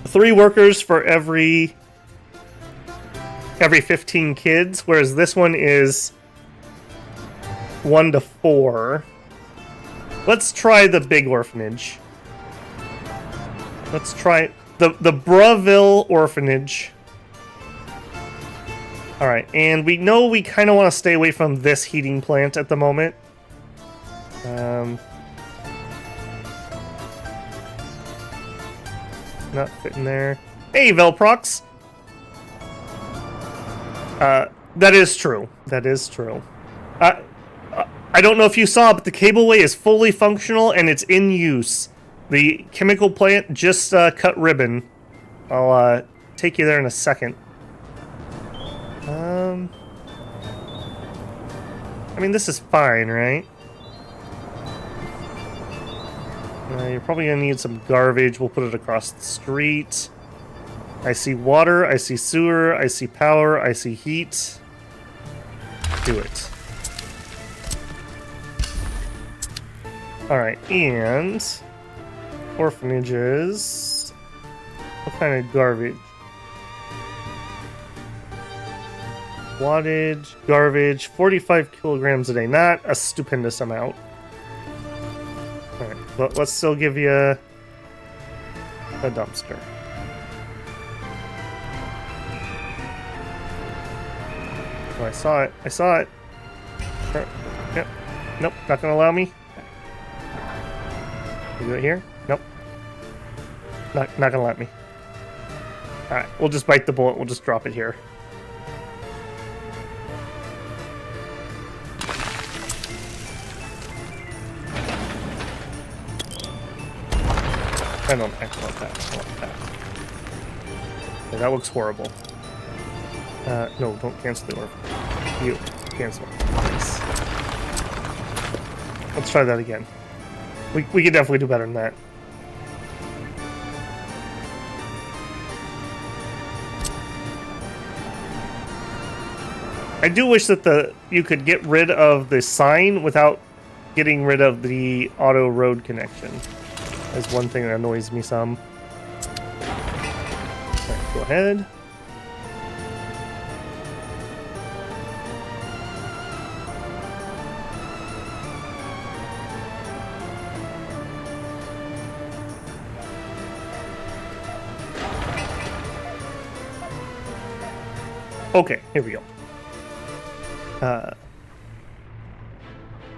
3 workers for every 15 kids, whereas this one is 1 to 4. Let's try the big orphanage. Let's try the Braville orphanage. Alright, and we know we kind of want to stay away from this heating plant at the moment. Not fitting there. Hey, Velprox! That is true. That is true. I don't know if you saw, but the cableway is fully functional and it's in use. The chemical plant just cut ribbon. I'll take you there in a second. I mean, this is fine, right? You're probably gonna need some garbage. We'll put it across the street. I see water, I see sewer, I see power, I see heat. Do it. Alright, and orphanages. What kind of garbage? Wattage, garbage, 45 kilograms a day. Not a stupendous amount. Alright, but let's still give you a dumpster. Oh, I saw it. I saw it. Yep. Nope, not gonna allow me. You do it here? Nope. Not gonna let me. Alright, we'll just bite the bullet. We'll just drop it here. I don't want that. I want that. Okay, that looks horrible. No, don't cancel the order. You cancel. Nice. Let's try that again. We can definitely do better than that. I do wish that you could get rid of the sign without getting rid of the auto road connection. That's one thing that annoys me some. Alright, go ahead. Okay, here we go.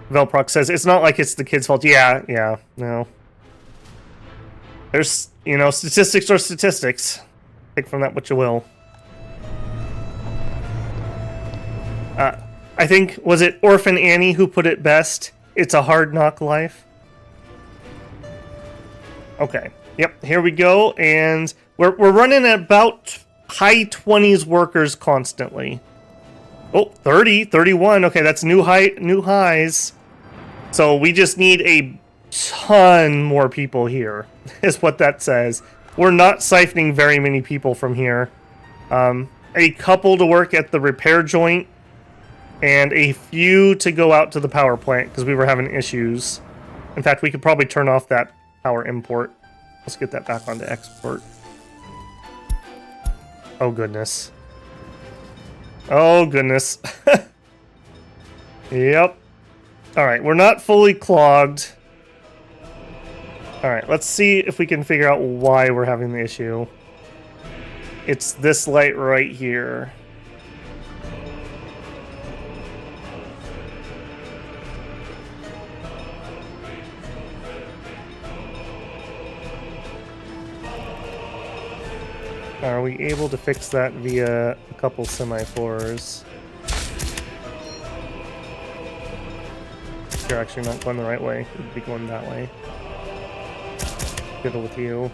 Velprox says, it's not like it's the kid's fault. Yeah, no. There's, statistics are statistics. Take from that what you will. I think, was it Orphan Annie who put it best? It's a hard knock life. Okay, yep, here we go. And we're running at about high 20s workers constantly. Oh, 30, 31. Okay, that's new highs. So we just need a ton more people here, is what that says. We're not siphoning very many people from here. A couple to work at the repair joint, and a few to go out to the power plant, because we were having issues. In fact, we could probably turn off that power import. Let's get that back onto export. Oh, goodness. Oh, goodness. Yep. Alright, we're not fully clogged. Alright, let's see if we can figure out why we're having the issue. It's this light right here. Are we able to fix that via a couple semaphores? You're actually not going the right way. You'd be going that way. Good with you.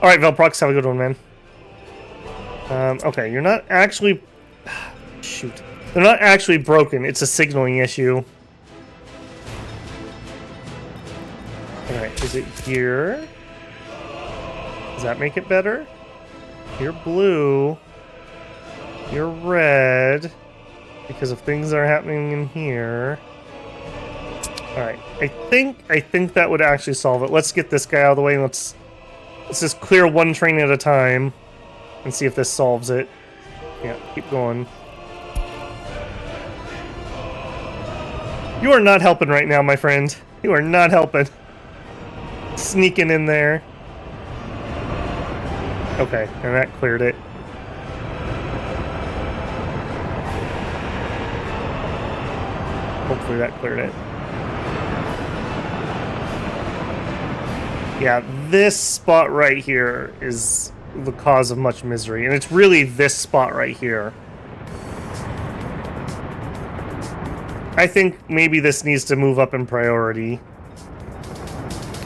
Alright, Velprox, have a good one, man. Okay, you're not actually... Shoot. They're not actually broken. It's a signaling issue. Alright, is it here? Does that make it better? You're blue. You're red. Because of things that are happening in here. Alright, I think that would actually solve it. Let's get this guy out of the way and let's just clear one train at a time and see if this solves it. Yeah, keep going. You are not helping right now, my friend. You are not helping. Sneaking in there. Okay, and that cleared it. Hopefully that cleared it. Yeah, this spot right here is the cause of much misery, and it's really this spot right here. I think maybe this needs to move up in priority.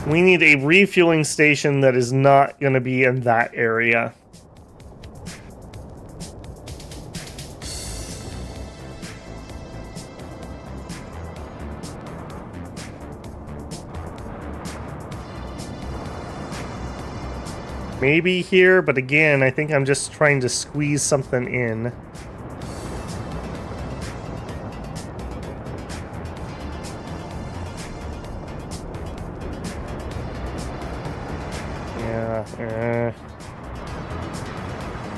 We need a refueling station that is not going to be in that area. Maybe here, but again, I think I'm just trying to squeeze something in. Yeah,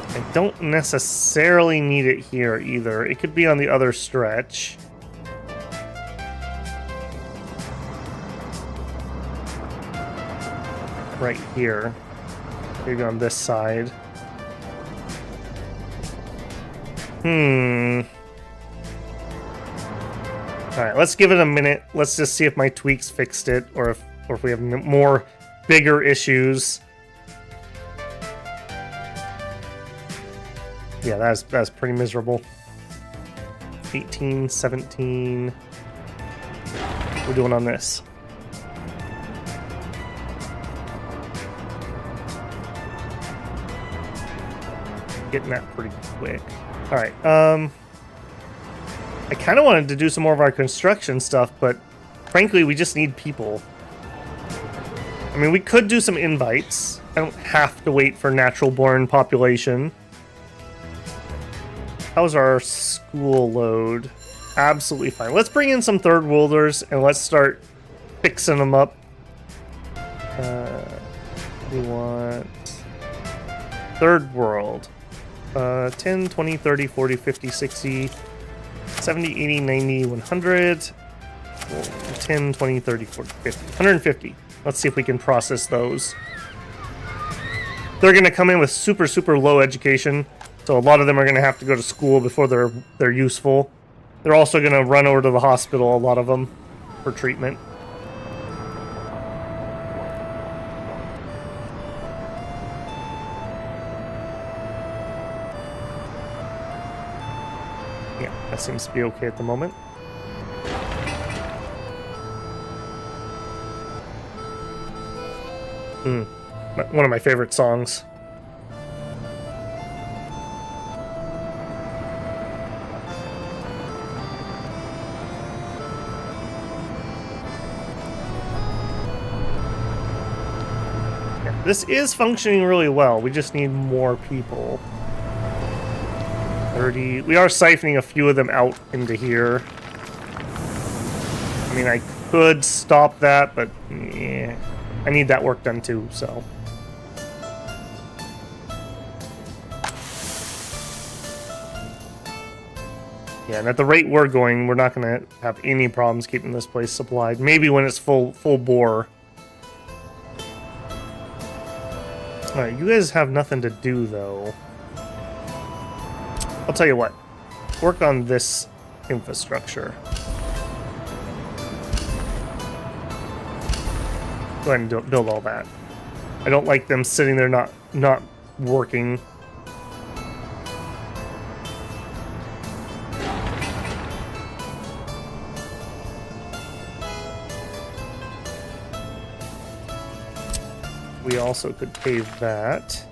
I don't necessarily need it here either. It could be on the other stretch. Right here. Maybe on this side. Alright, let's give it a minute. Let's just see if my tweaks fixed it, or if we have more bigger issues. Yeah, that's pretty miserable. 18, 17. We're doing on this. Getting that pretty quick. All right. I kind of wanted to do some more of our construction stuff, but frankly, we just need people. I mean, we could do some invites. I don't have to wait for natural-born population. How's our school load? Absolutely fine. Let's bring in some third worlders and let's start fixing them up. We want third world. 10, 20, 30, 40, 50, 60, 70, 80, 90, 100. 10, 20, 30, 40, 50. 150. Let's see if we can process those. They're going to come in with super, super low education. So a lot of them are going to have to go to school before they're useful. They're also going to run over to the hospital, a lot of them, for treatment. Yeah, that seems to be okay at the moment. One of my favorite songs. Yeah, this is functioning really well. We just need more people. 30. We are siphoning a few of them out into here. I mean, I could stop that, but yeah. I need that work done too, so. Yeah, and at the rate we're going, we're not going to have any problems keeping this place supplied. Maybe when it's full bore. Alright, you guys have nothing to do, though. I'll tell you what. Work on this infrastructure. Go ahead and build all that. I don't like them sitting there not working. also could pave that.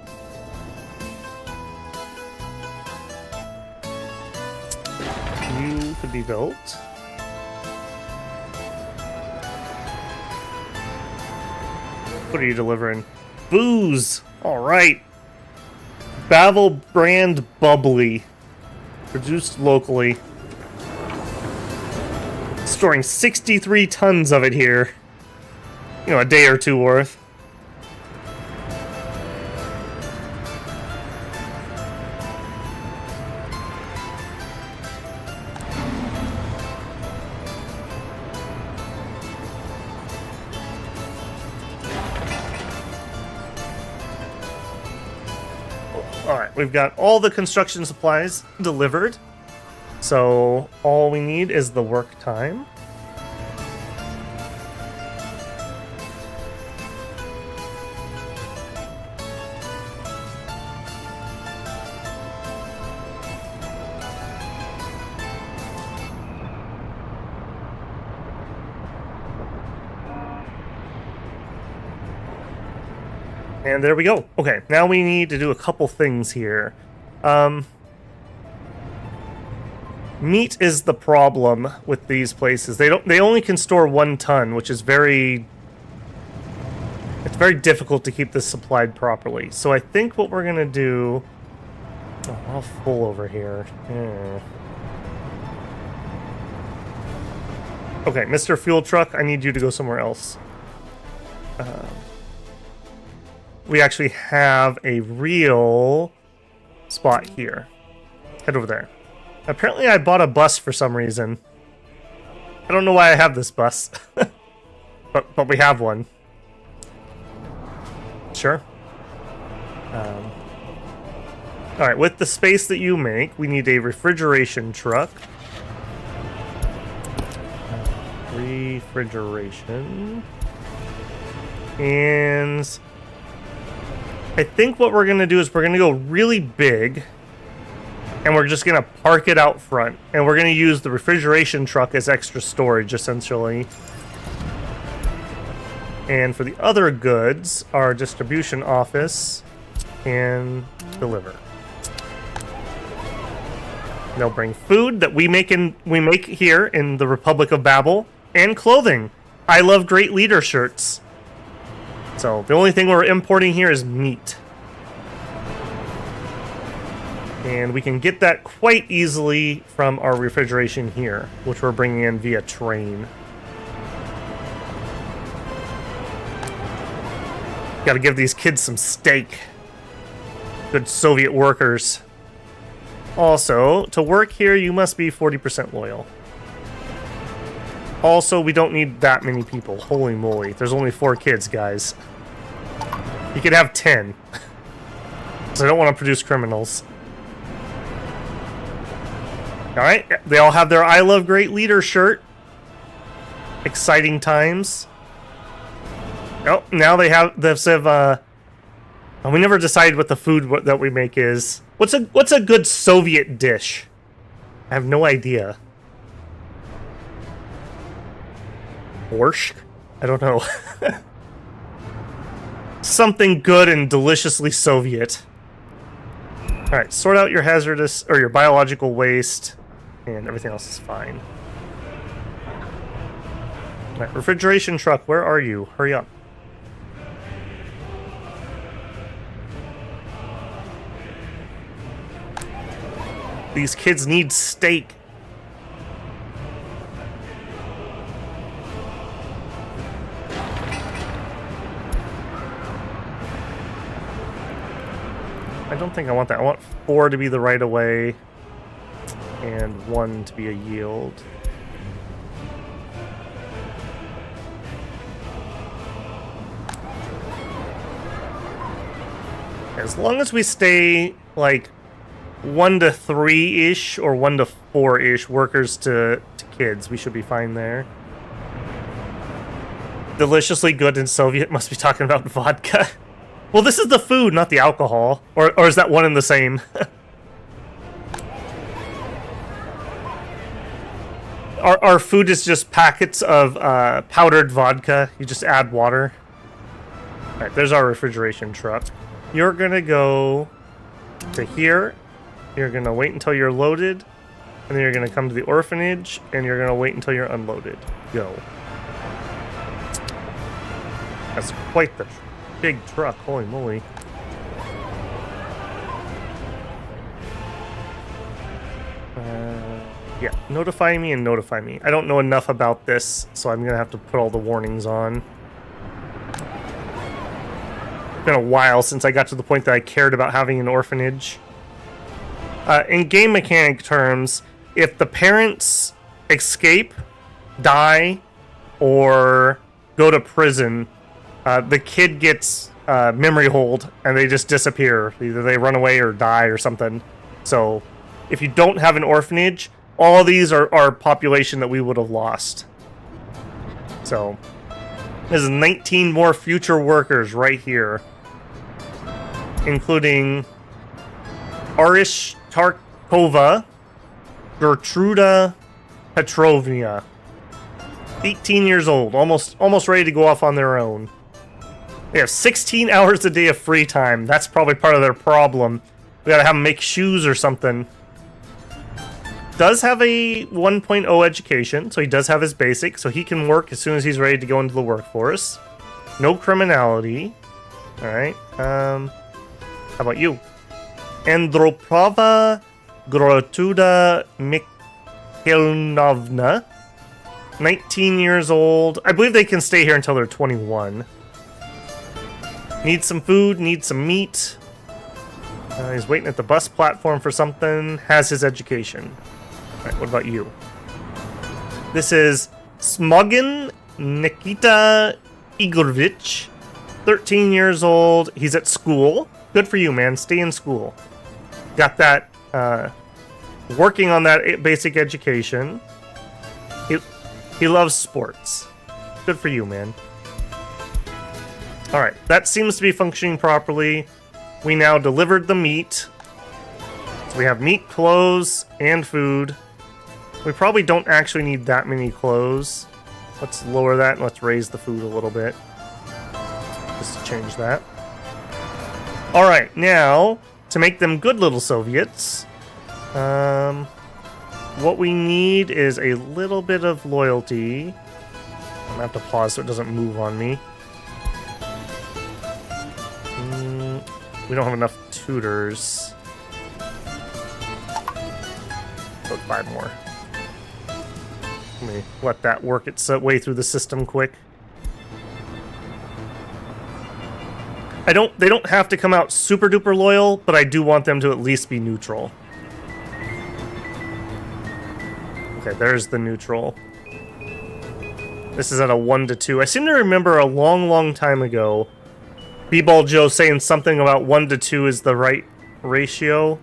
You could be built. What are you delivering? Booze! Alright. Bavel brand bubbly. Produced locally. Storing 63 tons of it here. You know, a day or two worth. Alright, we've got all the construction supplies delivered. So all we need is the work time. And there we go. Okay, now we need to do a couple things here. Meat is the problem with these places. They only can store 1 ton, which is very difficult to keep this supplied properly. So I think what we're gonna do. Oh, all full over here. Okay, Mr. Fuel Truck, I need you to go somewhere else. We actually have a real spot here. Head over there. Apparently I bought a bus for some reason. I don't know why I have this bus. but we have one. Sure. Alright, with the space that you make, we need a refrigeration truck. Refrigeration. And I think what we're going to do is we're going to go really big. And we're just going to park it out front. And we're going to use the refrigeration truck as extra storage, essentially. And for the other goods, our distribution office can deliver. They'll bring food that we make here in the Republic of Babel, and clothing. I love great leader shirts. So the only thing we're importing here is meat. And we can get that quite easily from our refrigeration here, which we're bringing in via train. Gotta give these kids some steak. Good Soviet workers. Also, to work here, you must be 40% loyal. Also, we don't need that many people. Holy moly. There's only 4 kids, guys. You could have 10. So I don't want to produce criminals. Alright, they all have their I Love Great Leader shirt. Exciting times. Oh, now they have this we never decided what the food that we make is. What's a good Soviet dish? I have no idea. Borscht? I don't know. Something good and deliciously Soviet. Alright, sort out your hazardous or your biological waste, and everything else is fine. Alright, refrigeration truck, where are you? Hurry up. These kids need steak. I don't think I want that. I want 4 to be the right of way and 1 to be a yield. As long as we stay like 1 to 3-ish or 1 to 4-ish workers to kids, we should be fine there. Deliciously good in Soviet must be talking about vodka. Well, this is the food, not the alcohol. Or is that one and the same? Our food is just packets of powdered vodka. You just add water. All right, there's our refrigeration truck. You're gonna go to here. You're gonna wait until you're loaded, and then you're gonna come to the orphanage, and you're gonna wait until you're unloaded. Go. That's quite the big truck. Holy moly. Yeah, notify me and notify me. I don't know enough about this, so I'm gonna have to put all the warnings on. It's been a while since I got to the point that I cared about having an orphanage. In game mechanic terms, if the parents escape, die, or go to prison, the kid gets memory hold and they just disappear. Either they run away or die or something. So if you don't have an orphanage, all of these are population that we would have lost. So there's 19 more future workers right here, including Arish Tarkova, Gertruda Petrovna, 18 years old, almost ready to go off on their own. They have 16 hours a day of free time. That's probably part of their problem. We gotta have them make shoes or something. Does have a 1.0 education, so he does have his basic, so he can work as soon as he's ready to go into the workforce. No criminality. Alright, how about you? Androprava Grotuda Mikhailnovna, 19 years old. I believe they can stay here until they're 21. Needs some food, needs some meat. He's waiting at the bus platform for something. Has his education. Alright, what about you? This is Smogin Nikita Igorovich, 13 years old. He's at school. Good for you, man. Stay in school. Got that, working on that basic education. He loves sports. Good for you, man. Alright, that seems to be functioning properly. We now delivered the meat. So we have meat, clothes, and food. We probably don't actually need that many clothes. Let's lower that and let's raise the food a little bit. Just to change that. Alright, now, to make them good little Soviets, what we need is a little bit of loyalty. I'm gonna have to pause so it doesn't move on me. We don't have enough tutors. Put 5 more. Let me let that work its way through the system quick. They don't have to come out super duper loyal, but I do want them to at least be neutral. Okay, there's the neutral. This is at a 1 to 2. I seem to remember a long time ago B-Ball Joe saying something about 1 to 2 is the right ratio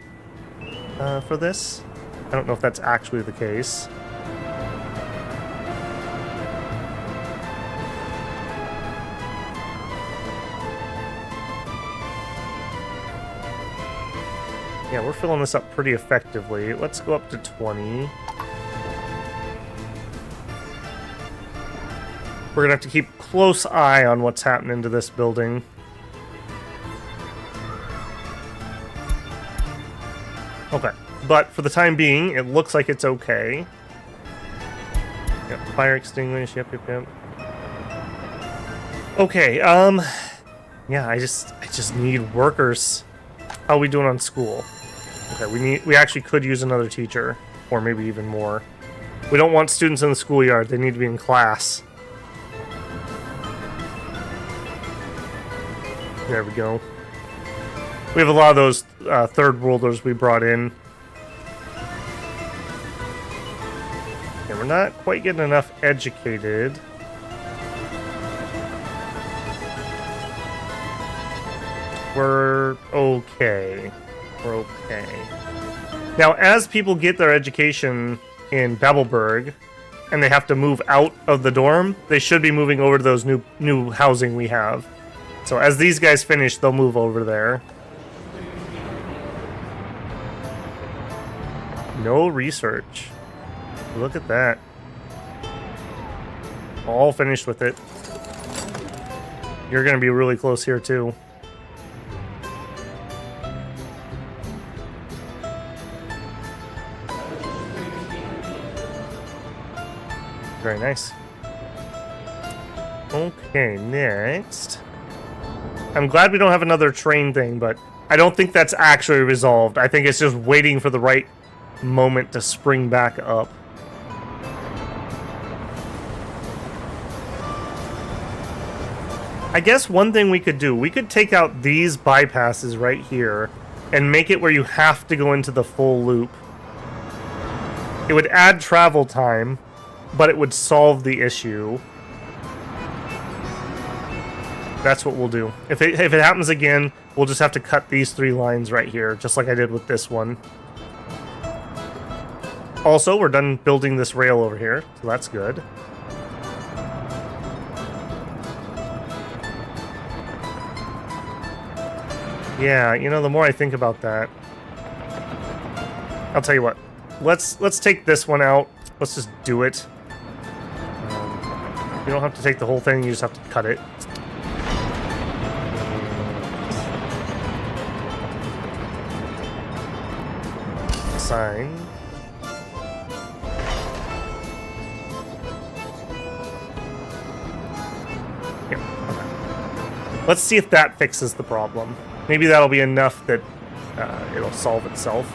for this. I don't know if that's actually the case. Yeah, we're filling this up pretty effectively. Let's go up to 20. We're gonna have to keep close eye on what's happening to this building. Okay, but for the time being, it looks like it's okay. Yep, fire extinguish, yep. Okay, yeah, I just need workers. How are we doing on school? Okay, we actually could use another teacher, or maybe even more. We don't want students in the schoolyard, they need to be in class. There we go. We have a lot of those third worlders we brought in. Okay, we're not quite getting enough educated. We're okay. We're okay. Now, as people get their education in Babelberg, and they have to move out of the dorm, they should be moving over to those new housing we have. So as these guys finish, they'll move over there. No research. Look at that. All finished with it. You're going to be really close here, too. Very nice. Okay, next. I'm glad we don't have another train thing, but I don't think that's actually resolved. I think it's just waiting for the right moment to spring back up. I guess one thing we could do, we could take out these bypasses right here and make it where you have to go into the full loop. It would add travel time, but it would solve the issue. That's what we'll do. If it happens again, we'll just have to cut these 3 lines right here, just like I did with this one. Also, we're done building this rail over here, so that's good. Yeah, you know, the more I think about that, I'll tell you what. Let's take this one out. Let's just do it. You don't have to take the whole thing, you just have to cut it. Sign. Yeah, okay. Let's see if that fixes the problem. Maybe that'll be enough that it'll solve itself.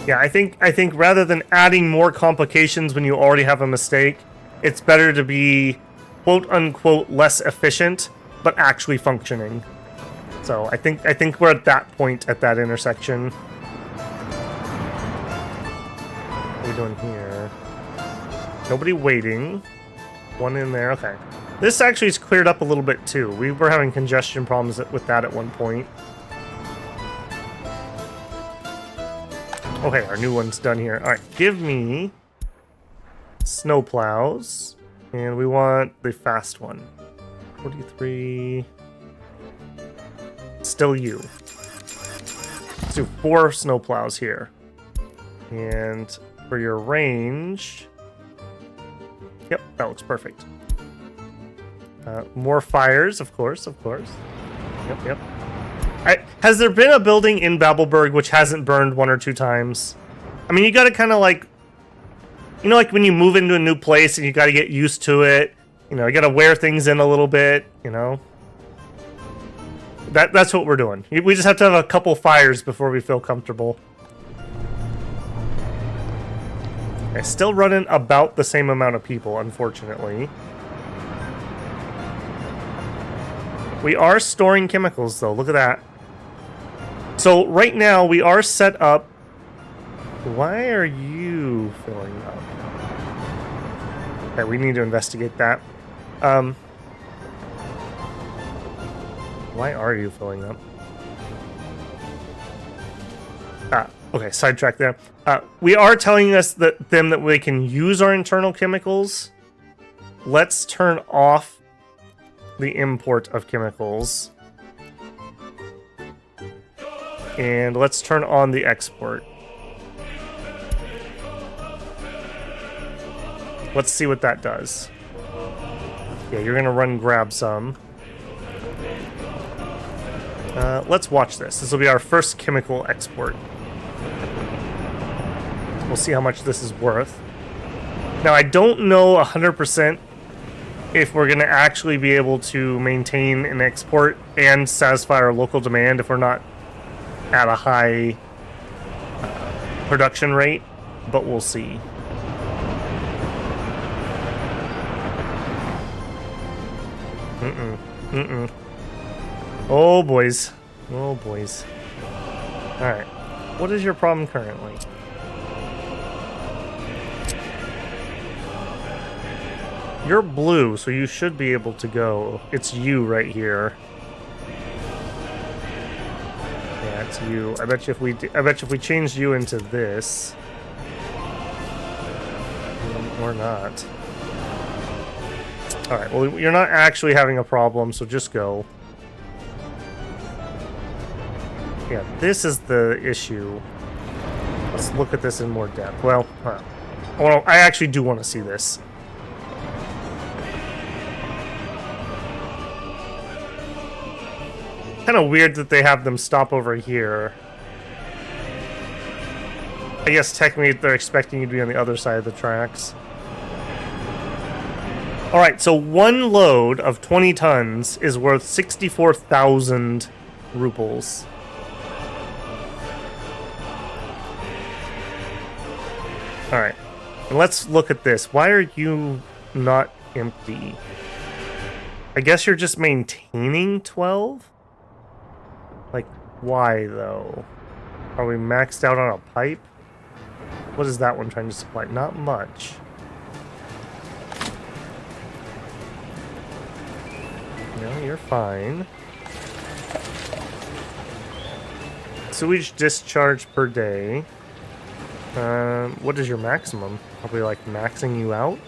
Yeah, I think rather than adding more complications when you already have a mistake, it's better to be quote unquote less efficient, but actually functioning. So I think we're at that point at that intersection. What are we doing here? Nobody waiting. One in there, okay. This actually is cleared up a little bit too. We were having congestion problems with that at one point. Okay, our new one's done here. Alright, give me snow plows. And we want the fast one. 43. Still you. Let's do 4 snow plows here. And for your range... Yep, that looks perfect. More fires, of course. Yep. Has there been a building in Babelberg which hasn't burned 1 or 2 times? I mean, you gotta kind of like... You know, like when you move into a new place and you gotta get used to it. You know, you gotta wear things in a little bit, you know? That's what we're doing. We just have to have a couple fires before we feel comfortable. Okay, still running about the same amount of people, unfortunately. We are storing chemicals, though. Look at that. So, right now, we are set up... Why are you filling up? Okay, we need to investigate that. Why are you filling up? Okay, sidetrack there. We are telling us them that we can use our internal chemicals. Let's turn off the import of chemicals. And let's turn on the export. Let's see what that does. Yeah, you're gonna run grab some. Let's watch this. This will be our first chemical export. We'll see how much this is worth. Now, I don't know 100% if we're going to actually be able to maintain an export and satisfy our local demand if we're not at a high production rate, but we'll see. Oh, boys. Oh, boys. Alright. What is your problem currently? You're blue, so you should be able to go. It's you right here. Yeah, it's you. I bet you if we changed you into this, or not. All right. Well, you're not actually having a problem, so just go. Yeah, this is the issue. Let's look at this in more depth. Well, I actually do want to see this. Kind of weird that they have them stop over here. I guess technically they're expecting you to be on the other side of the tracks. Alright, so one load of 20 tons is worth 64,000 rubles. Alright, and let's look at this. Why are you not empty? I guess you're just maintaining 12? Like, why though? Are we maxed out on a pipe? What is that one trying to supply? Not much. No, you're fine. Sewage discharge per day. What is your maximum? Probably like maxing you out?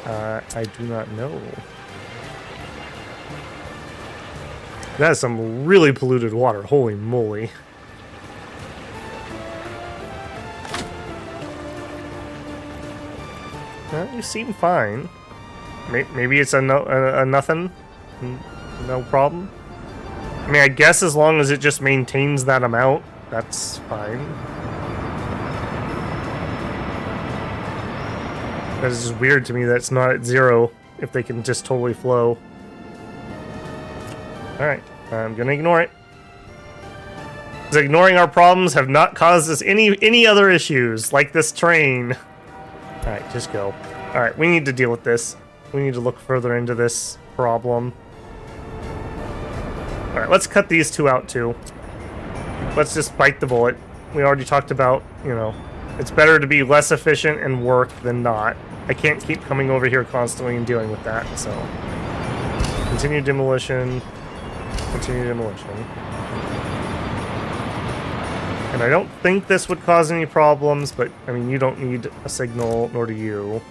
I do not know. That is some really polluted water. Holy moly. You seem fine. Maybe it's a nothing. No problem. I mean, I guess as long as it just maintains that amount, that's fine. That is just weird to me that it's not at 0 if they can just totally flow. Alright, I'm gonna ignore it. Because ignoring our problems have not caused us any other issues, like this train. Alright, just go. Alright, we need to deal with this. We need to look further into this problem. Alright, let's cut these two out too. Let's just bite the bullet. We already talked about, you know, it's better to be less efficient and work than not. I can't keep coming over here constantly and dealing with that, so... Continue demolition. Continue demolition. And I don't think this would cause any problems, but, I mean, you don't need a signal, nor do you.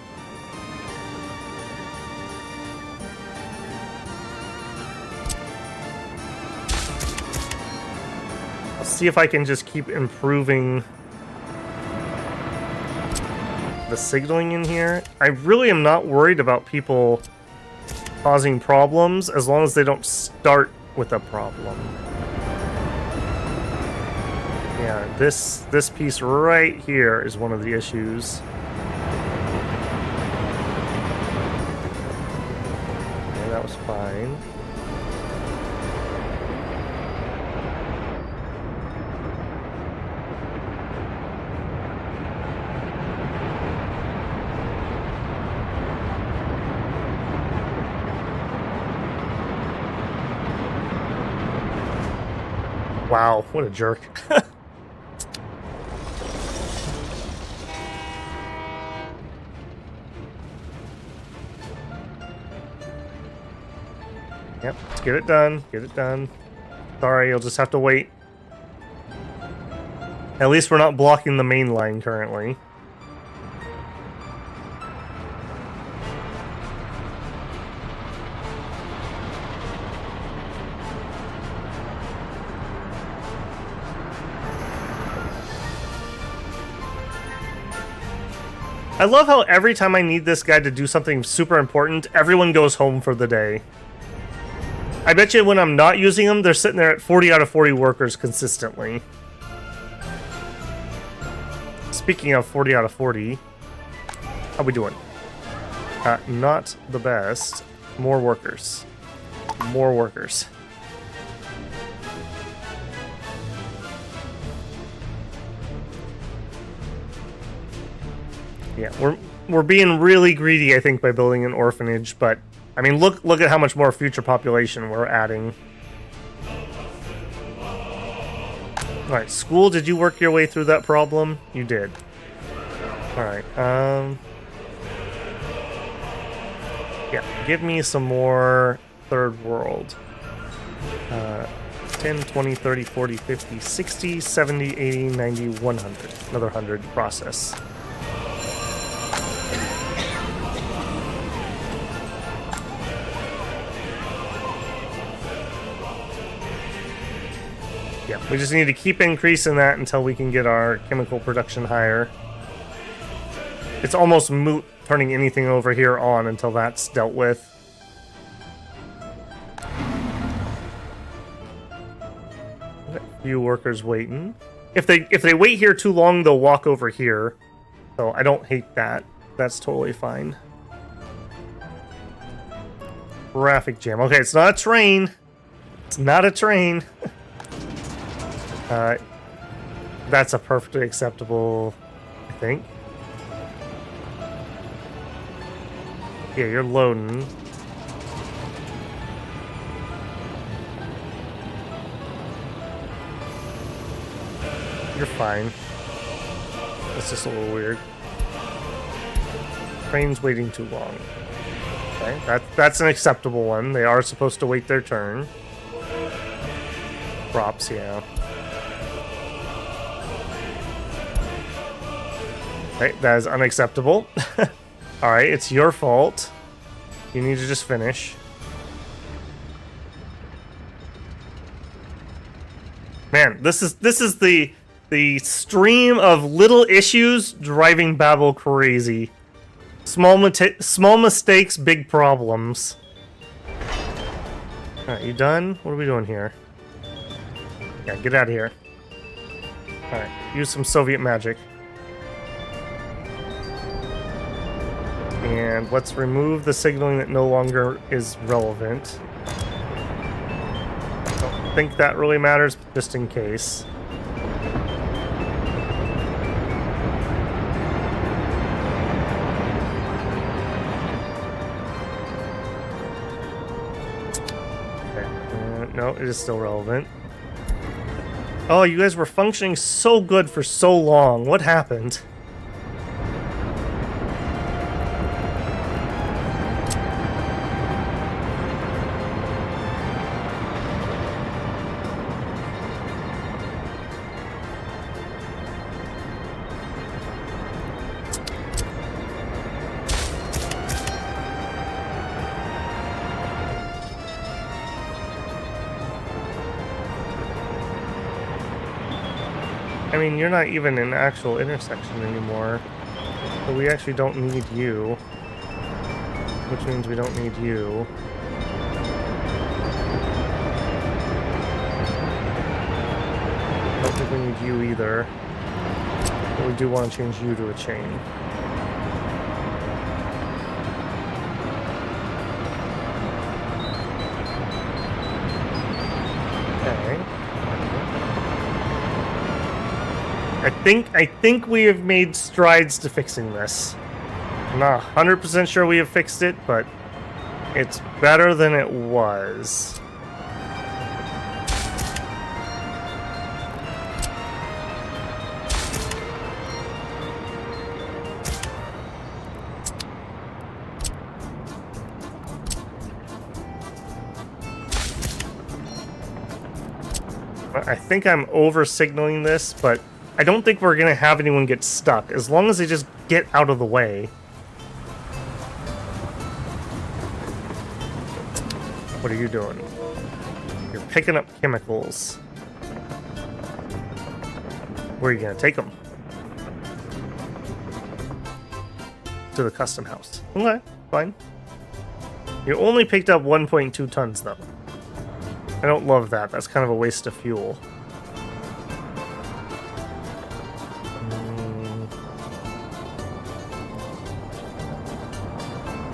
I'll see if I can just keep improving the signaling in here. I really am not worried about people causing problems as long as they don't start with a problem. Yeah, this piece right here is one of the issues. Okay, that was fine. Wow, what a jerk. Yep, let's get it done. Get it done. Sorry, you'll just have to wait. At least we're not blocking the main line currently. I love how every time I need this guy to do something super important, everyone goes home for the day. I bet you when I'm not using them, they're sitting there at 40 out of 40 workers consistently. Speaking of 40 out of 40, how we doing? Not the best. More workers. More workers. Yeah, we're being really greedy, I think, by building an orphanage, but I mean, look at how much more future population we're adding. All right, school, did you work your way through that problem? You did. All right. Yeah, give me some more third world. 10, 20, 30, 40, 50, 60, 70, 80, 90, 100. Another 100 process. Yeah, we just need to keep increasing that until we can get our chemical production higher. It's almost moot turning anything over here on until that's dealt with. A few workers waiting. If they wait here too long, they'll walk over here. So I don't hate that. That's totally fine. Traffic jam. Okay, it's not a train. It's not a train. That's a perfectly acceptable, I think. Yeah, you're loading. You're fine. It's just a little weird. Train's waiting too long. Okay, that's an acceptable one. They are supposed to wait their turn. Props, yeah. Okay, that is unacceptable. Alright, it's your fault. You need to just finish. Man, this is the stream of little issues driving Babel crazy. Small mistakes, big problems. Alright, you done? What are we doing here? Yeah, get out of here. Alright, use some Soviet magic. And let's remove the signaling that no longer is relevant. I don't think that really matters, but just in case. Okay. No, it is still relevant. Oh, you guys were functioning so good for so long. What happened? I mean, you're not even in actual intersection anymore. So we actually don't need you. Which means we don't need you. Don't think we need you either. But we do want to change you to a chain. I think we have made strides to fixing this. I'm not 100% sure we have fixed it, but it's better than it was. I think I'm over signaling this, but I don't think we're going to have anyone get stuck, as long as they just get out of the way. What are you doing? You're picking up chemicals. Where are you going to take them? To the custom house. Okay, fine. You only picked up 1.2 tons, though. I don't love that. That's kind of a waste of fuel.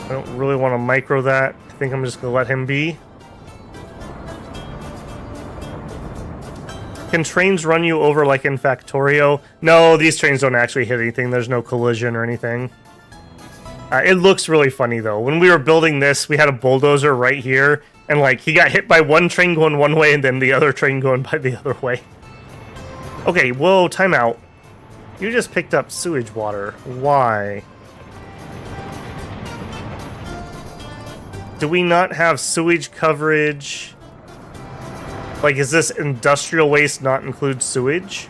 I don't really want to micro that. I think I'm just going to let him be. Can trains run you over like in Factorio? No, these trains don't actually hit anything. There's no collision or anything. It looks really funny, though. When we were building this, we had a bulldozer right here. And, like, he got hit by one train going one way and then the other train going by the other way. Okay, whoa, timeout. You just picked up sewage water. Why? Do we not have sewage coverage? Like, is this industrial waste not include sewage?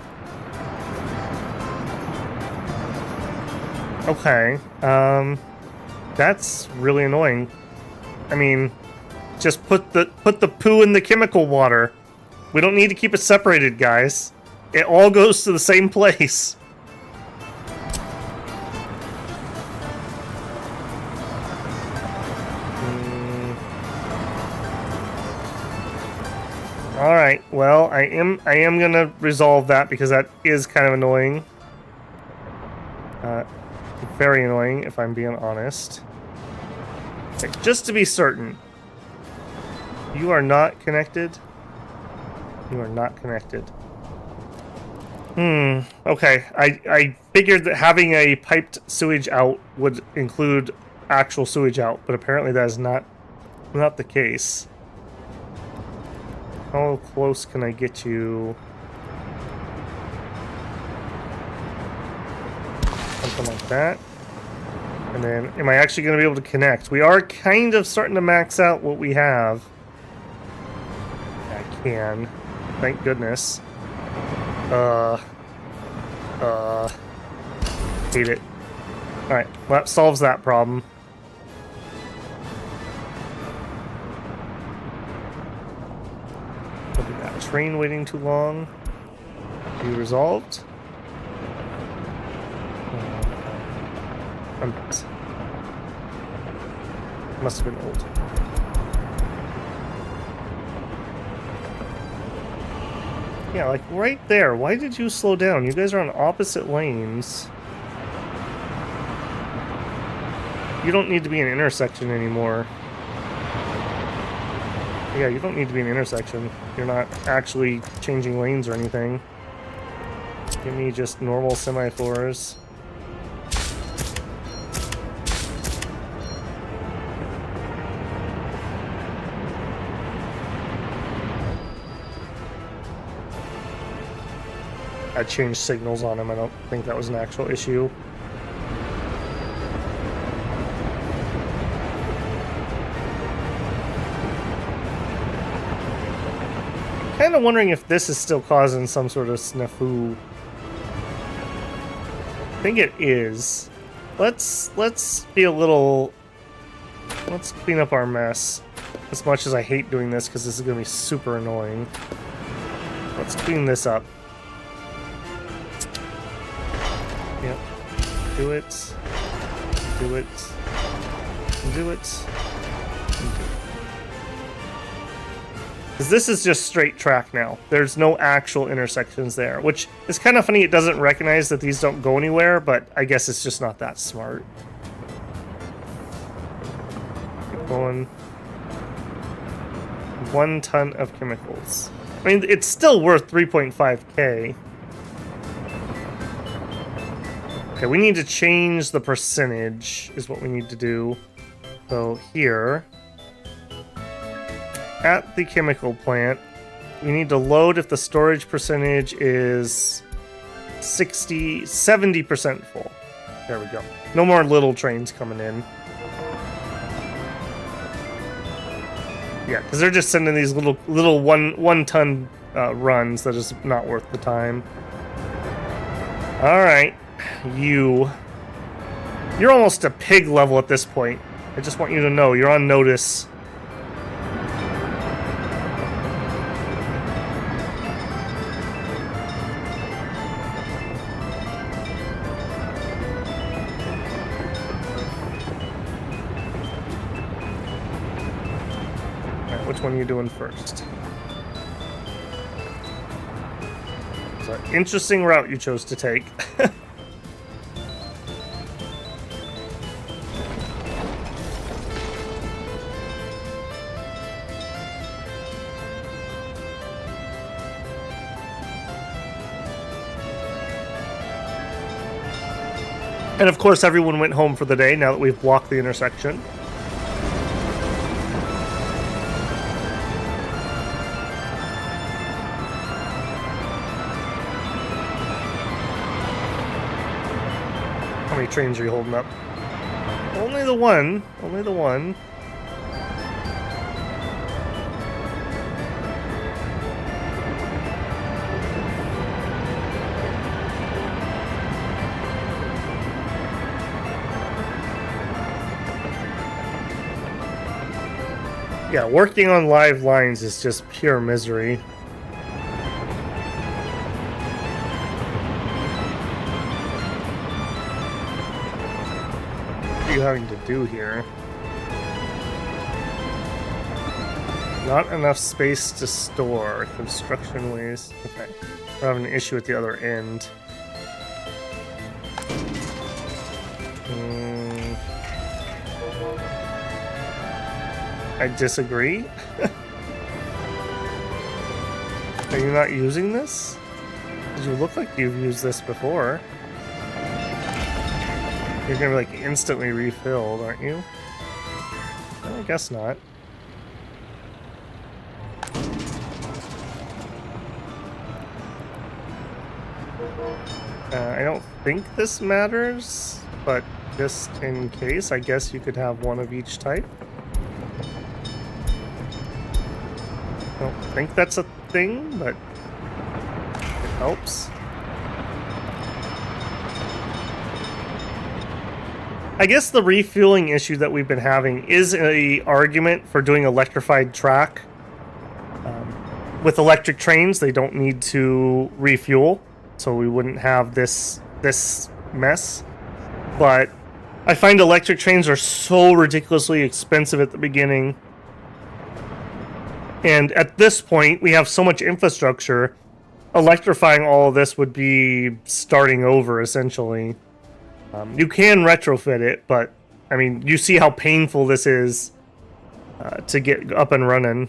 Okay, that's really annoying. I mean, just put the poo in the chemical water. We don't need to keep it separated, guys. It all goes to the same place. All right. Well, I am gonna resolve that because that is kind of annoying. Very annoying, if I'm being honest. Okay, just to be certain, you are not connected. You are not connected. Okay. I figured that having a piped sewage out would include actual sewage out, but apparently that is not the case. How close can I get you? Something like that. And then, am I actually going to be able to connect? We are kind of starting to max out what we have. I can. Thank goodness. Hate it. Alright, well, that solves that problem. Look at that train waiting too long. Be resolved. Must have been old. Yeah, like right there. Why did you slow down? You guys are on opposite lanes. You don't need to be in an intersection anymore. Yeah, you don't need to be in an intersection. You're not actually changing lanes or anything. Give me just normal semaphores. I changed signals on him. I don't think that was an actual issue. Kind of wondering if this is still causing some sort of snafu. I think it is. Let's be a little. Let's clean up our mess. As much as I hate doing this because this is going to be super annoying. Let's clean this up. Yep. Do it. Do it. Do it. Because this is just straight track now. There's no actual intersections there, which is kind of funny. It doesn't recognize that these don't go anywhere, but I guess it's just not that smart. Keep going. 1 ton of chemicals. I mean, it's still worth 3.5k. Okay, we need to change the percentage, is what we need to do. So here, at the chemical plant, we need to load if the storage percentage is 70% full. There we go. No more little trains coming in. Yeah, because they're just sending these little one ton runs that is not worth the time. All right, you're almost a pig level at this point. I just want you to know you're on notice. Which one are you doing first? It's an interesting route you chose to take. And of course, everyone went home for the day now that we've blocked the intersection. How many trains are you holding up? Only the one. Only the one. Yeah, working on live lines is just pure misery. having to do here? Not enough space to store. Construction waste. Okay. We're having an issue at the other end. I disagree. Are you not using this? Because you look like you've used this before. You're gonna be like instantly refilled, aren't you? No, I guess not. I don't think this matters, but just in case, I guess you could have one of each type. I don't think that's a thing, but it helps. I guess the refueling issue that we've been having is an argument for doing electrified track. With electric trains, they don't need to refuel, so we wouldn't have this mess. But I find electric trains are so ridiculously expensive at the beginning. And at this point, we have so much infrastructure, electrifying all of this would be starting over, essentially. You can retrofit it, but, I mean, you see how painful this is to get up and running.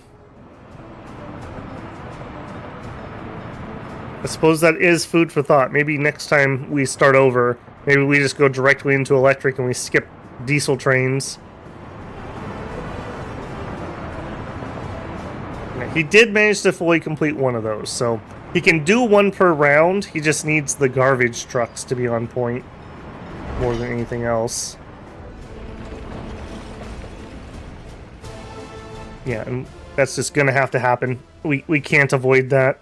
I suppose that is food for thought. Maybe next time we start over, maybe we just go directly into electric and we skip diesel trains. He did manage to fully complete one of those, so he can do one per round. He just needs the garbage trucks to be on point more than anything else. Yeah, and that's just gonna have to happen. We can't avoid that.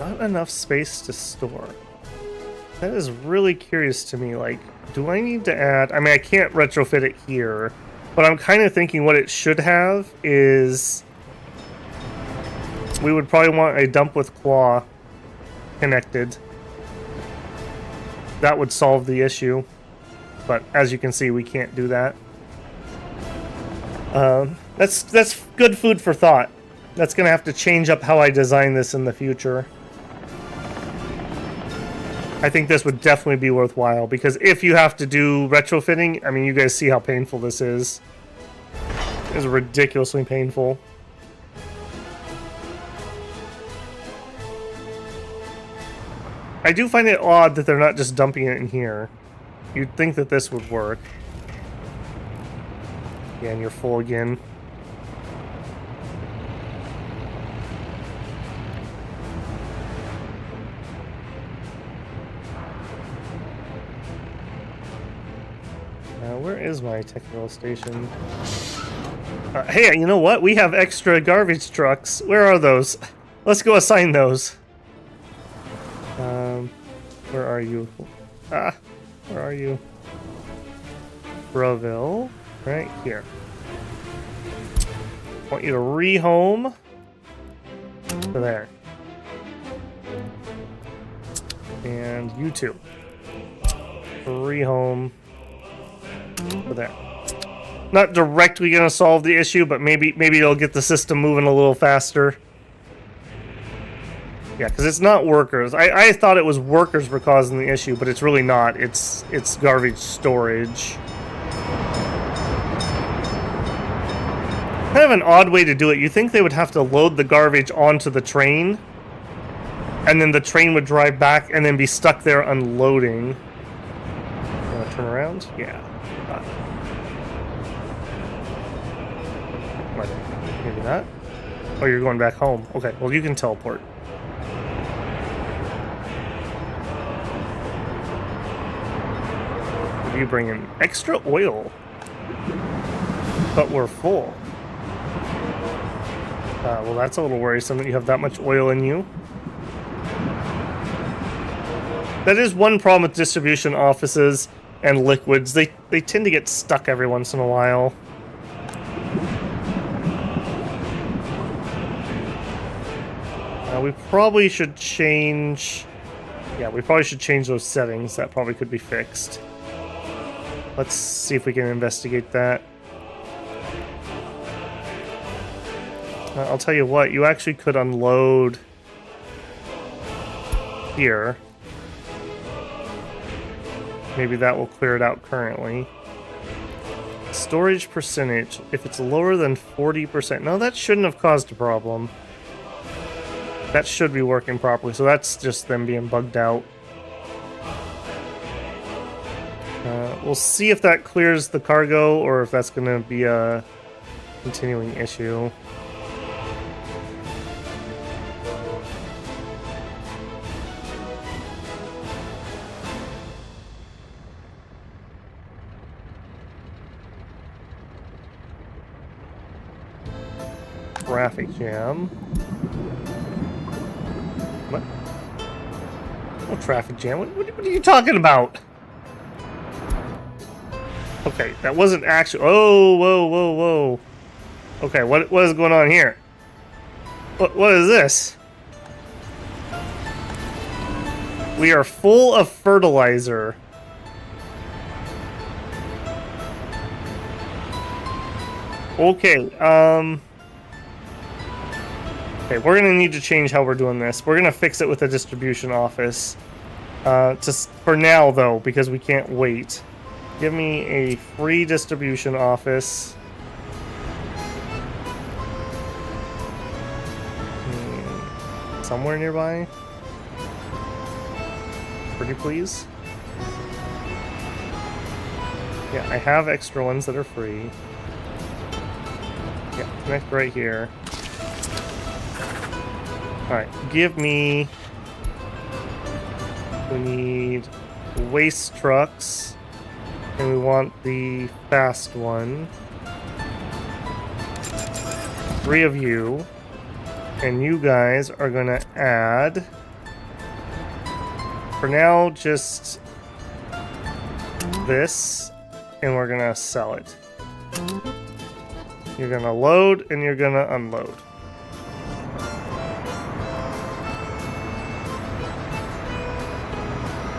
Not enough space to store. That is really curious to me. Like, do I need to add... I mean, I can't retrofit it here, but I'm kind of thinking what it should have is... we would probably want a dump with claw connected. That would solve the issue, but as you can see, we can't do that. That's good food for thought. That's going to have to change up how I design this in the future. I think this would definitely be worthwhile, because if you have to do retrofitting, I mean, you guys see how painful this is. It's ridiculously painful. I do find it odd that they're not just dumping it in here. You'd think that this would work. Yeah, and you're full again. Where is my technical station? Hey, you know what? We have extra garbage trucks. Where are those? Let's go assign those. Where are you? Where are you? Broville. Right here. I want you to rehome to there. And you too. Rehome for that. Not directly gonna solve the issue, but maybe it'll get the system moving a little faster. Yeah, because it's not workers. I thought it was workers were causing the issue, but it's really not. It's garbage storage. Kind of an odd way to do it. You think they would have to load the garbage onto the train, and then the train would drive back and then be stuck there unloading. Wanna turn around? Yeah. Maybe not. Oh, you're going back home. Okay, well, you can teleport. You bring in extra oil, but we're full. Well, that's a little worrisome that you have that much oil in you. That is one problem with distribution offices and liquids. They tend to get stuck every once in a while. We probably should change... Yeah, we probably should change those settings. That probably could be fixed. Let's see if we can investigate that. I'll tell you what, you actually could unload here. Maybe that will clear it out currently. Storage percentage, if it's lower than 40%. No, that shouldn't have caused a problem. That should be working properly, so that's just them being bugged out. We'll see if that clears the cargo or if that's going to be a continuing issue. Traffic jam. What? No traffic jam. What are you talking about? Okay, that wasn't actually... Oh, whoa. Okay, what is going on here? What is this? We are full of fertilizer. Okay, okay, we're gonna need to change how we're doing this. We're gonna fix it with the distribution office. Just for now, though, because we can't wait. Give me a free distribution office. Somewhere nearby. Pretty please. Yeah, I have extra ones that are free. Yeah, connect right here. Alright, give me... We need waste trucks. And we want the fast one. 3 of you. And you guys are gonna add... For now, just... this. And we're gonna sell it. You're gonna load and you're gonna unload.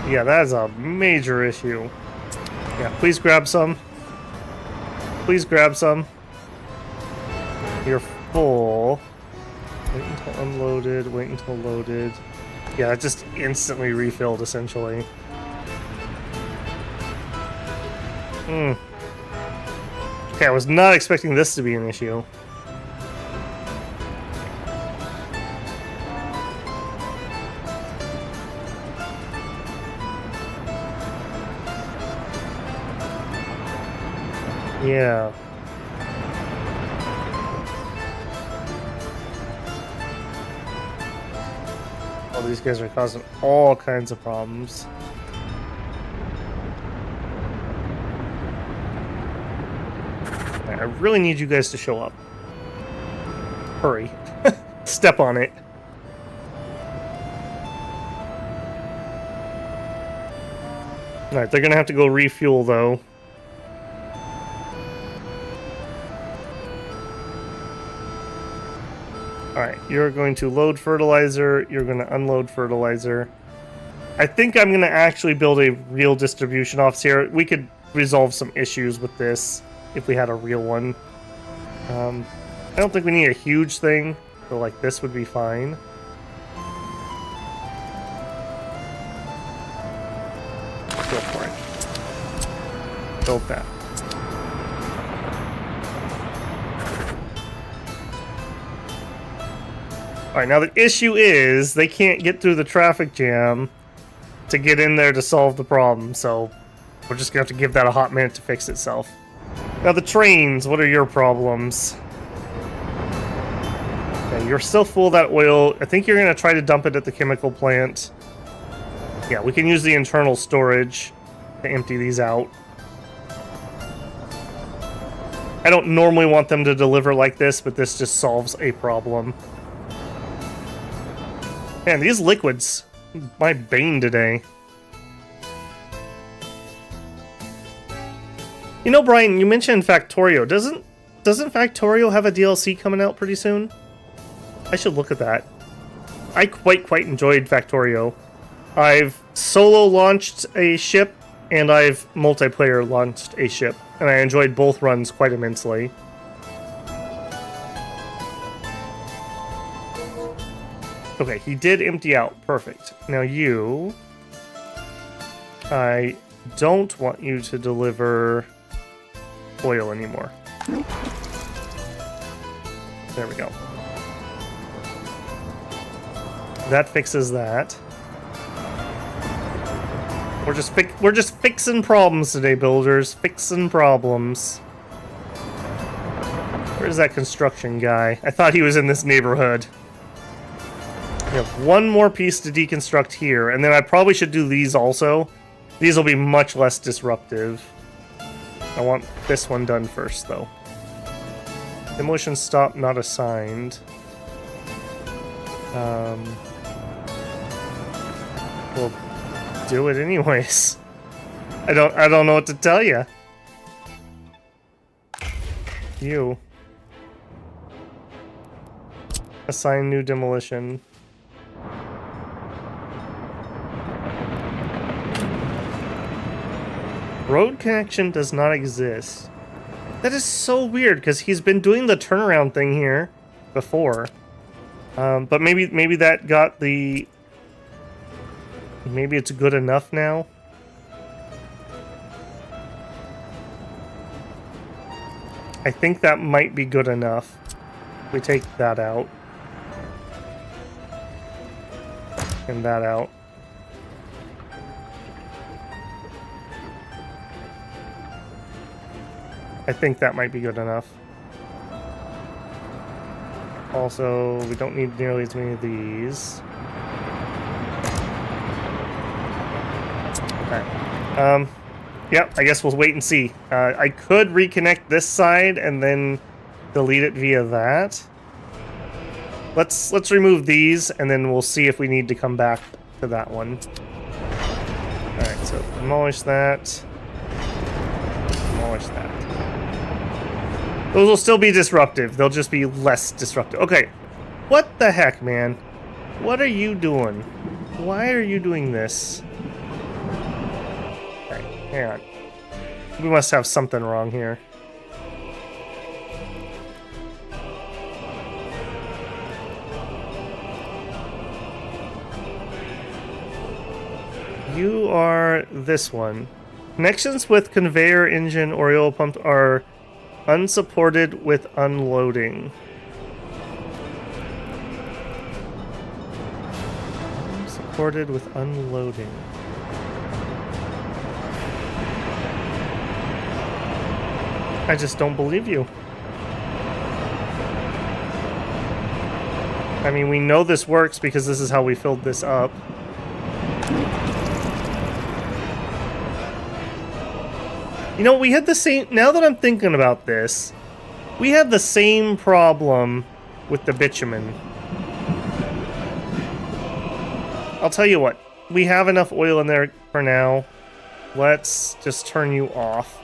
Yeah, that is a major issue. Yeah, please grab some. Please grab some. You're full. Wait until unloaded, wait until loaded. Yeah, it just instantly refilled, essentially. Okay, I was not expecting this to be an issue. Yeah. Oh, these guys are causing all kinds of problems. I really need you guys to show up. Hurry. Step on it. Alright, they're gonna have to go refuel, though. Alright, you're going to load fertilizer, you're going to unload fertilizer. I think I'm going to actually build a real distribution office here. We could resolve some issues with this if we had a real one. I don't think we need a huge thing, but like this would be fine. Go for it. Build that. Alright, now the issue is they can't get through the traffic jam to get in there to solve the problem, so we're just gonna have to give that a hot minute to fix itself. Now the trains, what are your problems? Okay, you're still full of that oil. I think you're gonna try to dump it at the chemical plant. Yeah, we can use the internal storage to empty these out. I don't normally want them to deliver like this, but this just solves a problem. Man, these liquids, my bane today. You know, Brian, you mentioned Factorio. Doesn't Factorio have a DLC coming out pretty soon? I should look at that. I quite enjoyed Factorio. I've solo launched a ship, and I've multiplayer launched a ship, and I enjoyed both runs quite immensely. Okay, he did empty out. Perfect. Now you... I don't want you to deliver oil anymore. There we go. That fixes that. We're just fixing problems today, builders. Fixing problems. Where's that construction guy? I thought he was in this neighborhood. We have one more piece to deconstruct here, and then I probably should do these also. These will be much less disruptive. I want this one done first, though. Demolition stop not assigned. We'll do it anyways. I don't know what to tell you. You. Assign new demolition. Road connection does not exist. That is so weird, because he's been doing the turnaround thing here before. But maybe that got the... Maybe it's good enough now? I think that might be good enough. We take that out. And that out. I think that might be good enough. Also, we don't need nearly as many of these. Okay. Yeah, I guess we'll wait and see. I could reconnect this side and then delete it via that. Let's remove these, and then we'll see if we need to come back to that one. Alright, so demolish that. Demolish that. Those will still be disruptive. They'll just be less disruptive. Okay. What the heck, man? What are you doing? Why are you doing this? Okay, hang on. We must have something wrong here. You are this one. Connections with conveyor engine or oil pump are unsupported with unloading. Unsupported with unloading. I just don't believe you. I mean, we know this works because this is how we filled this up. You know, we had the same... Now that I'm thinking about this, we had the same problem with the bitumen. I'll tell you what. We have enough oil in there for now. Let's just turn you off.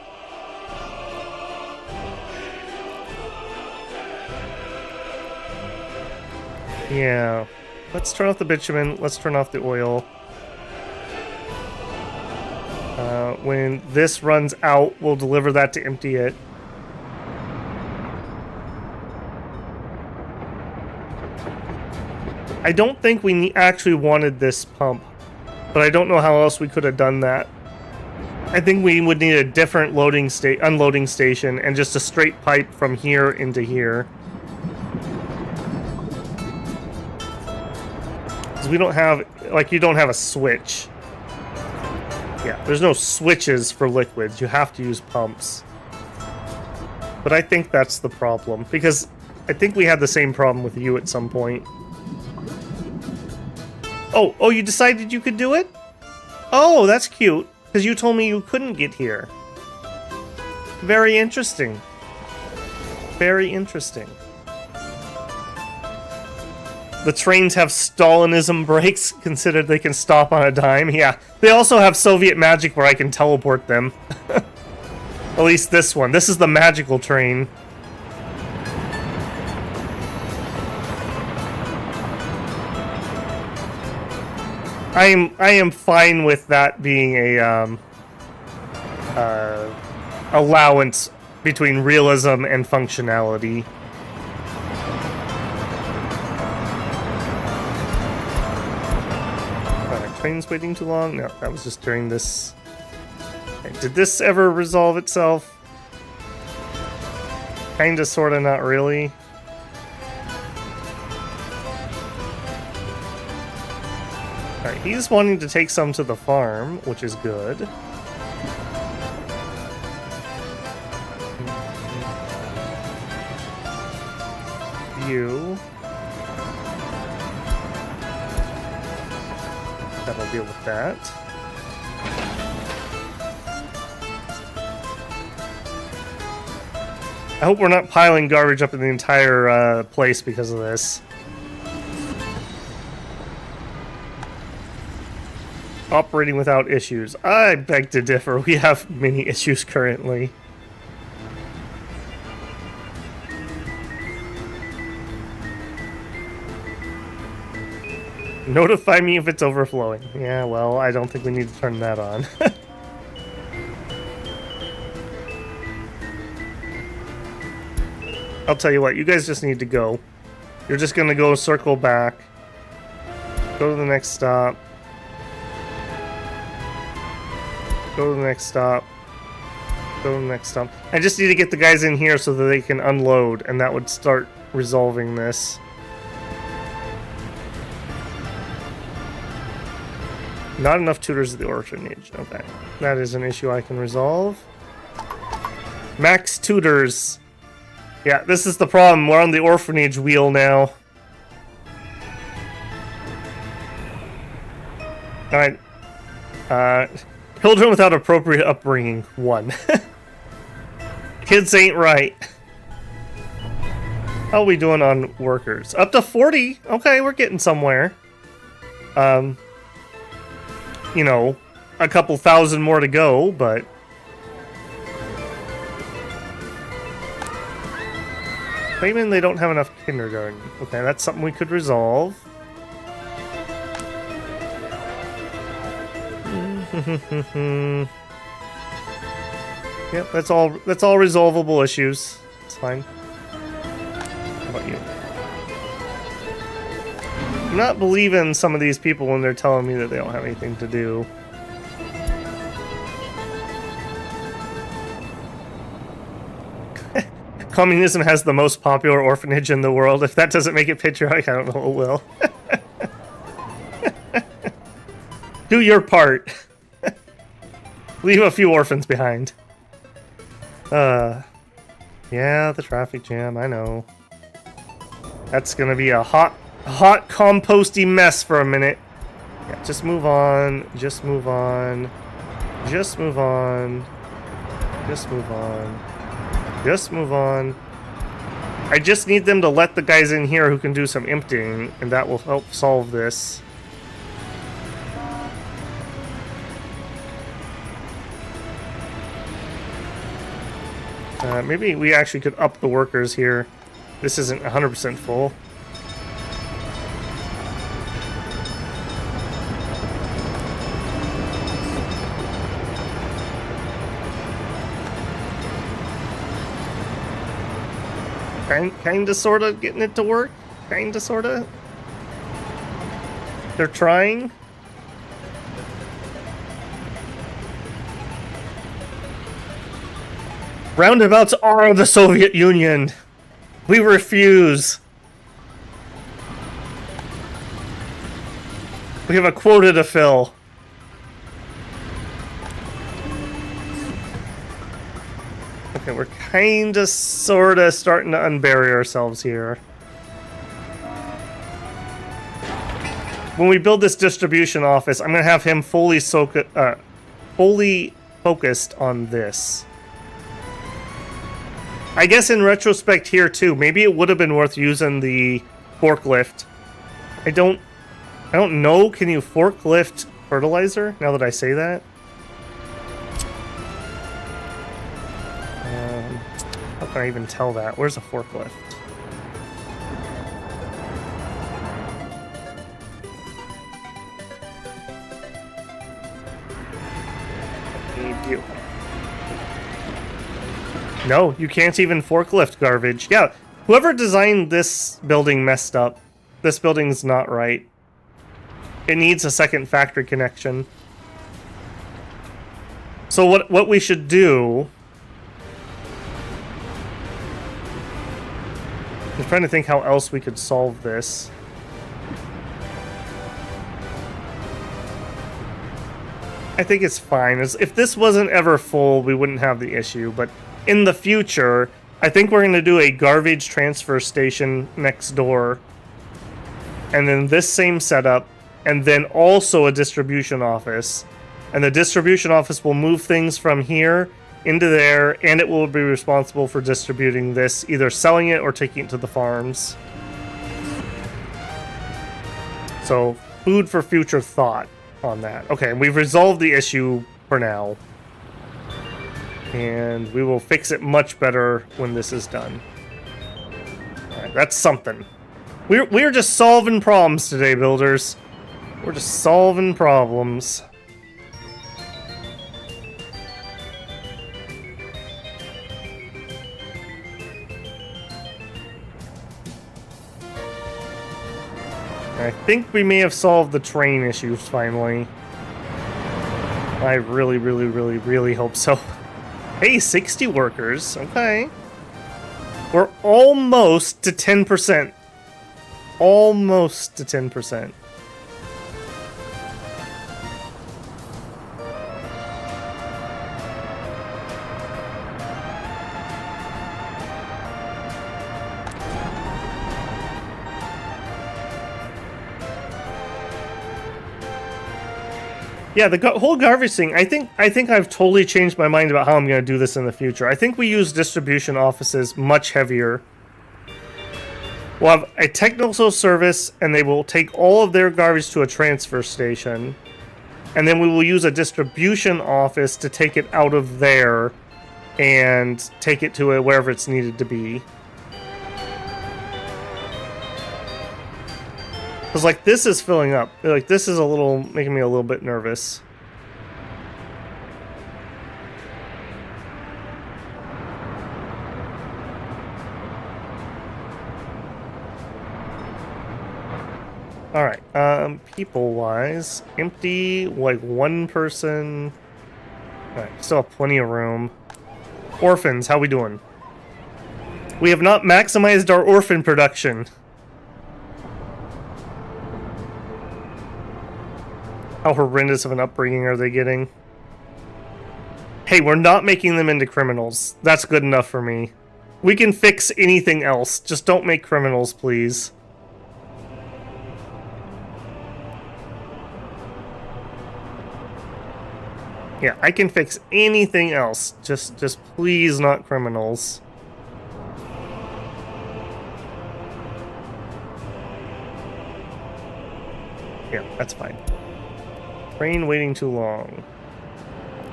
Yeah. Let's turn off the bitumen. Let's turn off the oil. When this runs out, we'll deliver that to empty it. I don't think we actually wanted this pump, but I don't know how else we could have done that. I think we would need a different unloading station and just a straight pipe from here into here. Because we don't have, like, you don't have a switch. Yeah, there's no switches for liquids. You have to use pumps. But I think that's the problem, because I think we had the same problem with you at some point. Oh, you decided you could do it? Oh, that's cute, because you told me you couldn't get here. Very interesting. Very interesting. The trains have Stalinism brakes, considered they can stop on a dime. Yeah, they also have Soviet magic where I can teleport them. At least this one. This is the magical train. I am fine with that being a allowance between realism and functionality. Train's waiting too long? No, that was just during this. Okay, did this ever resolve itself? Kinda, sorta, not really. Alright, he's wanting to take some to the farm, which is good. You. That'll deal with that. I hope we're not piling garbage up in the entire place because of this. Operating without issues. I beg to differ. We have many issues currently. Notify me if it's overflowing. Yeah, well, I don't think we need to turn that on. I'll tell you what, you guys just need to go. You're just gonna go circle back. Go to the next stop. Go to the next stop. Go to the next stop. I just need to get the guys in here so that they can unload, and that would start resolving this. Not enough tutors at the orphanage. Okay. That is an issue I can resolve. Max tutors. Yeah, this is the problem. We're on the orphanage wheel now. Alright. Children without appropriate upbringing. 1. Kids ain't right. How are we doing on workers? Up to 40. Okay, we're getting somewhere. You know, a couple thousand more to go, but... Claiming they don't have enough kindergarten. Okay, that's something we could resolve. Yep, that's all resolvable issues. It's fine. How about you? I'm not believing some of these people when they're telling me that they don't have anything to do. Communism has the most popular orphanage in the world. If that doesn't make it patriotic, I don't know what will. Do your part. Leave a few orphans behind. Yeah, the traffic jam, I know. That's gonna be a hot composty mess for a minute. Yeah, just move on. Just move on. Just move on. Just move on. Just move on. I just need them to let the guys in here who can do some emptying, and that will help solve this. Maybe we actually could up the workers here. This isn't 100% full. Kinda, sorta getting it to work. Kinda, sorta. They're trying. Roundabouts are the Soviet Union. We refuse. We have a quota to fill. Okay, we're kinda, sorta starting to unbury ourselves here. When we build this distribution office, I'm gonna have him fully focused on this. I guess in retrospect here too, maybe it would have been worth using the forklift. I don't know. Can you forklift fertilizer? Now that I say that. How can I even tell that? Where's the forklift? Need you. No, you can't even forklift garbage. Yeah, whoever designed this building messed up. This building's not right. It needs a second factory connection. So what we should do... I'm trying to think how else we could solve this. I think it's fine. If this wasn't ever full, we wouldn't have the issue. But in the future, I think we're going to do a garbage transfer station next door. And then this same setup. And then also a distribution office. And the distribution office will move things from here into there, and it will be responsible for distributing this, either selling it or taking it to the farms. So, food for future thought on that. Okay, we've resolved the issue for now. And we will fix it much better when this is done. Alright, that's something. We're just solving problems today, builders. We're just solving problems. I think we may have solved the train issues finally. I really, really, really, really hope so. Hey, 60 workers. Okay. We're almost to 10%. Almost to 10%. Yeah, the whole garbage thing, I think I've totally changed my mind about how I'm going to do this in the future. I think we use distribution offices much heavier. We'll have a technical service, and they will take all of their garbage to a transfer station. And then we will use a distribution office to take it out of there and take it to wherever it's needed to be. Because, like, this is filling up. Like, this is making me a little bit nervous. Alright, people-wise, empty, like, one person. Alright, still have plenty of room. Orphans, how we doing? We have not maximized our orphan production. How horrendous of an upbringing are they getting? Hey, we're not making them into criminals. That's good enough for me. We can fix anything else. Just don't make criminals, please. Yeah, I can fix anything else. Just please not criminals. Yeah, that's fine. Train waiting too long.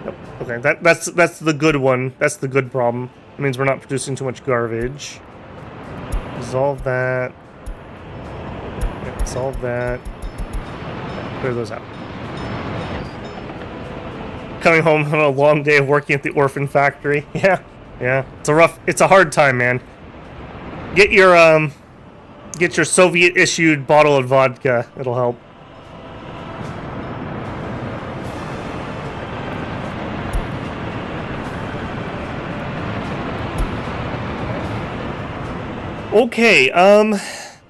Yep. Okay, that's the good one. That's the good problem. It means we're not producing too much garbage. Resolve that. Yeah, solve that. Clear those out. Coming home on a long day of working at the orphan factory. Yeah. It's a hard time, man. Get your Soviet issued bottle of vodka. It'll help. Okay,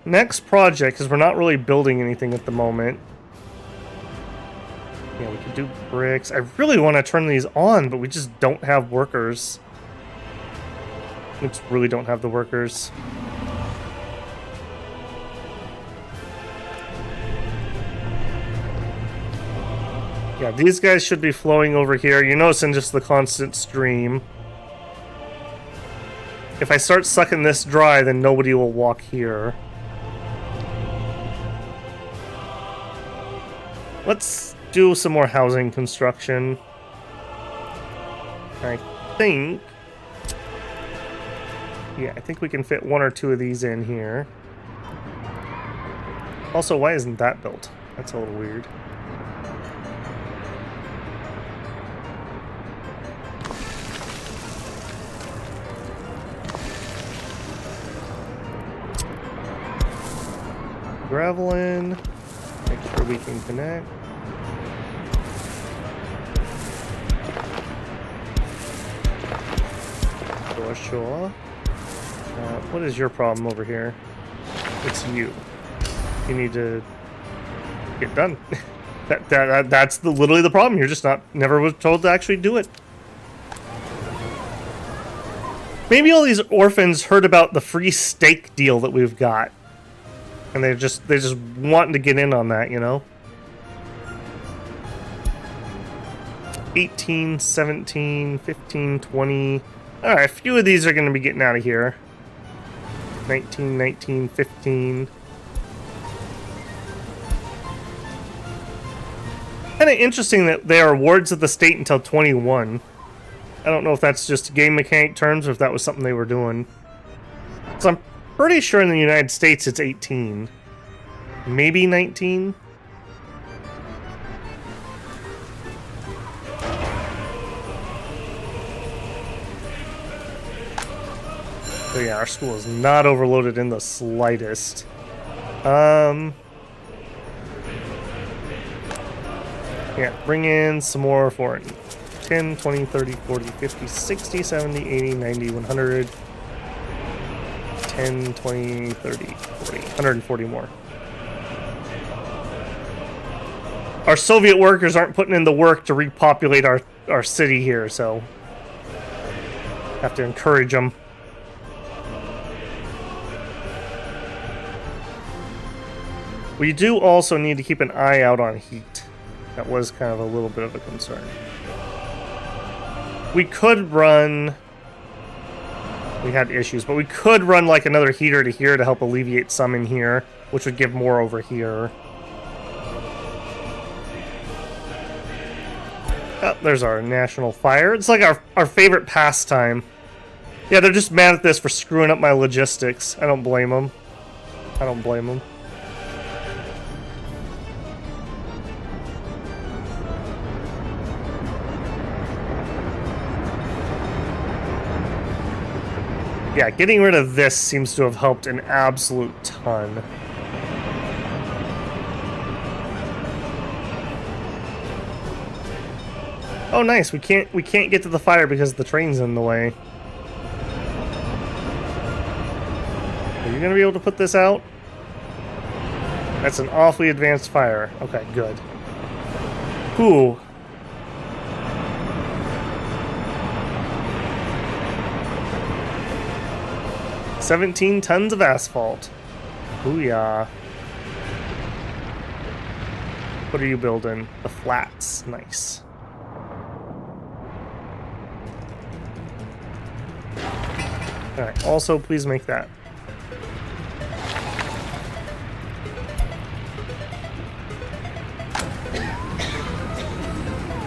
next project, because we're not really building anything at the moment. Yeah, we could do bricks. I really want to turn these on, but we just don't have workers. We just really don't have the workers. Yeah, these guys should be flowing over here. You're noticing just the constant stream. If I start sucking this dry, then nobody will walk here. Let's do some more housing construction. I think Yeah, I think we can fit 1 or 2 of these in here. Also, why isn't that built? That's a little weird. Gravel in. Make sure we can connect. Sure. What is your problem over here? It's you. You need to get done. That's literally the problem. You're just never was told to actually do it. Maybe all these orphans heard about the free steak deal that we've got, and they're just wanting to get in on that, you know. 18, 17, 15, 20. All right, a few of these are going to be getting out of here. 19, 19, 15. Kind of interesting that they are wards of the state until 21. I don't know if that's just game mechanic terms or if that was something they were doing. So I'm pretty sure in the United States it's 18. Maybe 19? So yeah, our school is not overloaded in the slightest. Yeah, bring in some more for 10, 20, 30, 40, 50, 60, 70, 80, 90, 100. 10, 20, 30, 40, 140 more. Our Soviet workers aren't putting in the work to repopulate our city here, so have to encourage them. We do also need to keep an eye out on heat. That was kind of a little bit of a concern. We could run... We had issues, but we could run like another heater to here to help alleviate some in here, which would give more over here. Oh, there's our national fire. It's like our favorite pastime. Yeah, they're just mad at this for screwing up my logistics. I don't blame them. I don't blame them. Yeah, getting rid of this seems to have helped an absolute ton. Oh, nice. We can't get to the fire because the train's in the way. Are you gonna be able to put this out? That's an awfully advanced fire. Okay, good. Ooh. $17 tons of asphalt. Booyah. What are you building? The flats. Nice. Alright, also please make that.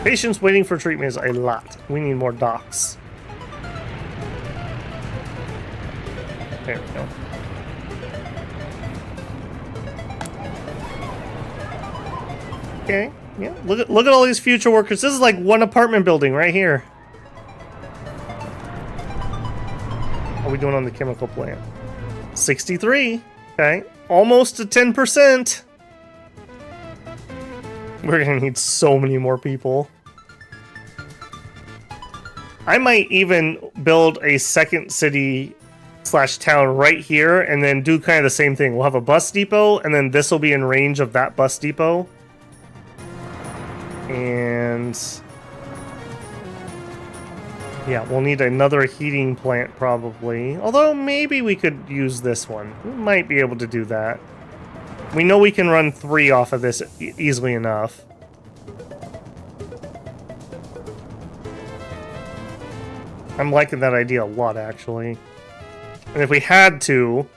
Patients waiting for treatment is a lot. We need more docks. There we go. Okay, yeah. Look at all these future workers. This is like one apartment building right here. How are we doing on the chemical plant? 63. Okay, almost to 10%. We're gonna need so many more people. I might even build a second city / town right here and then do kind of the same thing. We'll have a bus depot and then this will be in range of that bus depot. And yeah, we'll need another heating plant probably. Although maybe we could use this one. We might be able to do that. We know we can run 3 off of this easily enough. I'm liking that idea a lot, actually. And if we had to,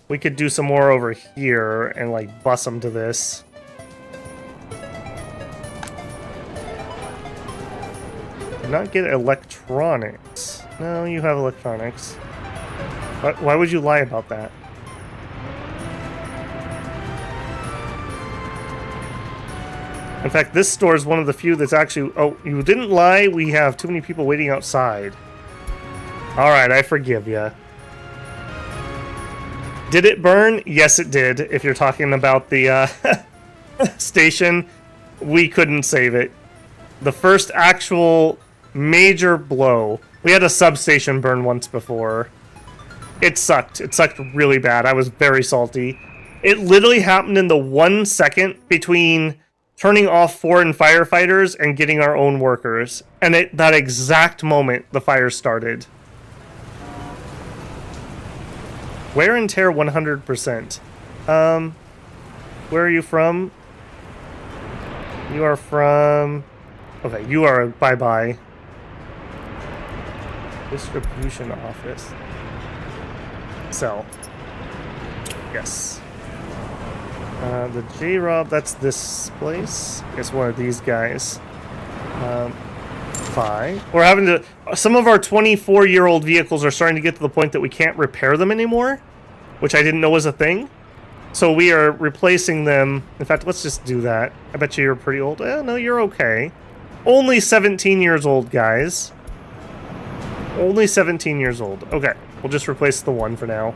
we could do some more over here and, like, bus them to this. Did not get electronics. No, you have electronics. Why would you lie about that? In fact, this store is one of the few that's actually... Oh, you didn't lie. We have too many people waiting outside. Alright, I forgive you. Did it burn? Yes, it did. If you're talking about the station, we couldn't save it. The first actual major blow. We had a substation burn once before. It sucked. It sucked really bad. I was very salty. It literally happened in the 1 second between turning off foreign firefighters and getting our own workers. And at that exact moment, the fire started. Wear and tear 100%. Where are you from? You are from... Okay, you are bye-bye. Distribution office. Sell. Yes. The J-Rob, that's this place. It's one of these guys. Buy. We're having to... Some of our 24-year-old vehicles are starting to get to the point that we can't repair them anymore, which I didn't know was a thing. So we are replacing them. In fact, let's just do that. I bet you you're pretty old. No, you're okay. Only 17 years old, guys. Only 17 years old. Okay, we'll just replace the one for now.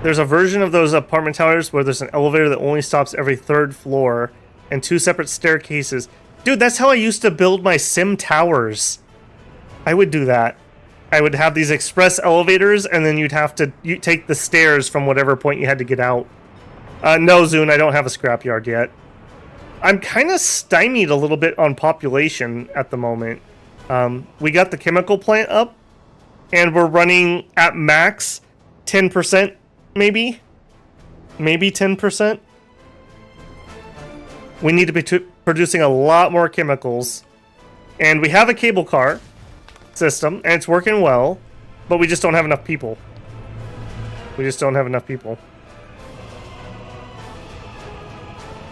There's a version of those apartment towers where there's an elevator that only stops every 3rd floor and 2 separate staircases. Dude, that's how I used to build my sim towers. I would do that. I would have these express elevators, and then you'd have to take the stairs from whatever point you had to get out. No, Zune, I don't have a scrapyard yet. I'm kind of stymied a little bit on population at the moment. We got the chemical plant up, and we're running at max 10%, maybe? Maybe 10%? We need to be producing a lot more chemicals. And we have a cable car system, and it's working well, but we just don't have enough people. We just don't have enough people.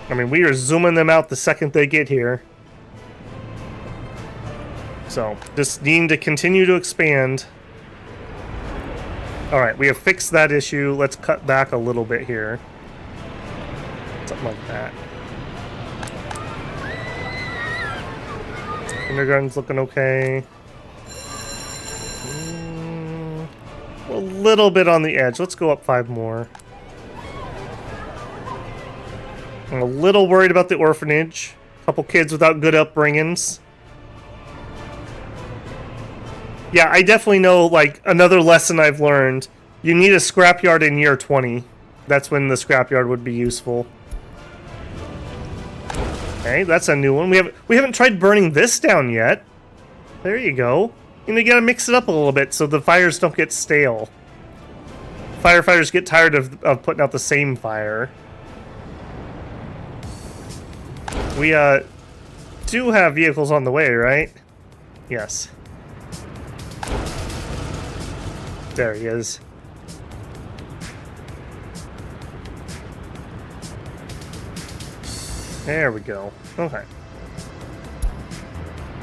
I mean, we are zooming them out the second they get here. So, just need to continue to expand. Alright, we have fixed that issue. Let's cut back a little bit here. Something like that. Kindergarten's looking okay. A little bit on the edge. Let's go up 5 more. I'm a little worried about the orphanage. A couple kids without good upbringings. Yeah, I definitely know, like, another lesson I've learned. You need a scrapyard in year 20. That's when the scrapyard would be useful. Okay, that's a new one. We haven't tried burning this down yet. There you go. You know, you gotta mix it up a little bit so the fires don't get stale. Firefighters get tired of putting out the same fire. We do have vehicles on the way, right? Yes. There he is. There we go. Okay.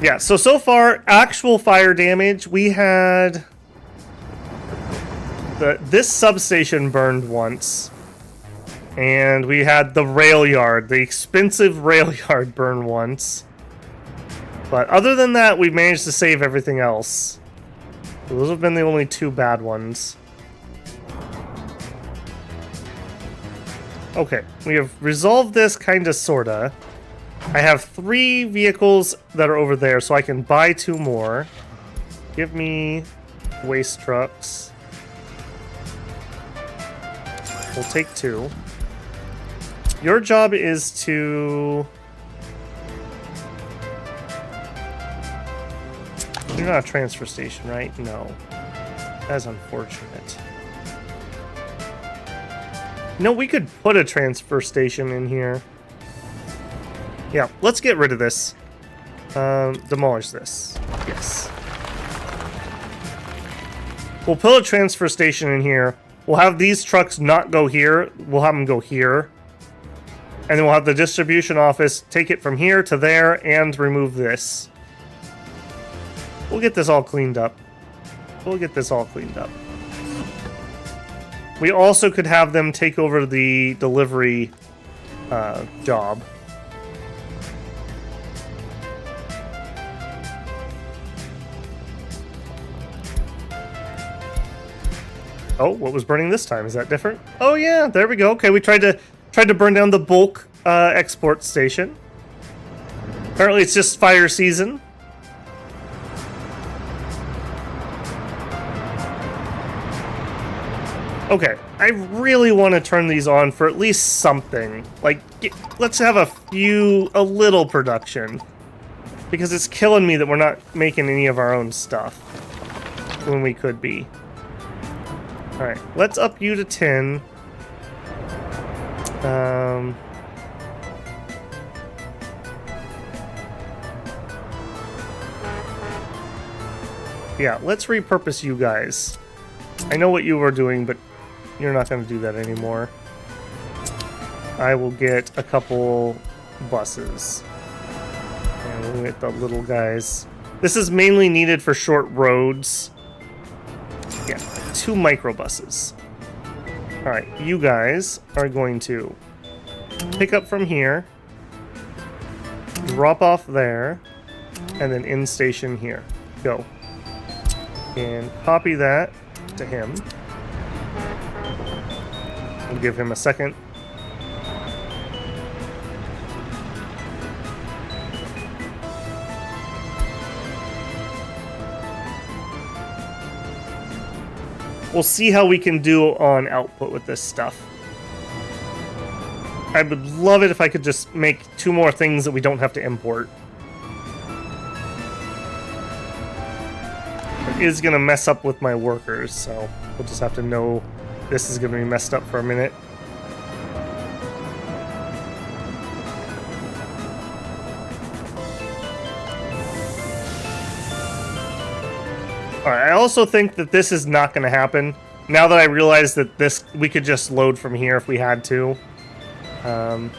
Yeah, so far, actual fire damage, we had... This substation burned once. And we had the rail yard, the expensive rail yard burn once. But other than that, we've managed to save everything else. So those have been the only 2 bad ones. Okay, we have resolved this kinda sorta. I have 3 vehicles that are over there, so I can buy 2 more. Give me waste trucks. We'll take 2. Your job is to... You're not a transfer station, right? No. That's unfortunate. No, we could put a transfer station in here. Yeah, let's get rid of this. Demolish this. Yes. We'll put a transfer station in here. We'll have these trucks not go here. We'll have them go here. And then we'll have the distribution office take it from here to there and remove this. We'll get this all cleaned up. We'll get this all cleaned up. We also could have them take over the delivery job. Oh, what was burning this time? Is that different? Oh yeah, there we go. Okay, we tried to burn down the bulk export station. Apparently it's just fire season. Okay, I really want to turn these on for at least something. Like, let's have a little production. Because it's killing me that we're not making any of our own stuff. When we could be. Alright, let's up you to 10. Yeah, let's repurpose you guys. I know what you were doing, but you're not going to do that anymore. I will get a couple buses. And we'll get the little guys. This is mainly needed for short roads. Yeah, 2 microbuses. Alright, you guys are going to pick up from here, drop off there, and then in station here. Go. And copy that to him. We'll give him a second. We'll see how we can do on output with this stuff. I would love it if I could just make 2 more things that we don't have to import. It is going to mess up with my workers, so we'll just have to know this is going to be messed up for a minute. Alright, I also think that this is not going to happen. Now that I realize that this, we could just load from here if we had to. I'm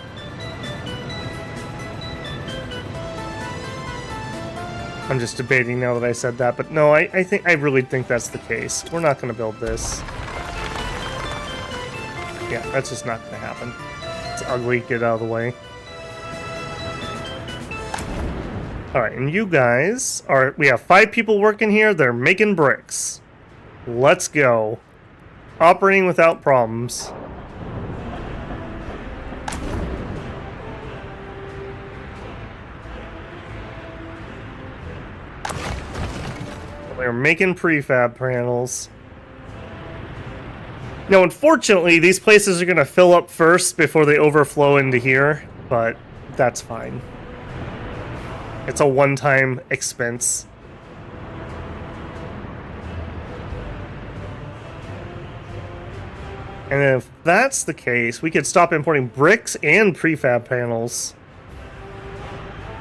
just debating now that I said that, but no, I really think that's the case. We're not going to build this. Yeah, that's just not going to happen. It's ugly. Get out of the way. Alright, and you guys are... We have 5 people working here. They're making bricks. Let's go. Operating without problems. They're making prefab panels. Now, unfortunately, these places are going to fill up first before they overflow into here, but that's fine. It's a one-time expense. And if that's the case, we could stop importing bricks and prefab panels.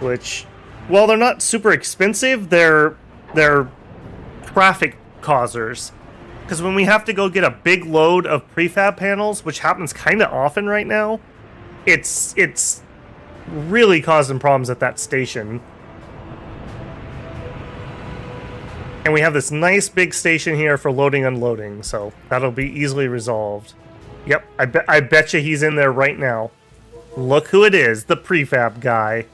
Which, while they're not super expensive, they're traffic causers. Because when we have to go get a big load of prefab panels, which happens kind of often right now, it's really causing problems at that station. And we have this nice big station here for loading and unloading, so that'll be easily resolved. Yep, I bet you he's in there right now. Look who it is, the prefab guy.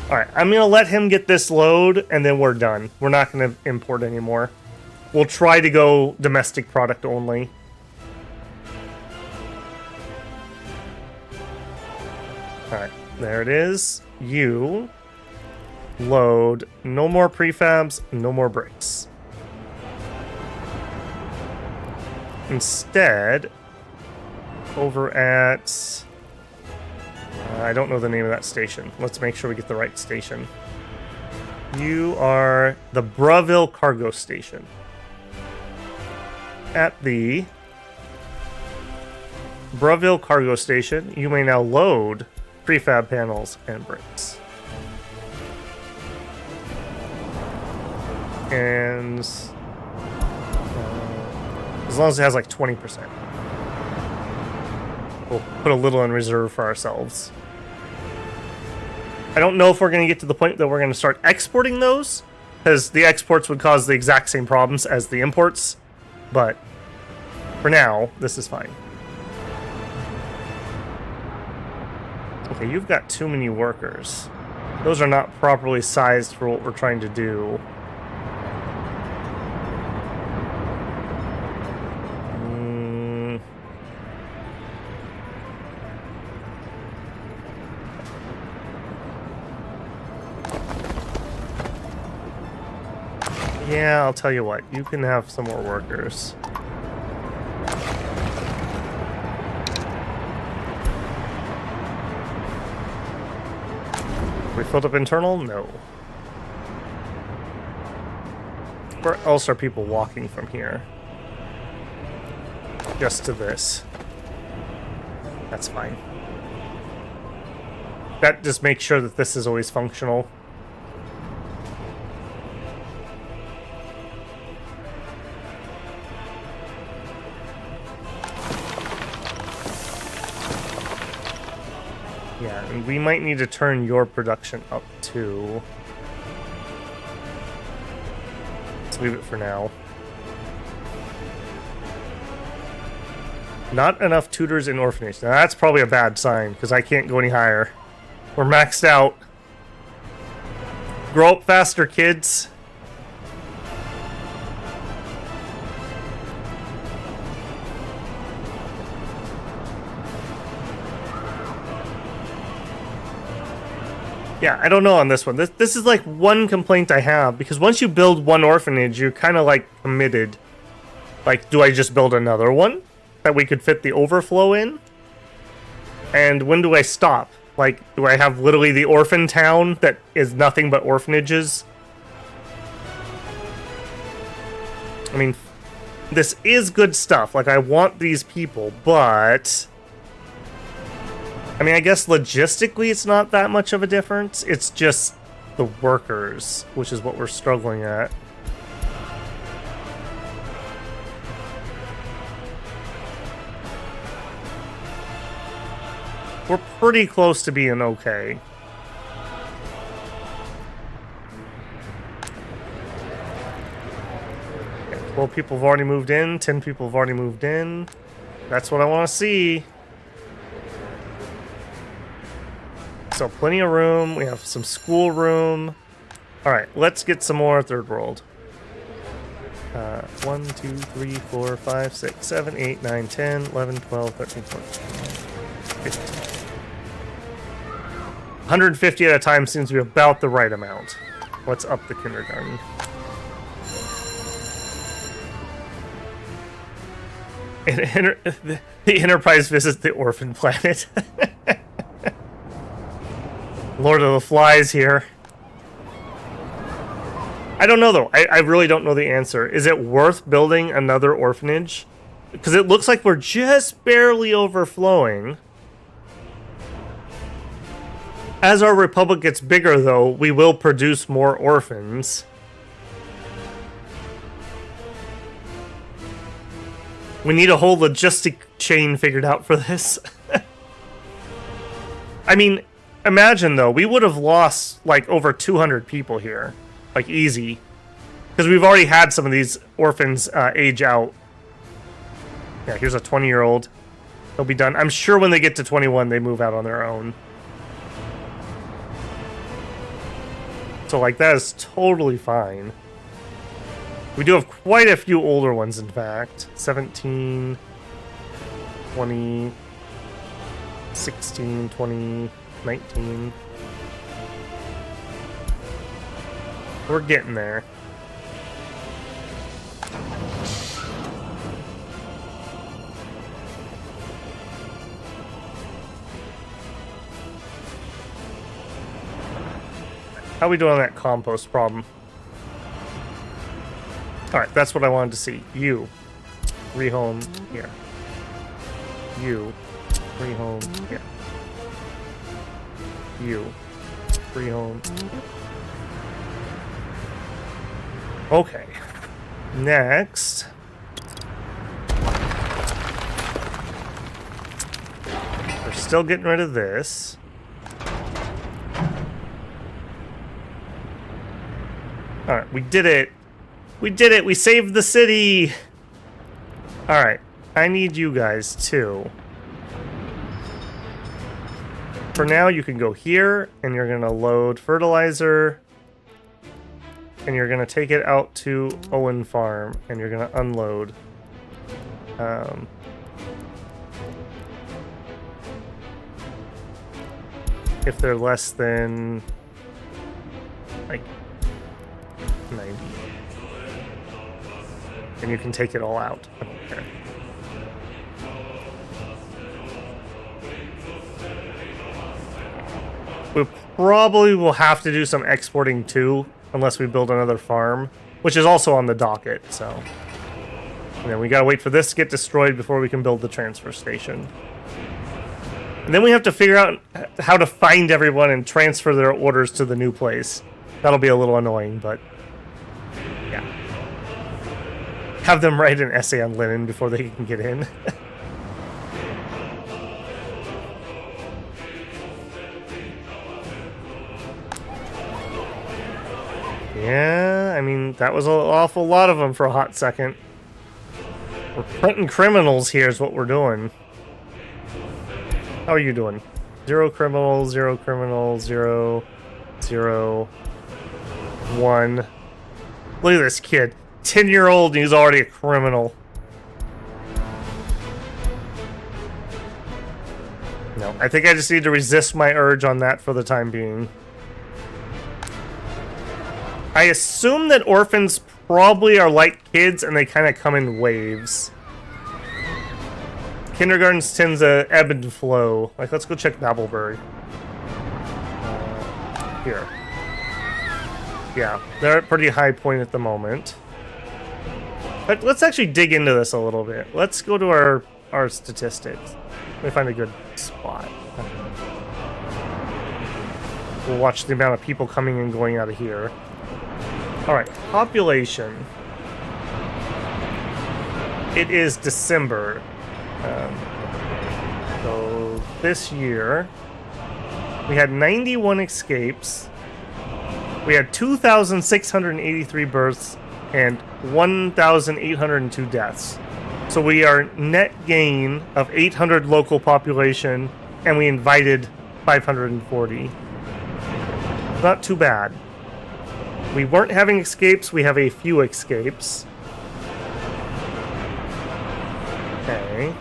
Alright, I'm going to let him get this load, and then we're done. We're not going to import anymore. We'll try to go domestic product only. Alright, there it is. You... load. No more prefabs, no more bricks. Instead, over at... I don't know the name of that station. Let's make sure we get the right station. You are the Breville Cargo Station. At the Breville Cargo Station, you may now load prefab panels and bricks. And as long as it has like 20%. We'll put a little in reserve for ourselves. I don't know if we're going to get to the point that we're going to start exporting those, because the exports would cause the exact same problems as the imports. But for now, this is fine. Okay, you've got too many workers. Those are not properly sized for what we're trying to do. Yeah, I'll tell you what. You can have some more workers. We filled up internal? No. Where else are people walking from here? Just to this. That's fine. That just makes sure that this is always functional. Yeah, and we might need to turn your production up too. Let's leave it for now. Not enough tutors in orphanage. Now that's probably a bad sign, because I can't go any higher. We're maxed out. Grow up faster, kids. Yeah, I don't know on this one. This is like one complaint I have, because once you build one orphanage, you're kind of like committed. Like, do I just build another one that we could fit the overflow in? And when do I stop? Like, do I have literally the orphan town that is nothing but orphanages? I mean, this is good stuff. Like, I want these people, but I mean, I guess logistically it's not that much of a difference. It's just the workers, which is what we're struggling at. We're pretty close to being okay. Okay, 12 people have already moved in. 10 people have already moved in. That's what I want to see. So plenty of room. We have some school room. All right, let's get some more third world. 1, 2, 3, 4, 5, 6, 7, 8, 9, 10, 11, 12, 13, 14, 15. 150 at a time seems to be about the right amount. Let's up the kindergarten. The Enterprise visits the orphan planet. Lord of the Flies here. I don't know, though. I really don't know the answer. Is it worth building another orphanage? Because it looks like we're just barely overflowing. As our republic gets bigger, though, we will produce more orphans. We need a whole logistic chain figured out for this. I mean, imagine, though, we would have lost, like, over 200 people here. Like, easy. Because we've already had some of these orphans age out. Yeah, here's a 20-year-old. They'll be done. I'm sure when they get to 21, they move out on their own. So, like, that is totally fine. We do have quite a few older ones, in fact. 17, 20, 16, 20, 19. We're getting there. How are we doing on that compost problem? Alright, that's what I wanted to see. You. Rehome here. You. Rehome here. You. Rehome here. Okay. Next. We're still getting rid of this. Alright, we did it. We did it. We saved the city. Alright, I need you guys too. For now, you can go here, and you're going to load fertilizer. And you're going to take it out to Owen Farm, and you're going to unload. If they're less than, like, 90. And you can take it all out. I don't care. We probably will have to do some exporting too, unless we build another farm, which is also on the docket, so. And then we gotta wait for this to get destroyed before we can build the transfer station. And then we have to figure out how to find everyone and transfer their orders to the new place. That'll be a little annoying, but yeah. Have them write an essay on linen before they can get in. Yeah, I mean, that was an awful lot of them for a hot second. We're printing criminals here is what we're doing. How are you doing? 0 criminals, 0 criminals, 0, 0, 1. Look at this kid. 10-year-old and he's already a criminal. No, I think I just need to resist my urge on that for the time being. I assume that orphans probably are like kids and they kind of come in waves. Kindergartens tends to ebb and flow. Like, let's go check Babelberg. Here. Yeah, they're at a pretty high point at the moment. But let's actually dig into this a little bit. Let's go to our statistics. Let me find a good spot. We'll watch the amount of people coming and going out of here. Alright, population. It is December. So this year, we had 91 escapes. We had 2,683 births and 1,802 deaths. So we are net gain of 800 local population, and we invited 540. Not too bad. We weren't having escapes, we have a few escapes. Okay.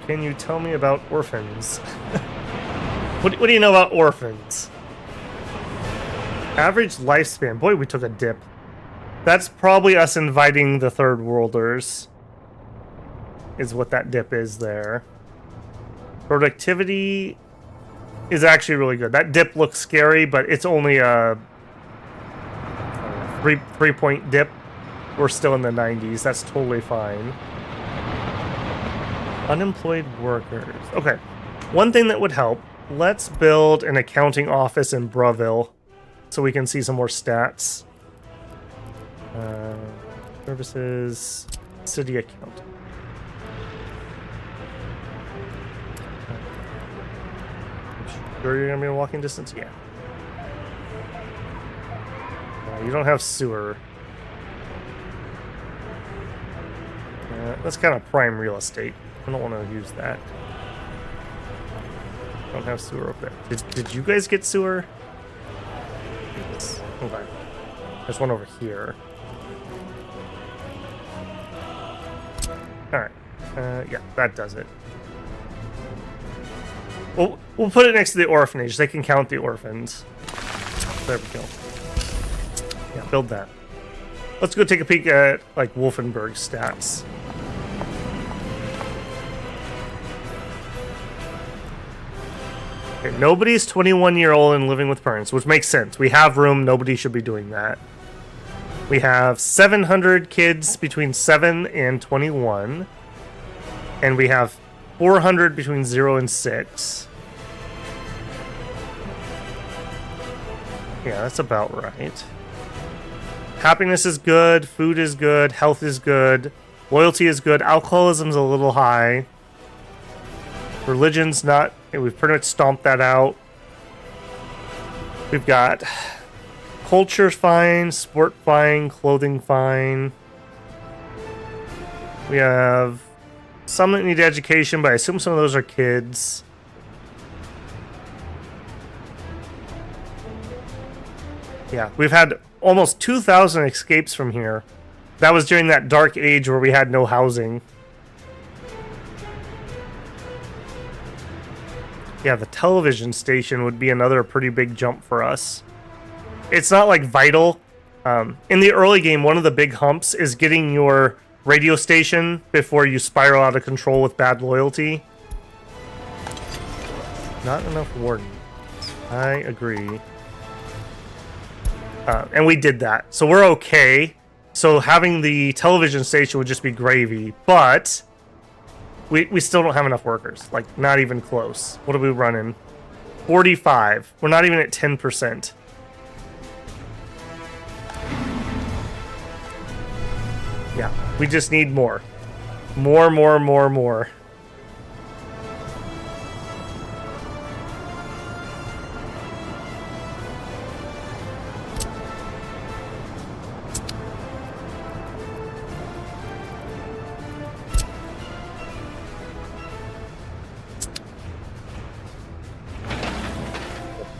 Can you tell me about orphans? What do you know about orphans? Average lifespan. Boy, we took a dip. That's probably us inviting the third worlders. Is what that dip is there. Productivity is actually really good. That dip looks scary, but it's only a 3-point dip. We're still in the 90s. That's totally fine. Unemployed workers. Okay. One thing that would help. Let's build an accounting office in Breville so we can see some more stats. Services. City account. Sure you're gonna be in walking distance? Yeah. You don't have sewer. That's kind of prime real estate. I don't want to use that. Don't have sewer up there. Did you guys get sewer? Yes. Okay. There's one over here. Alright. Yeah, that does it. We'll put it next to the orphanage. They can count the orphans. There we go. Yeah, build that. Let's go take a peek at, like, Wolfenburg stats. Okay, nobody's 21-year-old and living with parents, which makes sense. We have room. Nobody should be doing that. We have 700 kids between 7 and 21. And we have 400 between 0 and 6. Yeah, that's about right. Happiness is good, food is good, health is good, loyalty is good, alcoholism's a little high. Religion's not... We've pretty much stomped that out. We've got culture fine, sport fine, clothing fine. We have some that need education, but I assume some of those are kids. Yeah, we've had almost 2,000 escapes from here. That was during that dark age where we had no housing. Yeah, the television station would be another pretty big jump for us. It's not like vital. In the early game, one of the big humps is getting your radio station before you spiral out of control with bad loyalty. Not enough wardens. I agree. And we did that. So we're okay. So having the television station would just be gravy. But we still don't have enough workers. Like, not even close. What are we running? 45. We're not even at 10%. Yeah, we just need more. More.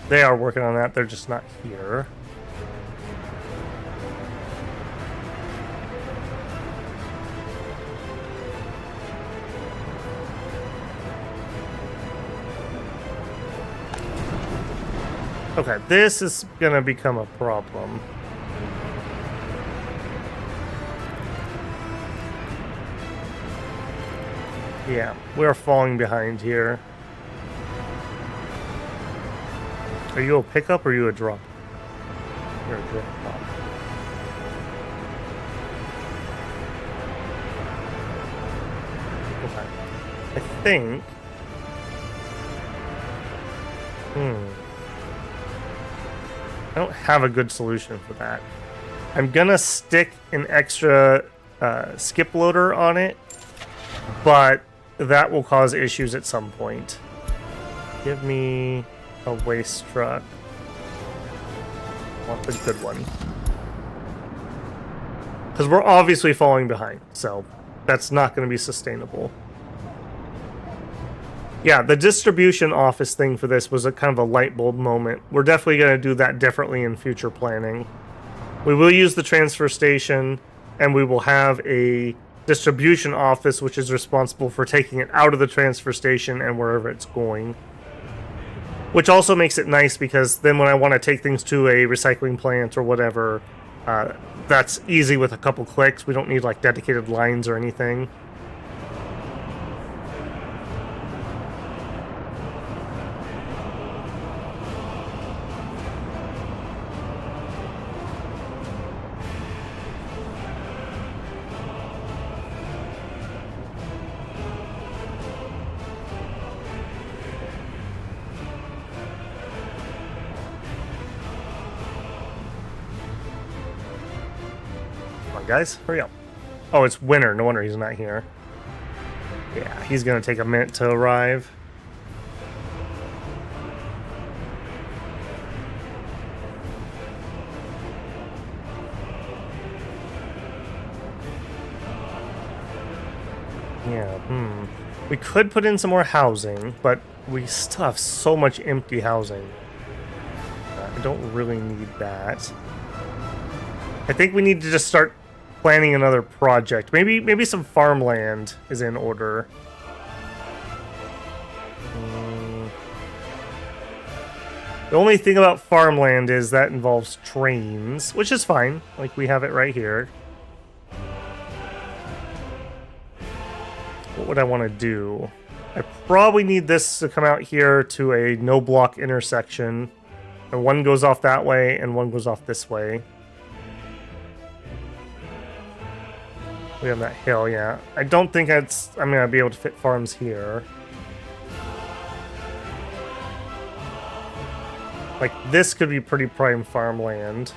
They are working on that, they're just not here. Okay, this is gonna become a problem. Yeah, we're falling behind here. Are you a pickup or are you a drop? You're a drop. Okay. I think... I don't have a good solution for that. I'm gonna stick an extra skip loader on it, but that will cause issues at some point. Give me a waste truck. I want the good one. Because we're obviously falling behind, so that's not going to be sustainable. Yeah, the distribution office thing for this was a kind of a light bulb moment. We're definitely going to do that differently in future planning. We will use the transfer station, and we will have a distribution office which is responsible for taking it out of the transfer station and wherever it's going. Which also makes it nice because then when I want to take things to a recycling plant or whatever, that's easy with a couple clicks. We don't need like dedicated lines or anything. Guys, hurry up. Oh, it's winter. No wonder he's not here. Yeah, he's gonna take a minute to arrive. Yeah, we could put in some more housing, but we still have so much empty housing. I don't really need that. I think we need to just start planning another project. Maybe some farmland is in order. The only thing about farmland is that involves trains, which is fine. Like, we have it right here. What would I want to do? I probably need this to come out here to a no-block intersection. And one goes off that way, and one goes off this way. We have that hill, yeah. I don't think I'm gonna be able to fit farms here. Like, this could be pretty prime farmland.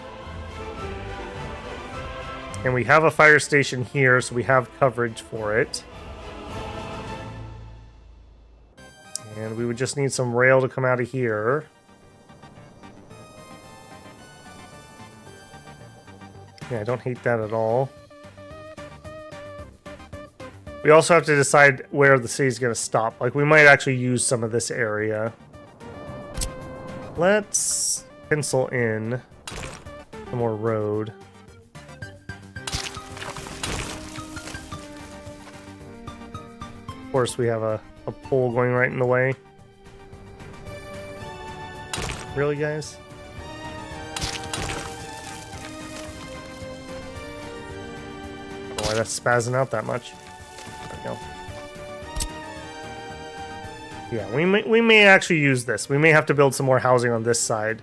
And we have a fire station here, so we have coverage for it. And we would just need some rail to come out of here. Yeah, I don't hate that at all. We also have to decide where the city's going to stop. Like, we might actually use some of this area. Let's pencil in some more road. Of course, we have a pole going right in the way. Really, guys? I don't know why that's spazzing out that much. There we go. Yeah, we may actually use this. We may have to build some more housing on this side.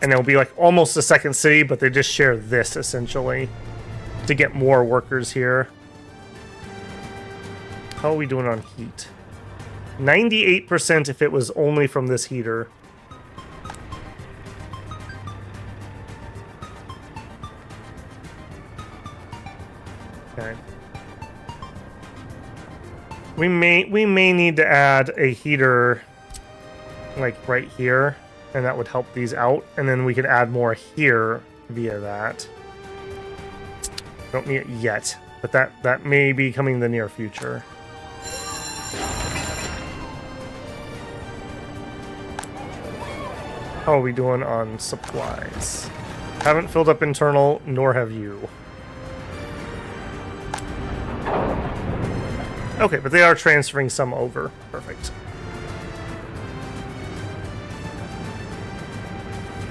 And it'll be like almost a second city, but they just share this, essentially, to get more workers here. How are we doing on heat? 98% if it was only from this heater. Okay. We may need to add a heater like right here, and that would help these out, and then we could add more here via that. Don't need it yet, but that may be coming in the near future. How are we doing on supplies? Haven't filled up internal, nor have you. Okay, but they are transferring some over. Perfect.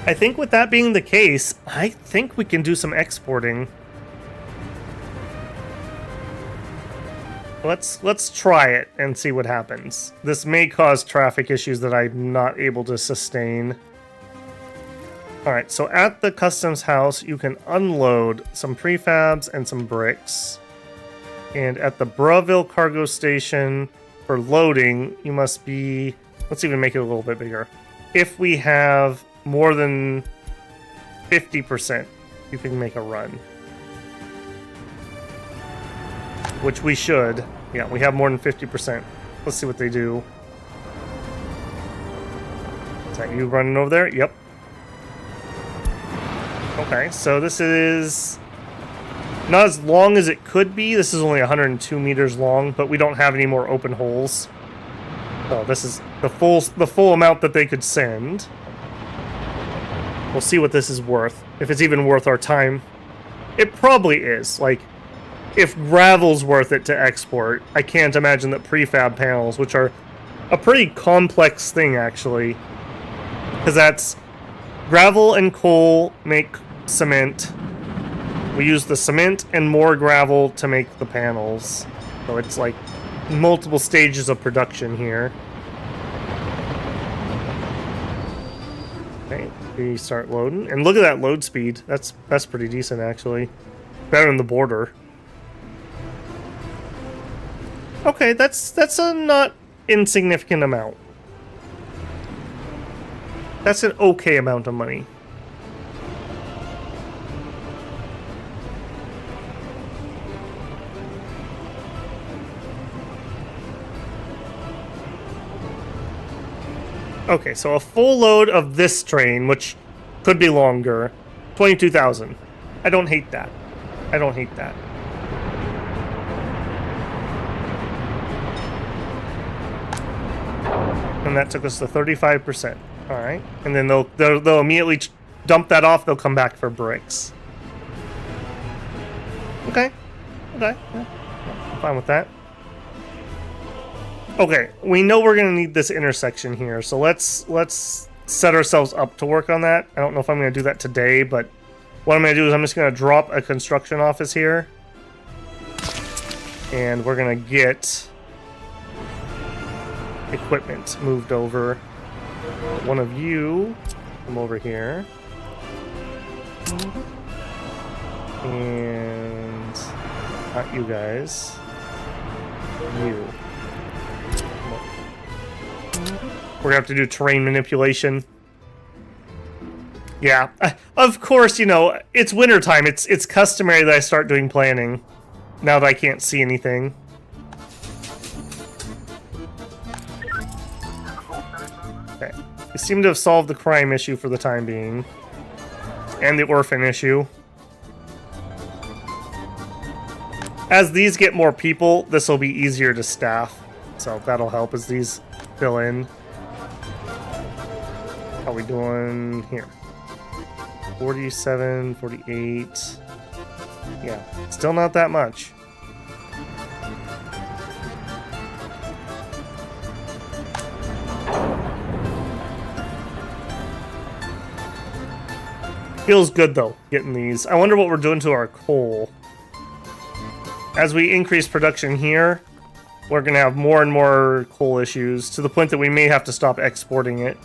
I think with that being the case, I think we can do some exporting. Let's try it and see what happens. This may cause traffic issues that I'm not able to sustain. Alright, so at the customs house, you can unload some prefabs and some bricks. And at the Breville cargo station, for loading, you must be... Let's even make it a little bit bigger. If we have more than 50%, you can make a run. Which we should. Yeah, we have more than 50%. Let's see what they do. Is that you running over there? Yep. Okay, so this is not as long as it could be. This is only 102 meters long, but we don't have any more open holes. So this is the full amount that they could send. We'll see what this is worth. If it's even worth our time. It probably is. Like, if gravel's worth it to export, I can't imagine that prefab panels, which are a pretty complex thing, actually. Because that's gravel and coal make cement. We use the cement and more gravel to make the panels. So it's like multiple stages of production here. Okay, we start loading. And look at that load speed. That's pretty decent, actually. Better than the border. Okay, that's a not insignificant amount. That's an okay amount of money. Okay, so a full load of this train, which could be longer, 22,000. I don't hate that. I don't hate that. And that took us to 35%. All right, and then they'll immediately dump that off. They'll come back for bricks. Okay, yeah, I'm fine with that. Okay, we know we're gonna need this intersection here, so let's set ourselves up to work on that. I don't know if I'm gonna do that today, but what I'm gonna do is I'm just gonna drop a construction office here, and we're gonna get equipment moved over. One of you come over here, and not you guys, you. We're gonna have to do terrain manipulation. Yeah, of course, you know, it's wintertime. It's customary that I start doing planning now that I can't see anything. Okay. We seem to have solved the crime issue for the time being. And the orphan issue. As these get more people, this will be easier to staff. So that'll help as these fill in. How are we doing here? 47, 48. Yeah, still not that much. Feels good though, getting these. I wonder what we're doing to our coal. As we increase production here, we're going to have more and more coal issues to the point that we may have to stop exporting it.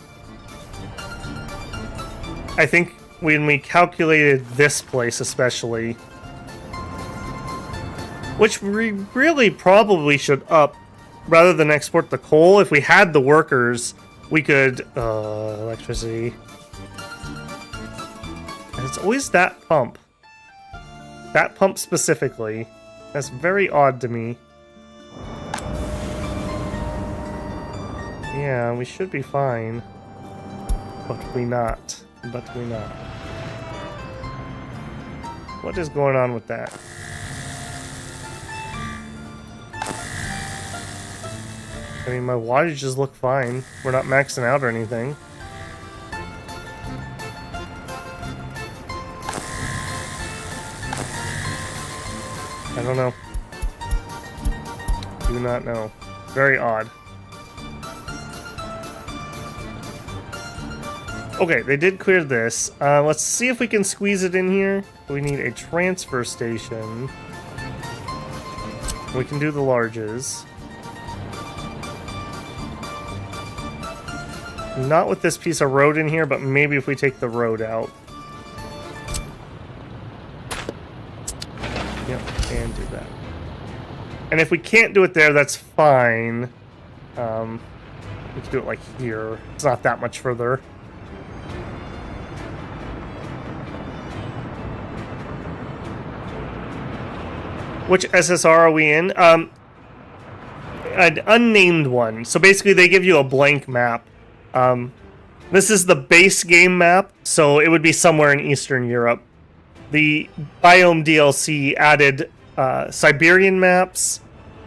I think when we calculated this place especially, which we really probably should up rather than export the coal. If we had the workers, we could... electricity. And it's always that pump. That pump specifically. That's very odd to me. Yeah, we should be fine. But we not. But we not. What is going on with that? I mean, my wattages look fine. We're not maxing out or anything. I don't know. Do not know. Very odd. Okay, they did clear this. Let's see if we can squeeze it in here. We need a transfer station. We can do the larges. Not with this piece of road in here, but maybe if we take the road out. Yep, and do that. And if we can't do it there, that's fine. We can do it like here. It's not that much further. Which SSR are we in? An unnamed one. So basically they give you a blank map. This is the base game map, so it would be somewhere in Eastern Europe. The Biome DLC added Siberian maps,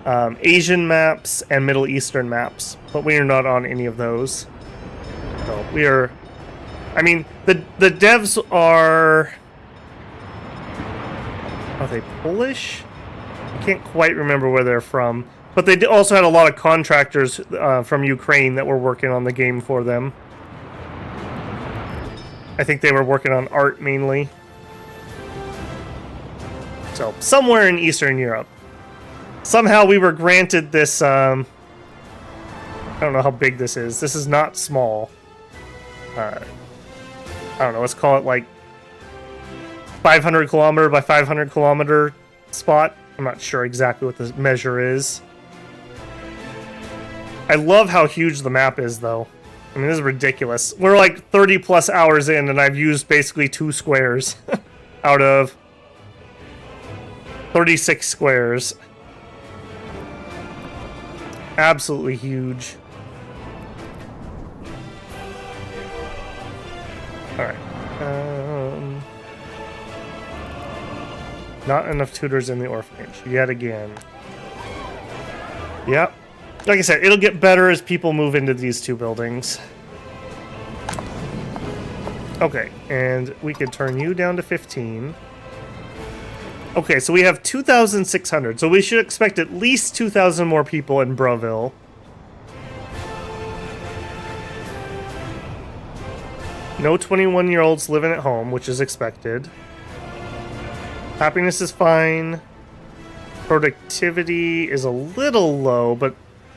Asian maps, and Middle Eastern maps, but we are not on any of those. So we are... I mean, the devs are... Are they Polish? I can't quite remember where they're from. But they also had a lot of contractors from Ukraine that were working on the game for them. I think they were working on art mainly. So, somewhere in Eastern Europe. Somehow we were granted this... I don't know how big this is. This is not small. I don't know, let's call it like 500 kilometer by 500 kilometer spot. I'm not sure exactly what the measure is. I love how huge the map is, though. I mean, this is ridiculous. We're like 30 plus hours in, and I've used basically 2 squares out of 36 squares. Absolutely huge. Alright. Not enough tutors in the orphanage, yet again. Yep. Like I said, it'll get better as people move into these 2 buildings. Okay, and we could turn you down to 15. Okay, so we have 2,600, so we should expect at least 2,000 more people in Broville. No 21-year-olds living at home, which is expected. Happiness is fine. Productivity is a little low, but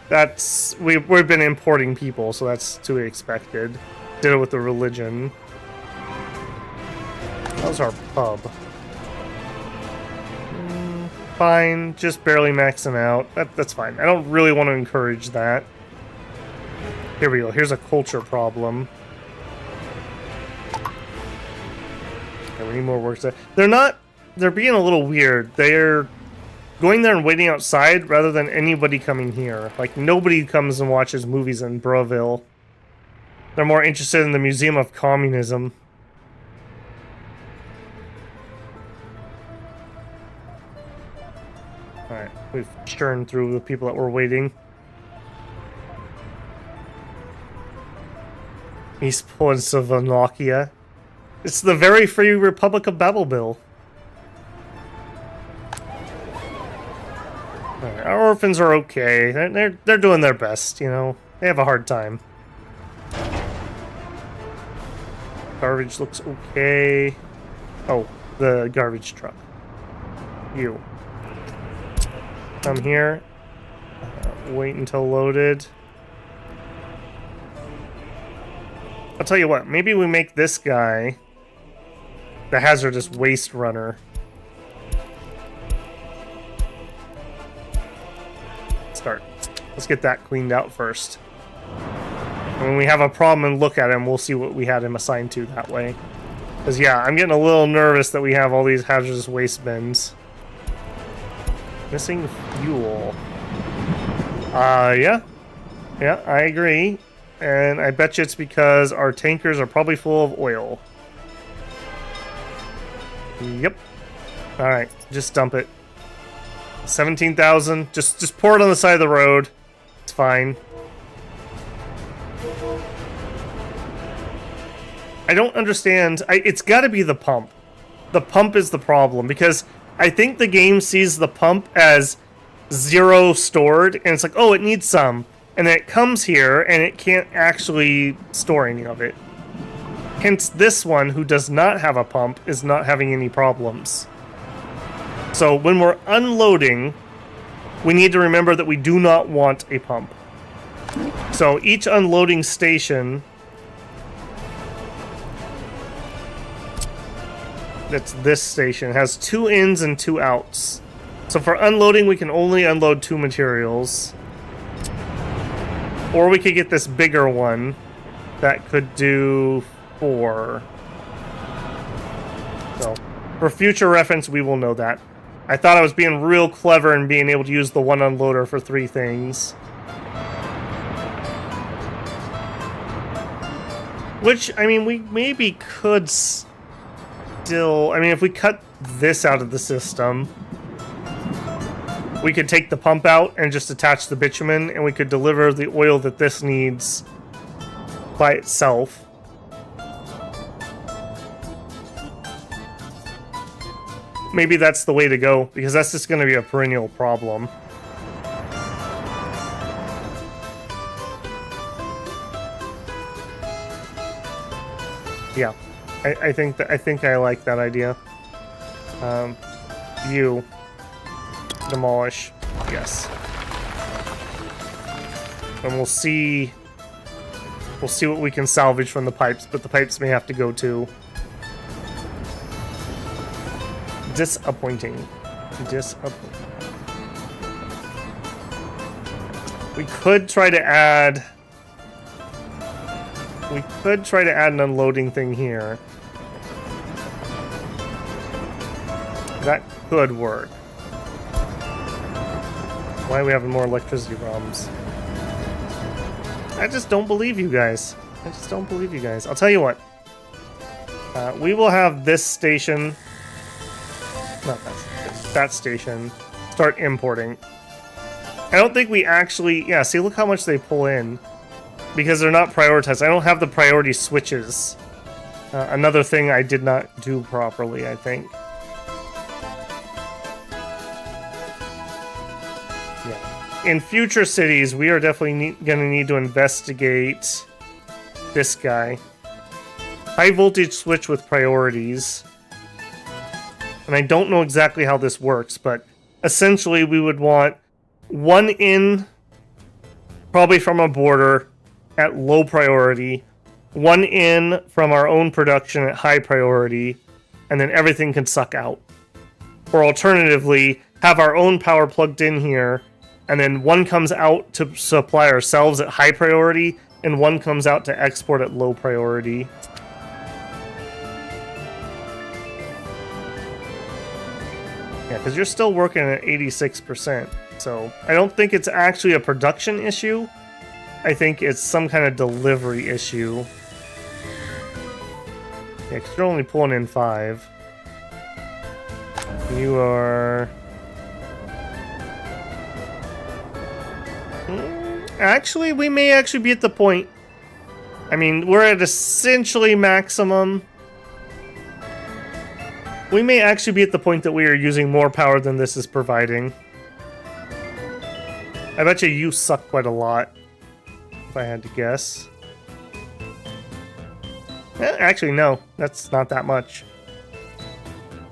that's... We've been importing people, so that's to be expected. Did it with the religion. How's our pub? Fine, just barely maxing out. That's fine. I don't really want to encourage that. Here we go. Here's a culture problem. Okay, we need more works there. They're being a little weird. They're going there and waiting outside rather than anybody coming here. Like, nobody comes and watches movies in Broville. They're more interested in the Museum of Communism. Alright, we've churned through the people that were waiting. East Slovakia. It's the very free Republic of Babelville. Right, our orphans are okay. They're doing their best, you know. They have a hard time. Garbage looks okay. Oh, the garbage truck. You. Come here. Wait until loaded. I'll tell you what, maybe we make this guy the hazardous waste runner. Start. Let's get that cleaned out first. And when we have a problem and look at him, we'll see what we had him assigned to that way. Because, yeah, I'm getting a little nervous that we have all these hazardous waste bins. Missing fuel. Yeah. Yeah, I agree. And I bet you it's because our tankers are probably full of oil. Yep. Alright, just dump it. 17,000. Just pour it on the side of the road. It's fine. I don't understand. It's got to be the pump. The pump is the problem, because I think the game sees the pump as 0 stored, and it's like, oh, it needs some. And then it comes here, and it can't actually store any of it. Hence, this one, who does not have a pump, is not having any problems. So, when we're unloading, we need to remember that we do not want a pump. So, each unloading station... That's this station. It has 2 ins and 2 outs. So, for unloading, we can only unload 2 materials. Or we could get this bigger one that could do 4. So, for future reference, we will know that. I thought I was being real clever and being able to use the 1 unloader for 3 things. Which, I mean, we maybe could still... I mean, if we cut this out of the system... We could take the pump out and just attach the bitumen, and we could deliver the oil that this needs by itself. Maybe that's the way to go, because that's just going to be a perennial problem. Yeah, I think I like that idea. You. Demolish. Yes. And we'll see what we can salvage from the pipes, but the pipes may have to go too. Disappointing. Disappointing. We could try to add an unloading thing here. That could work. Why are we having more electricity problems? I just don't believe you guys. I just don't believe you guys. I'll tell you what. We will have this station... Not that station. Start importing. I don't think we actually... Yeah, see, look how much they pull in. Because they're not prioritized. I don't have the priority switches. Another thing I did not do properly, I think. In future cities, we are definitely going to need to investigate this guy. High voltage switch with priorities. And I don't know exactly how this works, but essentially we would want 1 in, probably from a border, at low priority, 1 in from our own production at high priority, and then everything can suck out. Or alternatively, have our own power plugged in here, and then 1 comes out to supply ourselves at high priority, and 1 comes out to export at low priority. Yeah, because you're still working at 86%, so I don't think it's actually a production issue. I think it's some kind of delivery issue. Yeah, 'cause you're only pulling in 5. You are... Actually, we may actually be at the point... I mean, we're at essentially maximum. We may actually be at the point that we are using more power than this is providing. I bet you suck quite a lot, if I had to guess. Actually, no. That's not that much.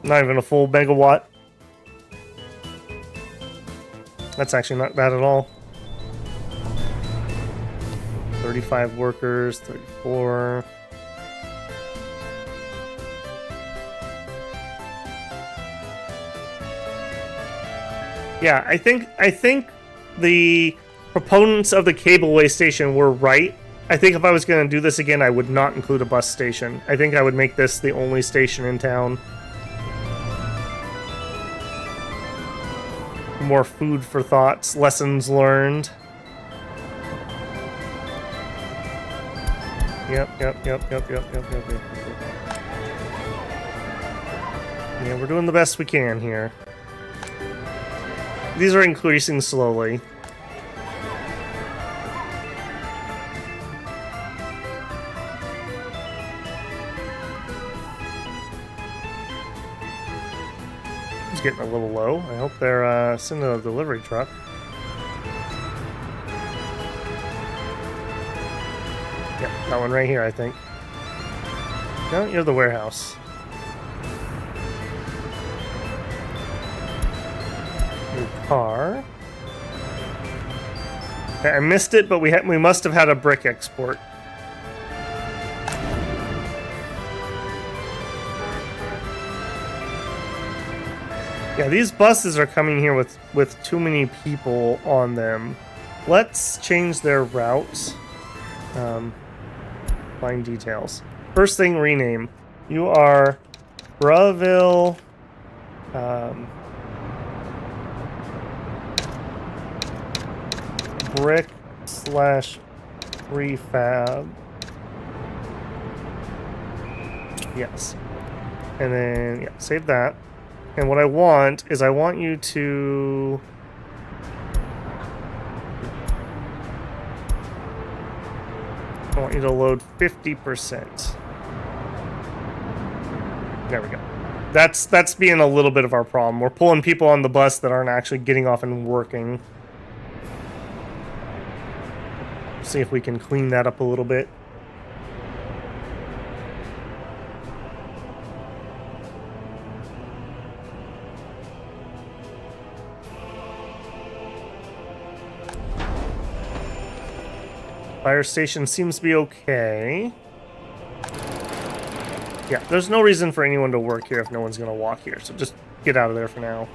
Not even a full megawatt. That's actually not bad at all. 35 workers, 34. Yeah, I think the proponents of the cableway station were right. I think if I was going to do this again, I would not include a bus station. I think I would make this the only station in town. More food for thoughts, lessons learned. Yep. Yeah, we're doing the best we can here. These are increasing slowly. It's getting a little low. I hope they're sending a delivery truck. Yep, that one right here, I think. No, you're the warehouse. Your car. Okay, I missed it, but we must have had a brick export. Yeah, these buses are coming here with too many people on them. Let's change their routes. Find details. First thing, rename. You are Braville. Brick / refab. Yes. And then, yeah, save that. And what I want is I want you to... I want you to load 50%. There we go. That's being a little bit of our problem. We're pulling people on the bus that aren't actually getting off and working. See if we can clean that up a little bit. Fire station seems to be okay. Yeah, there's no reason for anyone to work here if no one's going to walk here, so just get out of there for now.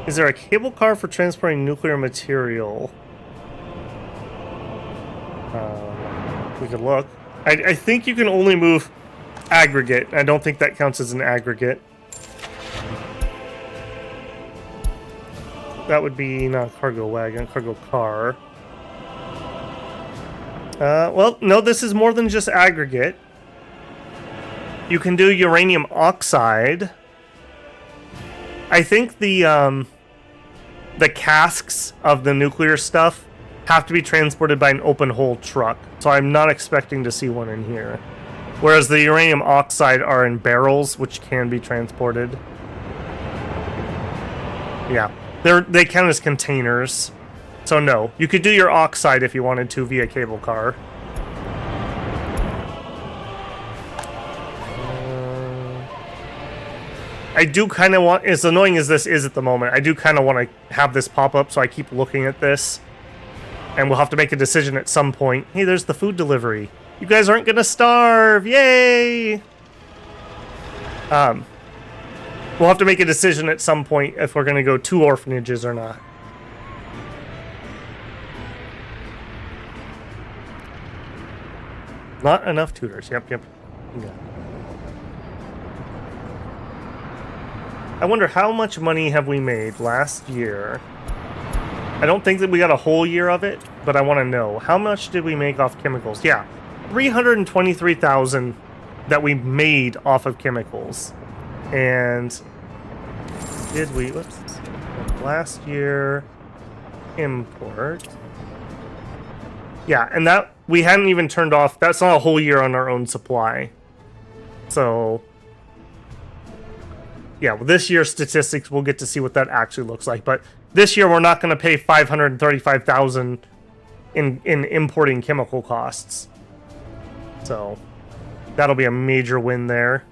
Is there a cable car for transporting nuclear material? We could look. I think you can only move aggregate. I don't think that counts as an aggregate. That would be not a cargo wagon, cargo car. Well, no, this is more than just aggregate. You can do uranium oxide. I think the casks of the nuclear stuff have to be transported by an open hole truck, so I'm not expecting to see one in here. Whereas the uranium oxide are in barrels, which can be transported. Yeah. They count as containers. So no, you could do your oxide if you wanted to via cable car. I do kind of want, as annoying as this is at the moment, I do kind of want to have this pop up, so I keep looking at this. And we'll have to make a decision at some point. Hey, there's the food delivery. You guys aren't gonna starve, yay! We'll have to make a decision at some point if we're going to go 2 orphanages or not. Not enough tutors. Yep. Yeah. I wonder how much money have we made last year I don't think that we got a whole year of it, but I want to know. How much did we make off chemicals? Yeah, 323,000 that we made off of chemicals. And did we, whoops, last year import. Yeah, and that, we hadn't even turned off, that's not a whole year on our own supply. So, yeah, well, this year's statistics, we'll get to see what that actually looks like. But this year, we're not going to pay 535,000 in importing chemical costs. So, that'll be a major win there.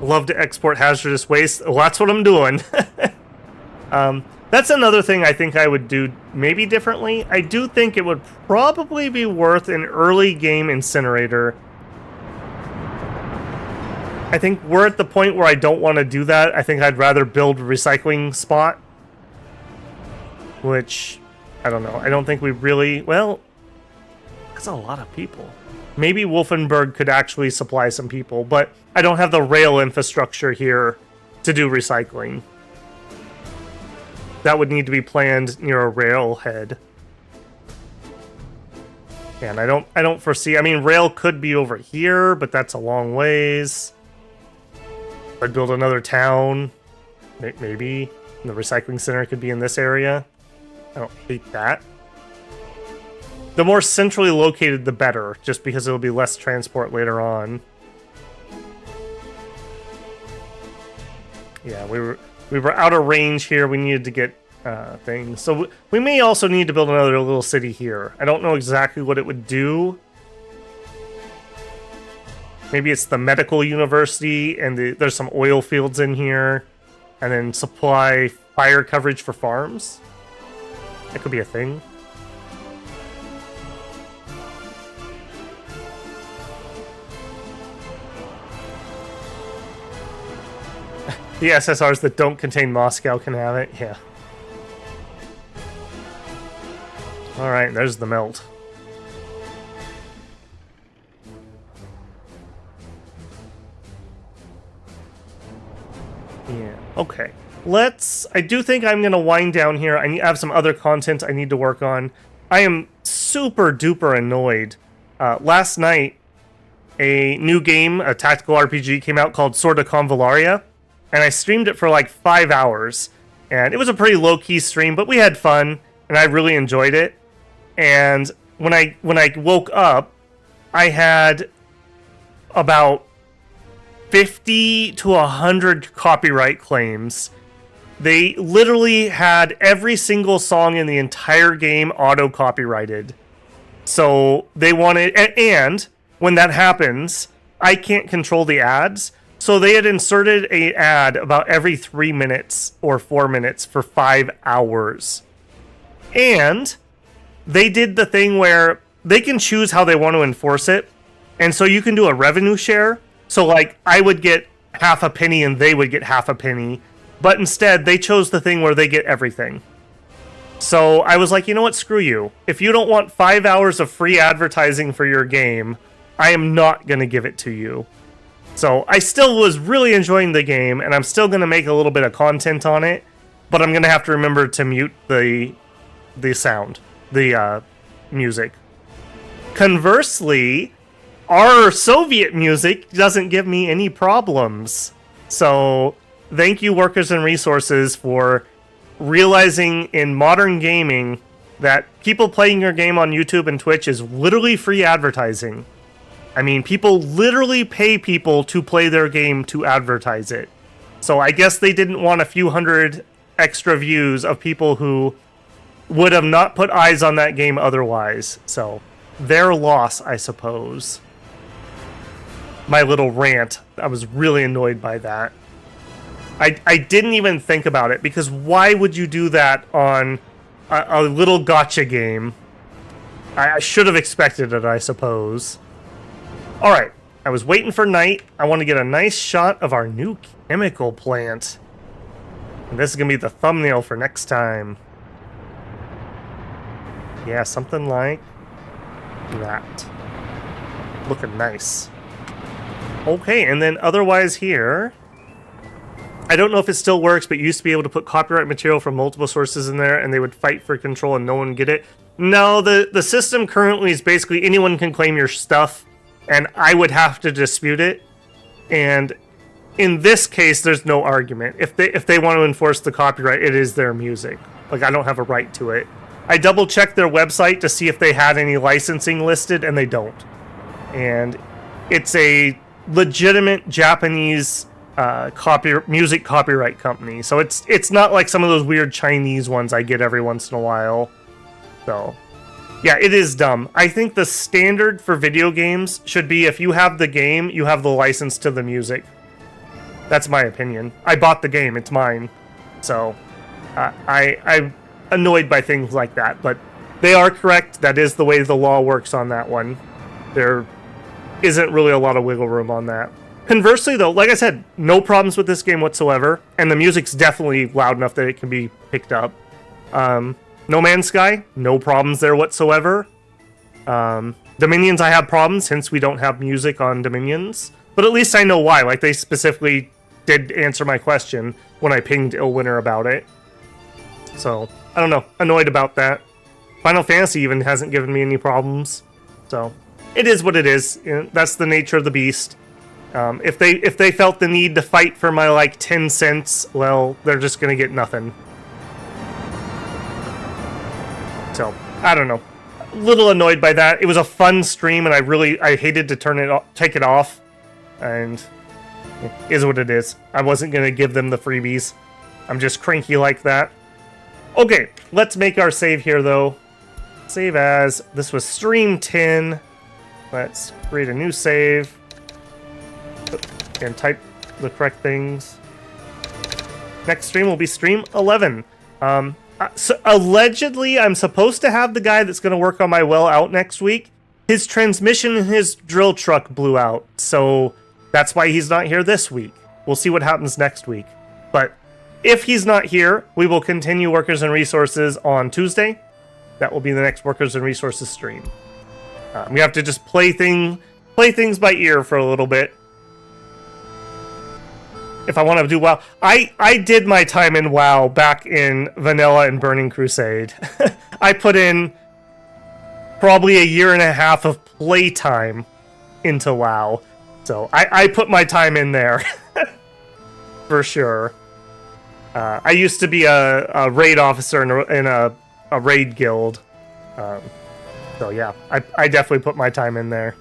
Love to export hazardous waste. Well, that's what I'm doing. That's another thing I think I would do maybe differently. I do think it would probably be worth an early game incinerator. I think we're at the point where I don't want to do that. I think I'd rather build a recycling spot. Which, I don't know. I don't think we really... Well, that's a lot of people. Maybe Wolfenburg could actually supply some people, but I don't have the rail infrastructure here to do recycling. That would need to be planned near a railhead. And I don't foresee... I mean, rail could be over here, but that's a long ways. I'd build another town. Maybe. And the recycling center could be in this area. I don't hate that. The more centrally located, the better, just because it'll be less transport later on. Yeah, we were out of range here. We needed to get things. So we may also need to build another little city here. I don't know exactly what it would do. Maybe it's the medical university, and there's some oil fields in here. And then supply fire coverage for farms. That could be a thing. The SSRs that don't contain Moscow can have it, yeah. Alright, there's the melt. Yeah, okay. I do think I'm going to wind down here. I have some other content I need to work on. I am super duper annoyed. Last night, a new game, a tactical RPG, came out called Sword of Convallaria. And I streamed it for like 5 hours. And it was a pretty low-key stream, but we had fun. And I really enjoyed it. And when I woke up, I had about 50 to 100 copyright claims. They literally had every single song in the entire game auto-copyrighted. So they wanted... And when that happens, I can't control the ads. So they had inserted an ad about every 3 minutes or 4 minutes for 5 hours. And they did the thing where they can choose how they want to enforce it. And so you can do a revenue share. So like I would get half a penny and they would get half a penny. But instead they chose the thing where they get everything. So I was like, you know what? Screw you. If you don't want 5 hours of free advertising for your game, I am not going to give it to you. So I still was really enjoying the game, and I'm still going to make a little bit of content on it, but I'm going to have to remember to mute the sound, the music. Conversely, our Soviet music doesn't give me any problems. So thank you, Workers and Resources, for realizing in modern gaming that people playing your game on YouTube and Twitch is literally free advertising. I mean, people literally pay people to play their game to advertise it. So I guess they didn't want a few hundred extra views of people who would have not put eyes on that game otherwise. So, their loss, I suppose. My little rant. I was really annoyed by that. I didn't even think about it, because why would you do that on a little gotcha game? I should have expected it, I suppose. Alright, I was waiting for night. I want to get a nice shot of our new chemical plant. And this is going to be the thumbnail for next time. Yeah, something like that. Looking nice. Okay, and then otherwise here, I don't know if it still works, but you used to be able to put copyright material from multiple sources in there, and they would fight for control and no one would get it. No, the system currently is basically anyone can claim your stuff, and I would have to dispute it. And in this case, there's no argument. If they want to enforce the copyright, it is their music. Like, I don't have a right to it. I double-checked their website to see if they had any licensing listed, and they don't. And it's a legitimate Japanese music copyright company. So it's not like some of those weird Chinese ones I get every once in a while. So, yeah, it is dumb. I think the standard for video games should be if you have the game, you have the license to the music. That's my opinion. I bought the game, it's mine. So, I'm annoyed by things like that, but they are correct. That is the way the law works on that one. There isn't really a lot of wiggle room on that. Conversely, though, like I said, no problems with this game whatsoever, and the music's definitely loud enough that it can be picked up. No Man's Sky, no problems there whatsoever. Dominions, I have problems, since we don't have music on Dominions. But at least I know why. Like, they specifically did answer my question when I pinged Illwinter about it. So, I don't know. Annoyed about that. Final Fantasy even hasn't given me any problems. So, it is what it is. That's the nature of the beast. If they felt the need to fight for my, like, 10 cents, well, they're just gonna get nothing. So, I don't know. A little annoyed by that. It was a fun stream, and I hated to take it off. And it is what it is. I wasn't going to give them the freebies. I'm just cranky like that. Okay, let's make our save here, though. Save as. This was stream 10. Let's create a new save. And type the correct things. Next stream will be stream 11. So allegedly, I'm supposed to have the guy that's going to work on my well out next week. His transmission in his drill truck blew out, so that's why he's not here this week. We'll see what happens next week. But if he's not here, we will continue Workers and Resources on Tuesday. That will be the next Workers and Resources stream. We have to just play things by ear for a little bit. If I want to do WoW. I did my time in WoW back in Vanilla and Burning Crusade. I put in probably a year and a half of playtime into WoW. So I put my time in there. For sure. I used to be a raid officer in a raid guild. So yeah, I definitely put my time in there.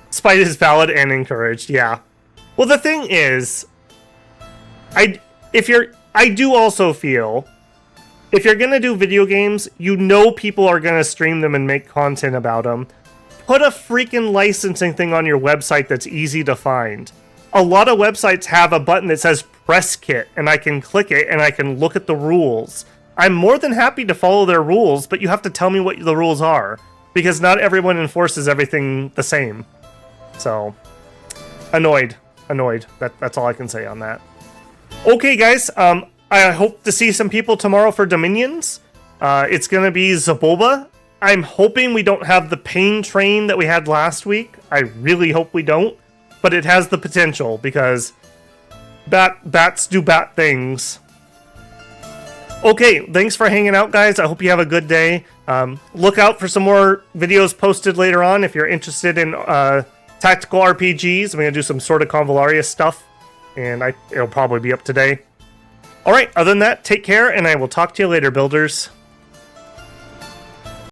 Spite is valid and encouraged, yeah. Well, the thing is, I do also feel, if you're gonna do video games, you know people are gonna stream them and make content about them. Put a freaking licensing thing on your website that's easy to find. A lot of websites have a button that says press kit, and I can click it and I can look at the rules. I'm more than happy to follow their rules, but you have to tell me what the rules are, because not everyone enforces everything the same. So, annoyed. That's all I can say on that. Okay, guys, I hope to see some people tomorrow for Dominions. It's going to be Zaboba. I'm hoping we don't have the pain train that we had last week. I really hope we don't. But it has the potential, because bats do bat things. Okay, thanks for hanging out, guys. I hope you have a good day. Look out for some more videos posted later on if you're interested in tactical RPGs. I'm going to do some sort of Convalaria stuff, and it'll probably be up today. Alright, other than that, take care, and I will talk to you later, builders.